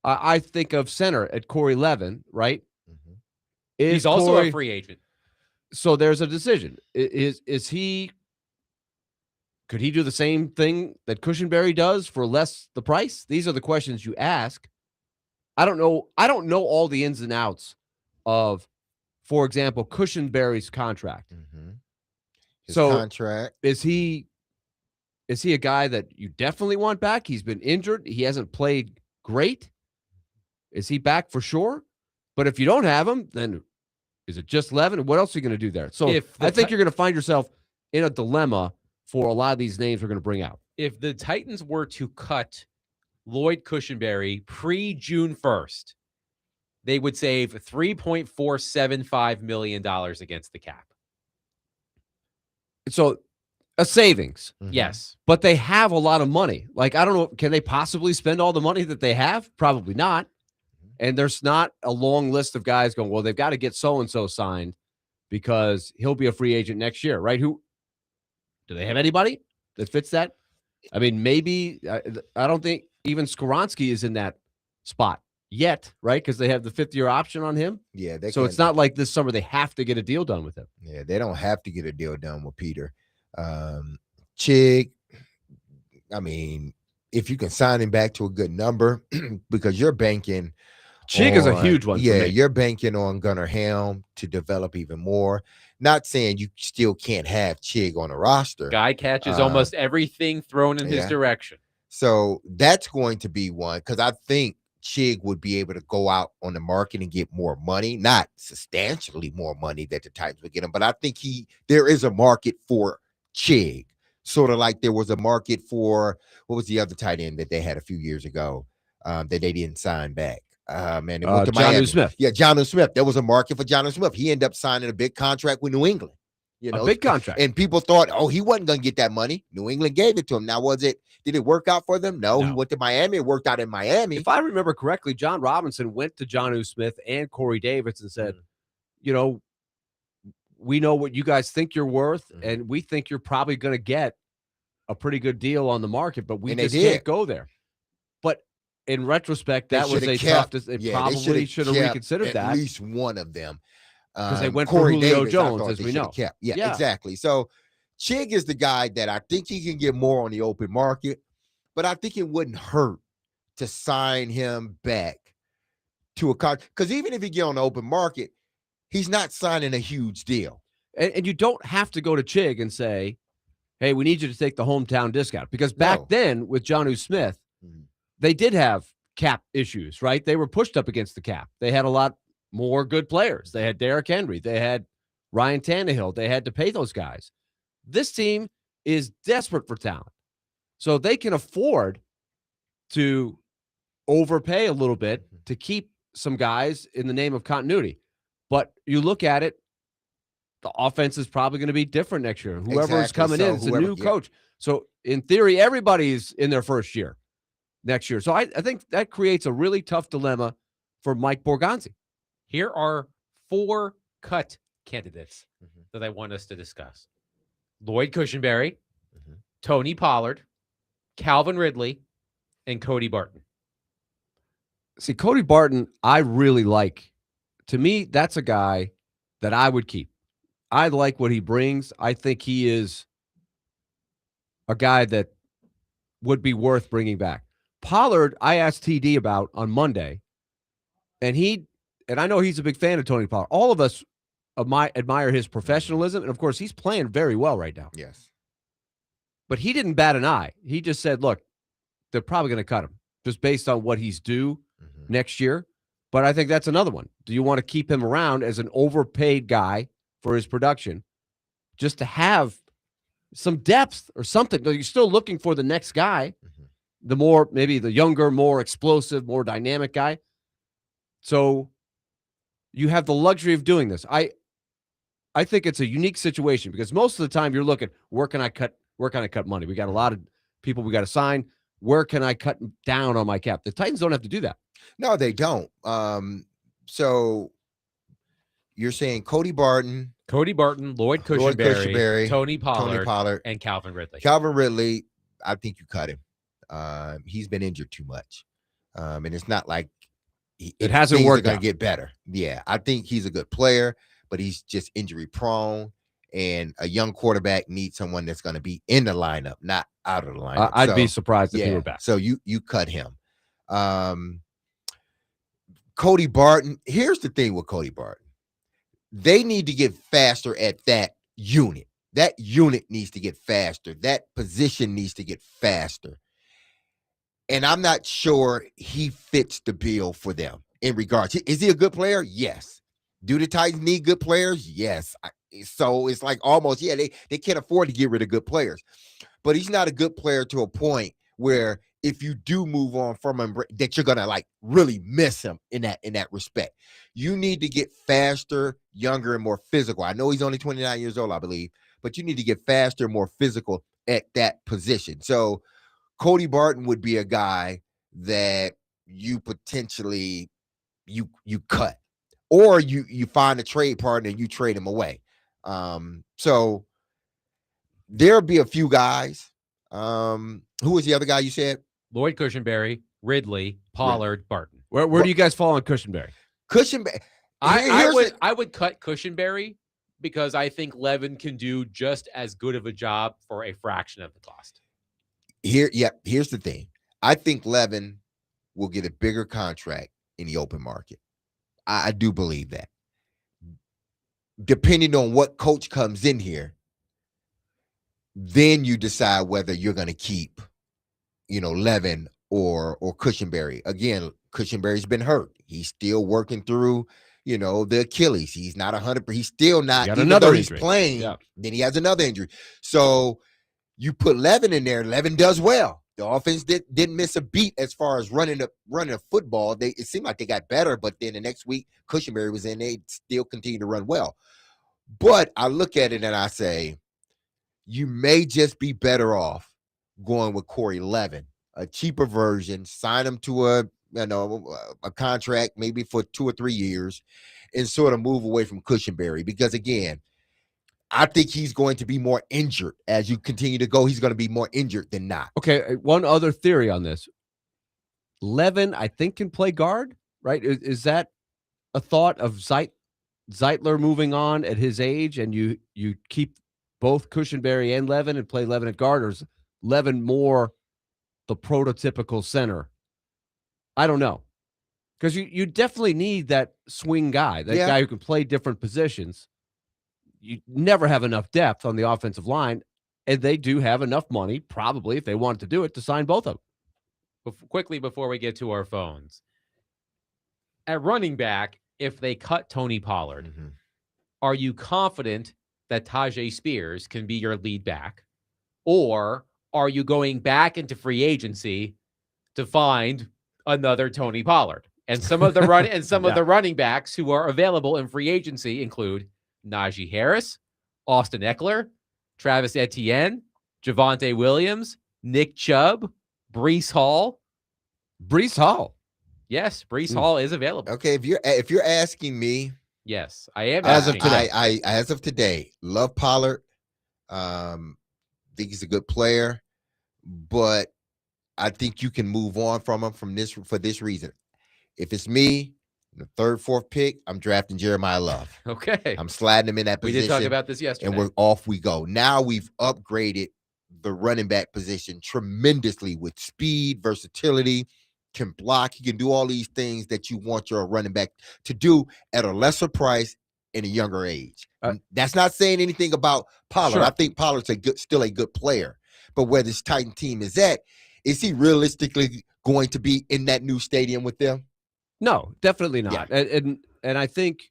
I think of center at Corey Levin, right? He's also a free agent. So there's a decision. Is he? Could he do the same thing that Cushenberry does for less the price? These are the questions you ask. I don't know. I don't know all the ins and outs of, for example, Cushenberry's contract. His So contract. is he a guy that you definitely want back? He's been injured. He hasn't played great. Is he back for sure? But if you don't have him, then is it just Levin? What else are you going to do there? So I think you're going to find yourself in a dilemma for a lot of these names we're going to bring out. If the Titans were to cut Lloyd Cushenberry pre-June 1st, they would save $3.475 million against the cap. So a savings. Yes. But they have a lot of money. Like, I don't know, can they possibly spend all the money that they have? Probably not. And there's not a long list of guys going, well, they've got to get so-and-so signed because he'll be a free agent next year, right? Who do they have anybody that fits that? I mean, maybe I don't think even Skoronski is in that spot yet, right? Because they have the 5th-year option on him. Yeah. So it's not like this summer they have to get a deal done with him. Yeah, they don't have to get a deal done with Peter. Chig, I mean, if you can sign him back to a good number, because you're banking. Chig is a huge one. Yeah, for me. you're banking on Gunnar Helm to develop even more. Not saying you still can't have Chig on a roster. Guy catches almost everything thrown in his yeah. direction. So that's going to be one, because I think Chig would be able to go out on the market and get more money, not substantially more money that the Titans would get him, but I think there is a market for Chig, sort of like there was a market for, what was the other tight end that they had a few years ago that they didn't sign back? And it went to Miami. Jonnu Smith. Yeah, Jonnu Smith. There was a market for Jonnu Smith. He ended up signing a big contract with New England. You know, a big contract. And people thought, oh, he wasn't going to get that money. New England gave it to him. Now, did it work out for them? No. He went to Miami. It worked out in Miami. If I remember correctly, John Robinson went to Jonnu Smith and Corey Davis and said, you know, we know what you guys think you're worth, and we think you're probably going to get a pretty good deal on the market, but we just can't go there. But in retrospect, that was a tough. They probably should have reconsidered that. At least one of them. Because they went Corey for Julio Davis, Jones, as we know. Yeah, exactly. So Chig is the guy that I think he can get more on the open market, but I think it wouldn't hurt to sign him back to a contract. Because even if he get on the open market, he's not signing a huge deal. And you don't have to go to Chig and say, hey, we need you to take the hometown discount. Because back No. then with Jonnu Smith, Mhm. they did have cap issues, right? They were pushed up against the cap. They had a lot more good players. They had Derrick Henry. They had Ryan Tannehill. They had to pay those guys. This team is desperate for talent. So they can afford to overpay a little bit to keep some guys in the name of continuity. But you look at it, the offense is probably going to be different next year. Whoever's Exactly. coming So in, it's a whoever- new yeah. coach. So in theory, everybody's in their first year next year. So I think that creates a really tough dilemma for Mike Borgonzi. Here are 4 cut candidates Mhm. that I want us to discuss: Lloyd Cushenberry, Mhm. Tony Pollard, Calvin Ridley, and Cody Barton. See, Cody Barton, I really like. To me, that's a guy that I would keep. I like what he brings. I think he is a guy that would be worth bringing back. Pollard, I asked TD about on Monday, and I know he's a big fan of Tony Pollard. All of us admire his professionalism, and of course, he's playing very well right now. Yes. But he didn't bat an eye. He just said, look, they're probably going to cut him just based on what he's due Mhm. next year. But I think that's another one. Do you want to keep him around as an overpaid guy for his production just to have some depth or something? You're still looking for the next guy, Mhm. the more, maybe the younger, more explosive, more dynamic guy. So you have the luxury of doing this. I think it's a unique situation because most of the time you're looking, where can I cut money? We got a lot of people we got to sign. Where can I cut down on my cap? The Titans don't have to do that. No, they don't. So you're saying Cody Barton, Lloyd Cushenberry, Cushenberry, Tony Pollard, Tony Pollard, and Calvin Ridley. Calvin Ridley. I think you cut him. He's been injured too much, and it's not like It hasn't things are worked going out. to get better. Yeah, I think he's a good player, but he's just injury prone. And a young quarterback needs someone that's going to be in the lineup, not out of the lineup. I'd be So, surprised if he yeah, were back. so you cut him. Cody Barton. Here's the thing with Cody Barton. They need to get faster at that unit. That unit needs to get faster. That position needs to get faster. And I'm not sure he fits the bill for them in regards. Is he a good player? Yes. Do the Titans need good players? Yes. So it's like almost, yeah, they can't afford to get rid of good players. But he's not a good player to a point where if you do move on from him, that you're gonna like really miss him in that respect. You need to get faster, younger, and more physical. I know he's only 29 years old, I believe, but you need to get faster, more physical at that position. So Cody Barton would be a guy that you potentially you cut, or you find a trade partner and you trade him away. So there'll be a few guys. Who was the other guy you said? Lloyd Cushenberry, Ridley, Pollard, Barton. Where do you guys fall on Cushenberry? Cushenberry. I would cut Cushenberry because I think Levin can do just as good of a job for a fraction of the cost. Here's the thing. I think Levin will get a bigger contract in the open market. I do believe that. Depending on what coach comes in here, then you decide whether you're going to keep, Levin or Cushenberry. Again, Cushenberry's been hurt. He's still working through, the Achilles. He's not 100%. He's still not. Got even another though he's injury. playing, Yeah. then he has another injury. So you put Levin in there. Levin does well. The offense didn't miss a beat as far as running a football. It seemed like they got better, but then the next week Cushenberry was in. They still continue to run well. But I look at it and I say, you may just be better off going with Corey Levin, a cheaper version. Sign him to a contract maybe for 2 or 3 years, and sort of move away from Cushenberry because again, I think he's going to be more injured as you continue to go. He's going to be more injured than not. Okay, one other theory on this. Levin, I think, can play guard, right? Is that a thought of Zeitler moving on at his age, and you keep both Cushenberry and Levin and play Levin at guard, or is Levin more the prototypical center? I don't know. Because you definitely need that swing guy, that guy who can play different positions. You never have enough depth on the offensive line. And they do have enough money, probably, if they wanted to do it, to sign both of them. Quickly before we get to our phones, at running back, if they cut Tony Pollard, Mhm. are you confident that Tajay Spears can be your lead back? Or are you going back into free agency to find another Tony Pollard? And some of the of the running backs who are available in free agency include Najee Harris, Austin Eckler, Travis Etienne, Javonte Williams, Nick Chubb, Brees Hall. Brees Hall. Yes, Brees Hall is available. Okay, if you're asking me, Yes, I am. As of asking. today. I as of today, love Pollard. Think he's a good player, but I think you can move on from him for this reason. If it's me, the third, fourth pick, I'm drafting Jeremiah Love. Okay. I'm sliding him in that We position. did talk about this yesterday. And we're off we go. Now we've upgraded the running back position tremendously with speed, versatility, can block. He can do all these things that you want your running back to do at a lesser price in a younger age. That's not saying anything about Pollard. Sure. I think Pollard's still a good player. But where this Titan team is at, is he realistically going to be in that new stadium with them? No, definitely not. And I think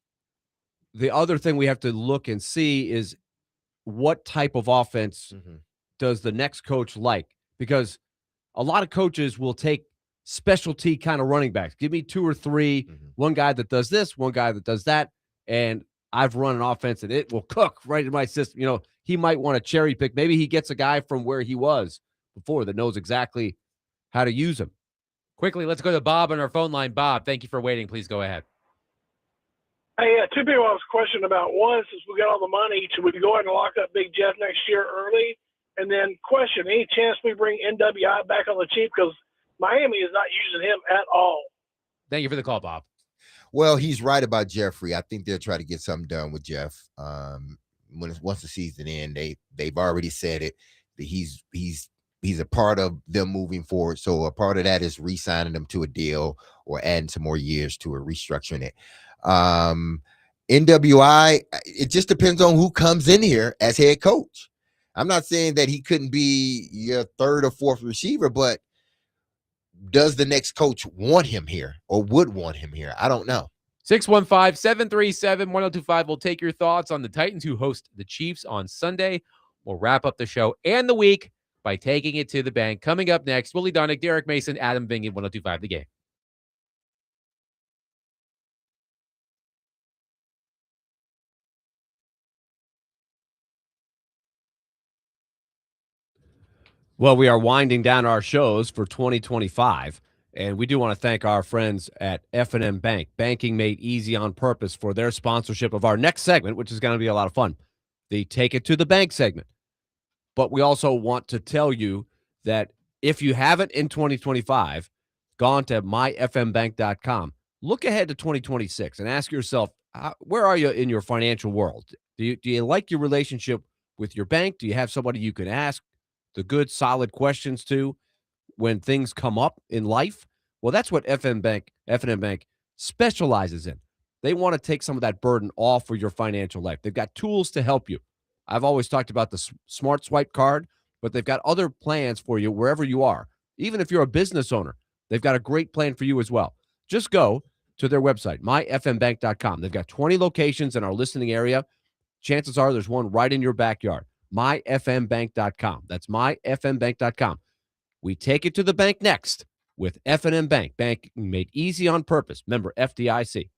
the other thing we have to look and see is what type of offense does the next coach like? Because a lot of coaches will take specialty kind of running backs. Give me 2 or 3, one guy that does this, one guy that does that, and I've run an offense and it will cook right in my system. You know, he might want to cherry pick. Maybe he gets a guy from where he was before that knows exactly how to use him. Quickly, let's go to Bob on our phone line. Bob, thank you for waiting. Please go ahead. Hey, two people I was questioning about. One, since we got all the money, should we go ahead and lock up Big Jeff next year early? And then question, any chance we bring NWI back on the cheap? Because Miami is not using him at all. Thank you for the call, Bob. Well, he's right about Jeffrey. I think they'll try to get something done with Jeff. Once the season ends, they've already said it. That he's a part of them moving forward. So a part of that is re-signing them to a deal or adding some more years to it, restructuring it. NWI, it just depends on who comes in here as head coach. I'm not saying that he couldn't be your third or fourth receiver, but does the next coach want him here or would want him here? I don't know. 615-737-1025. We'll take your thoughts on the Titans who host the Chiefs on Sunday. We'll wrap up the show and the week by taking it to the bank. Coming up next, Willie Donick, Derek Mason, Adam Vingan, 1025 The Game. Well, we are winding down our shows for 2025, and we do want to thank our friends at F&M Bank, banking made easy on purpose, for their sponsorship of our next segment, which is going to be a lot of fun, the Take It to the Bank segment. But we also want to tell you that if you haven't in 2025 gone to myfmbank.com, look ahead to 2026 and ask yourself, where are you in your financial world? Do you like your relationship with your bank? Do you have somebody you can ask the good, solid questions to when things come up in life? Well, that's what F&M Bank specializes in. They want to take some of that burden off for your financial life. They've got tools to help you. I've always talked about the Smart Swipe card, but they've got other plans for you wherever you are. Even if you're a business owner, they've got a great plan for you as well. Just go to their website, myfmbank.com. They've got 20 locations in our listening area. Chances are there's one right in your backyard. myfmbank.com. That's myfmbank.com. We take it to the bank next with F&M Bank. Banking made easy on purpose. Member FDIC.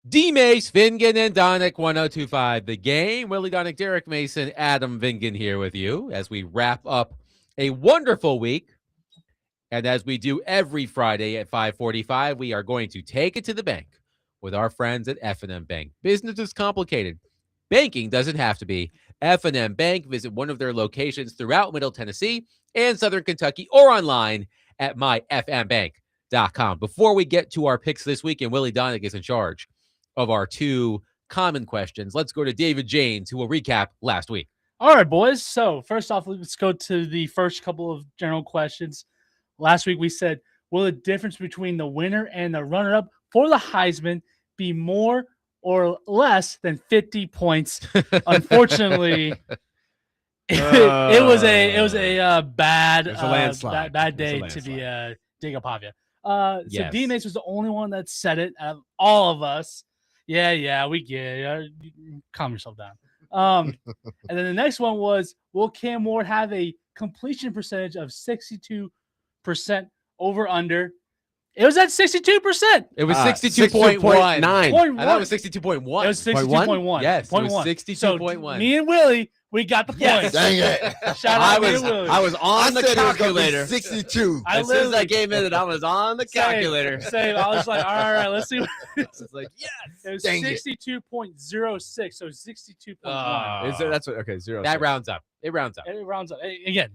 D-Mace, Vingan, and Donick 1025. The game. Willie Donick, Derek Mason, Adam Vingan here with you as we wrap up a wonderful week. And as we do every Friday at 5:45, we are going to take it to the bank with our friends at F&M Bank. Business is complicated. Banking doesn't have to be. F&M Bank. Visit one of their locations throughout Middle Tennessee and Southern Kentucky or online at myfmbank.com. Before we get to our picks this week, and Willie Donick is in charge of our two common questions, let's go to David James, who will recap last week. All right, boys. So first off, let's go to the first couple of general questions. Last week we said, will the difference between the winner and the runner-up for the Heisman be more or less than 50 points? Unfortunately, it was a bad landslide. bad day to be Diego Pavia. So D-Mace was the only one that said it out of all of us. Yeah, we get it. Calm yourself down. And then the next one was, will Cam Ward have a completion percentage of 62% over under? It was at 62%. It was 62.1. I thought it was 62.1. It was 62.1. Yes, Point it was one. 62.1. So me and Willie, we got the points. Dang it. Shout out to Willie. I was on the said it was gonna be calculator. 62. As soon as I came in, I was on the calculator. Same. I was like, all right, let's see. It's like, yes. It was Dang it. 62.06, so 62.1. Is there, that's what, okay, 0. That rounds up. It rounds up. It rounds up. Again,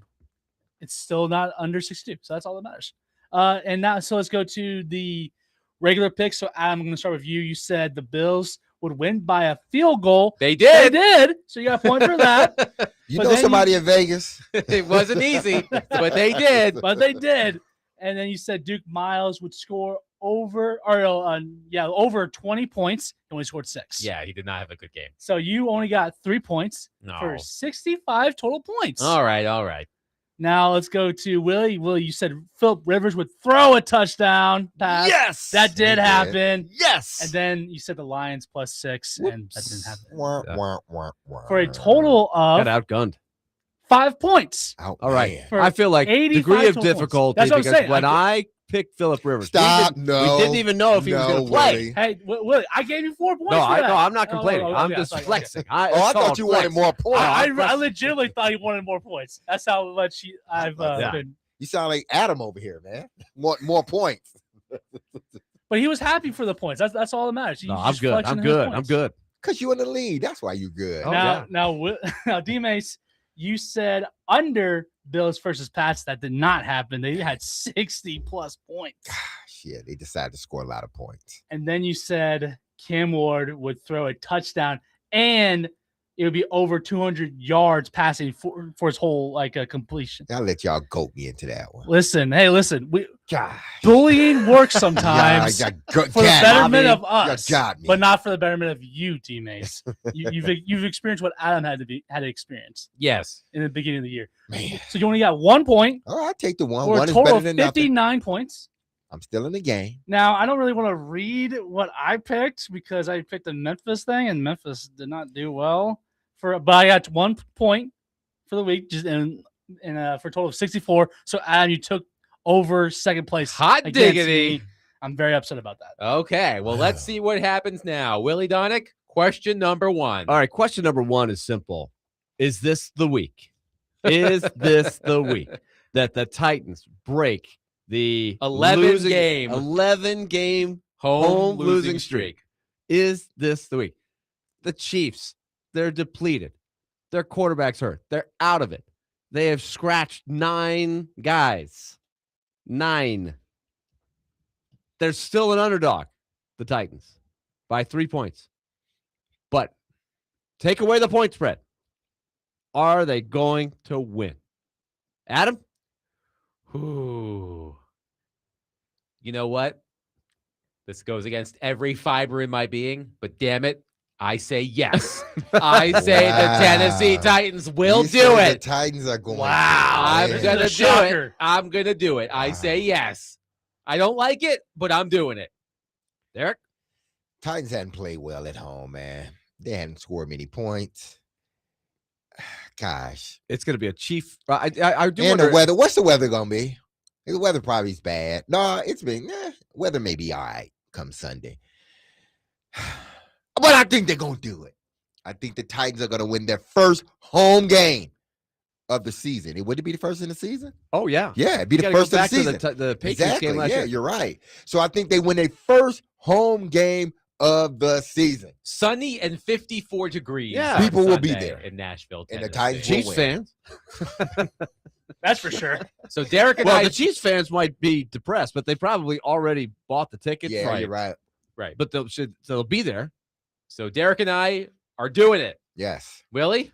it's still not under 62, so that's all that matters. And now, so let's go to the regular picks. So Adam, I'm going to start with you. You said the Bills would win by a field goal. They did. They did. So you got a point for that. You But know then somebody in Vegas? It wasn't easy, but they did. But they did. And then you said Duke Miles would score over 20 points, and we scored 6. Yeah, he did not have a good game. So you only got 3 points for 65 total points. All right. Now let's go to Willie. Willie, you said Phillip Rivers would throw a touchdown pass. Yes. That did did. happen. Yes. And then you said the Lions +6, and that didn't happen. Wah. For a total Got of outgunned. 5 points. Oh, All right. man. For I feel like 85 degree of total points. difficulty That's what I'm because saying. when I picked Phillip Rivers, Stop. we No. didn't even know if he was going to play. Willie. Hey, Willie, I gave you 4 points. No, for that. I'm not complaining. I'm yeah, just sorry, flexing. I it's thought called you wanted flex. more points. I legitimately thought he wanted more points. That's how much I've been. You sound like Adam over here, man. More points. But he was happy for the points. That's all that matters. He's No, I'm just good. flexing I'm his good. I'm points. good. Because you in the lead. That's why you good. Oh, Now, D-Mace, you said under Bills versus Pats. That did not happen. They had 60+ points. Shit, they decided to score a lot of points. And then you said Cam Ward would throw a touchdown and it would be over 200 yards passing for his whole completion. I'll let y'all goat me into that one. Listen. Gosh. Bullying works sometimes Yeah, for the betterment of You us, got me. but not for the betterment of you, teammates. You've experienced what Adam had to experience Yes. in the beginning of the year. Man. So you only got 1 point All right, I'll take the one. for One a is total better of than nothing. 59 points. I'm still in the game. Now, I don't really want to read what I picked because I picked the Memphis thing, and Memphis did not do well. But I got 1 point for the week, just in for a total of 64. So, Adam, you took over second place. Hot against diggity. me. I'm very upset about that. Okay, well, let's see what happens now. Willie Donick, question number 1. All right. Question number 1 is simple. Is this the week? Is this the week that the Titans break the 11 game Home losing losing streak? streak. Is this the week? The Chiefs, they're depleted. Their quarterback's hurt. They're out of it. They have scratched 9 guys. 9. They're still an underdog, the Titans, by 3 points. But take away the point spread. Are they going to win? Adam? Ooh. You know what? This goes against every fiber in my being, but damn it, I say yes. I say the Wow. Tennessee Titans will You do say the it. Titans are going. Wow, I'm to win. gonna This is do a it. shocker. I'm gonna do it. I say yes. I don't like it, but I'm doing it. Derek? Titans hadn't played well at home, man. They hadn't scored many points. Gosh. It's going to be a Chief. I do And wonder. the weather. What's the weather gonna be? The weather probably is bad. No, it's been weather may be all right come Sunday. But I think they're going to do it. I think the Titans are going to win their first home game of the season. It wouldn't it be the first in the season? Oh, yeah. Yeah, it'd be You the gotta first go of back the season. to the Patriots Exactly. game last Yeah, year. you're right. So I think they win their first home game of the season. Sunny and 54 degrees. Yeah. on People will be Sunday there. in Nashville, And the Tennessee. Titans will Chiefs win. fans. That's for sure. So Derek and Well, I, the Chiefs fans might be depressed, but they probably already bought the tickets. Yeah, you're right. right. But they'll be there. So Derek and I are doing it. Yes. Willie,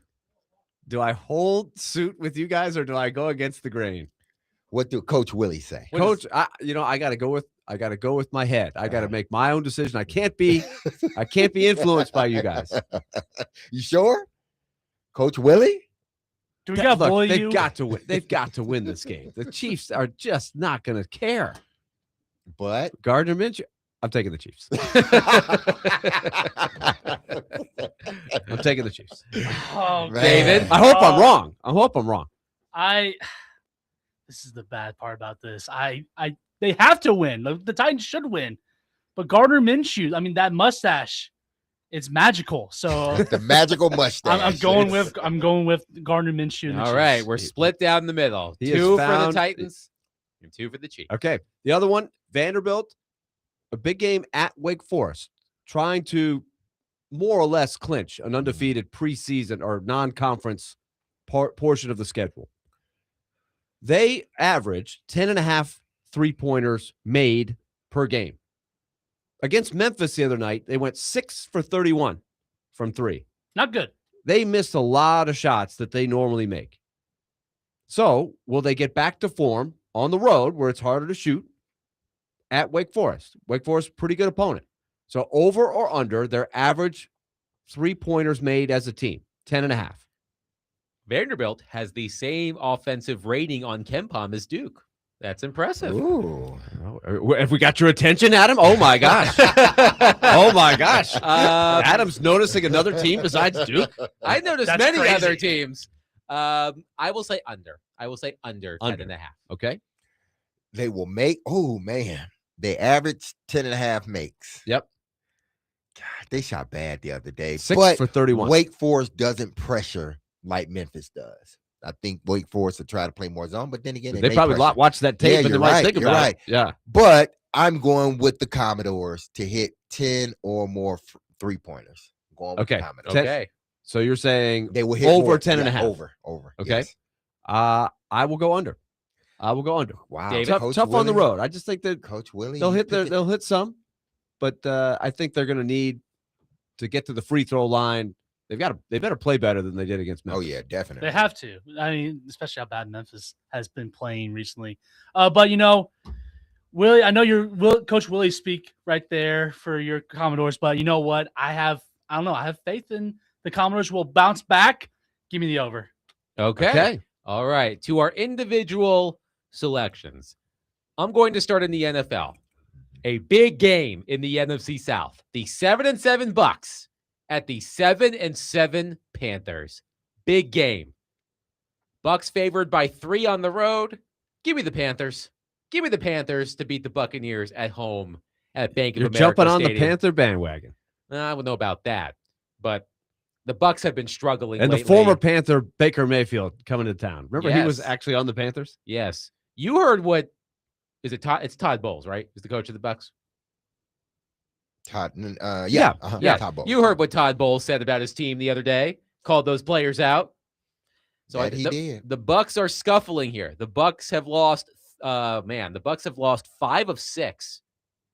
Do I hold suit with you guys or do I go against the grain? What do Coach Willie say? What Coach, I got to go with my head. I got to make my own decision. I can't be influenced by you guys. You sure? Coach Willie? Do we got to bully they've you? got to win. They've got to win this game. The Chiefs are just not going to care. But Gardner Minshew. I'm taking the Chiefs. I'm taking the Chiefs. Oh, Man. David? I hope I'm wrong. This is the bad part about this. They have to win. The Titans should win. But Gardner Minshew, I mean, that mustache, it's magical. So the magical mustache. I'm going with Gardner Minshew. and the all right, Chiefs. we're split down the middle. He has 2 for the found- Titans and 2 for the Chiefs. Okay. The other one, Vanderbilt, a big game at Wake Forest, trying to more or less clinch an undefeated preseason or non-conference portion of the schedule. They average 10.5 3-pointers made per game. Against Memphis the other night, they went 6 for 31 from 3. Not good. They missed a lot of shots that they normally make. So, will they get back to form on the road where it's harder to shoot at Wake Forest? Wake Forest, pretty good opponent. So, over or under their average 3-pointers made as a team, 10.5. Vanderbilt has the same offensive rating on KenPom as Duke. That's impressive. Ooh. Have we got your attention, Adam? Oh, my gosh. Oh, my gosh. Adam's noticing another team besides Duke. I noticed That's many crazy. other teams. I will say under. I will say under 10.5. Okay. They will make, oh, man. They average 10.5 makes. Yep. God, they shot bad the other day. 6 but for 31. Wake Forest doesn't pressure like Memphis does. I think Wake Forest will try to play more zone, but then again, They probably pressure. watch that tape Yeah, and they you're might right, think you're about right. it. Yeah. But I'm going with the Commodores to hit 10 or more 3-pointers. Going with Okay. the Commodores. Okay. So you're saying They will hit over more. 10.5. Over. Okay. Yes. I will go under. Wow. David? Tough on the road. I just think that Coach Willie. they'll you hit pick it. they'll hit some, but I think they're going to need to get to the free throw line. They better play better than they did against Oh, Memphis. yeah, definitely. They have to. I mean, especially how bad Memphis has been playing recently. But Willie, I know Coach Willie speak right there for your Commodores, but you know what? I have faith in the Commodores will bounce back. Give me the over. Okay. All right. To our individual selections, I'm going to start in the NFL. A big game in the NFC South. The 7-7 Bucks at the 7-7 Panthers. Big game. Bucks favored by 3 on the road. Give me the Panthers. Give me the Panthers to beat the Buccaneers at home at Bank of You're America jumping on the Stadium. Panther bandwagon. I don't know about that, but the Bucks have been struggling. And the lately. former Panther Baker Mayfield coming to town. Remember, he was Yes. actually on the Panthers. Yes, you heard what is it? Todd, it's Todd Bowles, right? Is the coach of the Bucks? Todd, Yeah. Todd Bowles. You heard what Todd Bowles said about his team the other day. Called those players out. So That he did. The Bucks are scuffling here. The Bucks have lost. The Bucks have lost 5 of 6.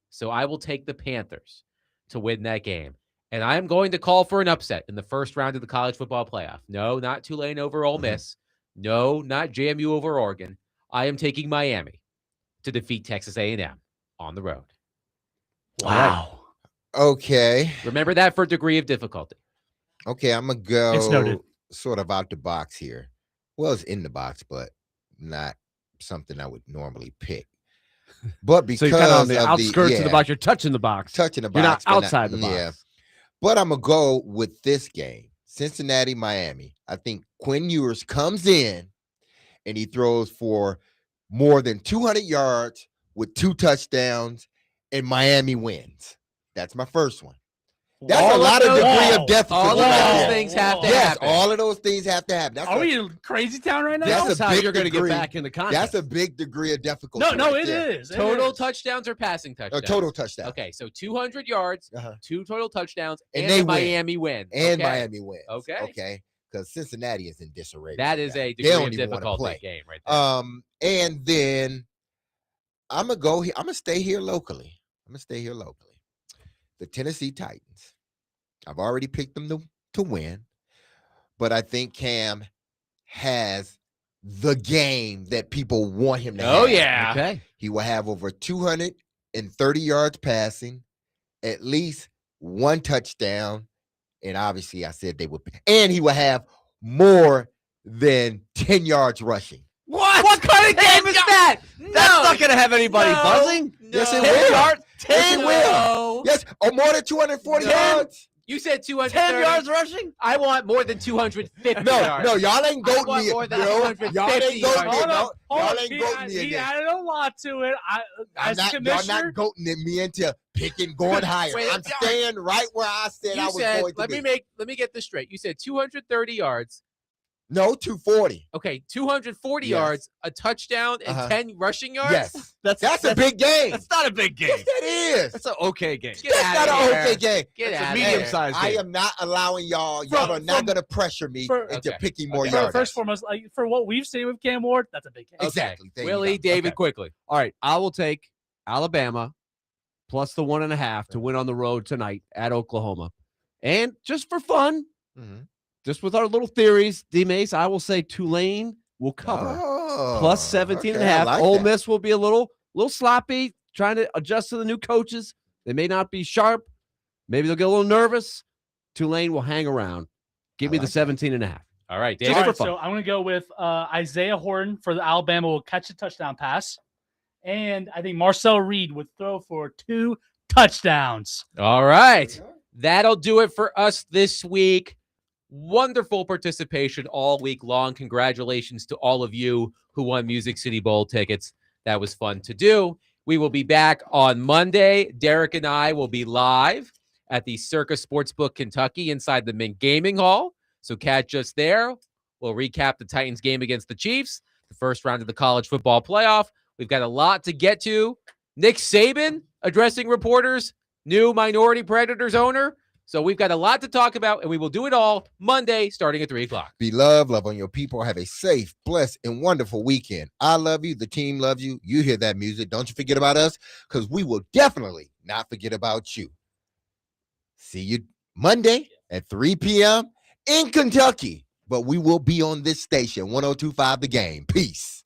So I will take the Panthers to win that game. And I am going to call for an upset in the first round of the college football playoff. No, not Tulane over Ole Miss. No, not JMU over Oregon. I am taking Miami to defeat Texas A&M on the road. Wow. Okay. Remember that for a degree of difficulty. Okay, I'm going to It's noted. go sort of out the box here. Well, it's in the box, but not something I would normally pick. But So because you're kind of on the of outskirts of the yeah, box. You're touching the box. touching the box. You're not but outside the box. Yeah. But I'm going to go with this game, Cincinnati, Miami. I think Quinn Ewers comes in and he throws for more than 200 yards with 2 touchdowns, and Miami wins. That's my first one. That's All a of lot of those- degree of difficulty. All of right those there. things have to Yes, happen. all of those things have to happen. That's Are a, we in crazy town right now? That's That's a how big you're going to get degree. back in the contest. That's a big degree of difficulty. No, right it there. is. It Total is. touchdowns or passing touchdowns? Total touchdown. Okay, so 200 yards, Uh-huh. 2 total touchdowns, And and, they the win. Miami win. And Okay. Miami wins. Okay. Okay. Because Cincinnati is in disarray. That right is now. a They degree don't of even wanna difficulty play. game right there. And then I'm gonna go here. I'm gonna stay here locally. The Tennessee Titans. I've already picked them to win, but I think Cam has the game that people want him to have. Oh, yeah. Okay. He will have over 230 yards passing, at least 1 touchdown, and obviously I said they would. And he will have more than 10 yards rushing. What kind of game is that? That's No. not going to have anybody No. buzzing. Yes, it No. will. yards, Yes, it will. No. Yes, or more than 240 No. yards. You said 230. 10 yards rushing? I want more than 250 No, yards. y'all ain't I goating want me. more than Y'all 250 ain't goating me. yards. Hold No, on, y'all ain't goating me he again. added a lot to it. As Y'all commissioner, not goating me into picking going higher. Wait, I'm staying right where I said I You was said, going to let be. me get this straight. You said 230 yards. No, 240. Okay, 240 Yes. yards, a touchdown, and Uh-huh. 10 rushing yards. Yes, That's that's a big game. That's not a big game. Yes, that is. That's an okay game. Get That's outta not an here. okay game. Get That's a out medium-sized I game. am not allowing y'all. Y'all are not going to pressure me into Okay. picking more Okay. yards. first and foremost, like, for what we've seen with Cam Ward, that's a big game. Exactly. There you Willie, go. David, Okay. quickly. All right, I will take Alabama plus the 1.5 to win on the road tonight at Oklahoma. And just for fun, Mhm. just with our little theories, D-Mace, I will say Tulane will cover. Oh, Plus 17 and a okay, I half. like Ole that. Miss will be a little sloppy, trying to adjust to the new coaches. They may not be sharp. Maybe they'll get a little nervous. Tulane will hang around. Give me I the like that. 17 and a half. All right, Just David. All for right, fun. so I'm going to go with Isaiah Horton for the Alabama will catch a touchdown pass. And I think Marcel Reed would throw for 2 touchdowns. All right. That'll do it for us this week. Wonderful participation all week long. Congratulations to all of you who won Music City Bowl tickets. That was fun to do. We will be back on Monday. Derek and I will be live at the Circus Sportsbook Kentucky inside the Mint Gaming Hall. So catch us there. We'll recap the Titans game against the Chiefs, the first round of the college football playoff. We've got a lot to get to. Nick Saban addressing reporters, new Minority Predators owner. So we've got a lot to talk about, and we will do it all Monday starting at 3 o'clock. Be loved, love on your people. Have a safe, blessed, and wonderful weekend. I love you. The team loves you. You hear that music. Don't you forget about us, because we will definitely not forget about you. See you Monday at 3 p.m. in Kentucky. But we will be on this station, 102.5 The Game. Peace.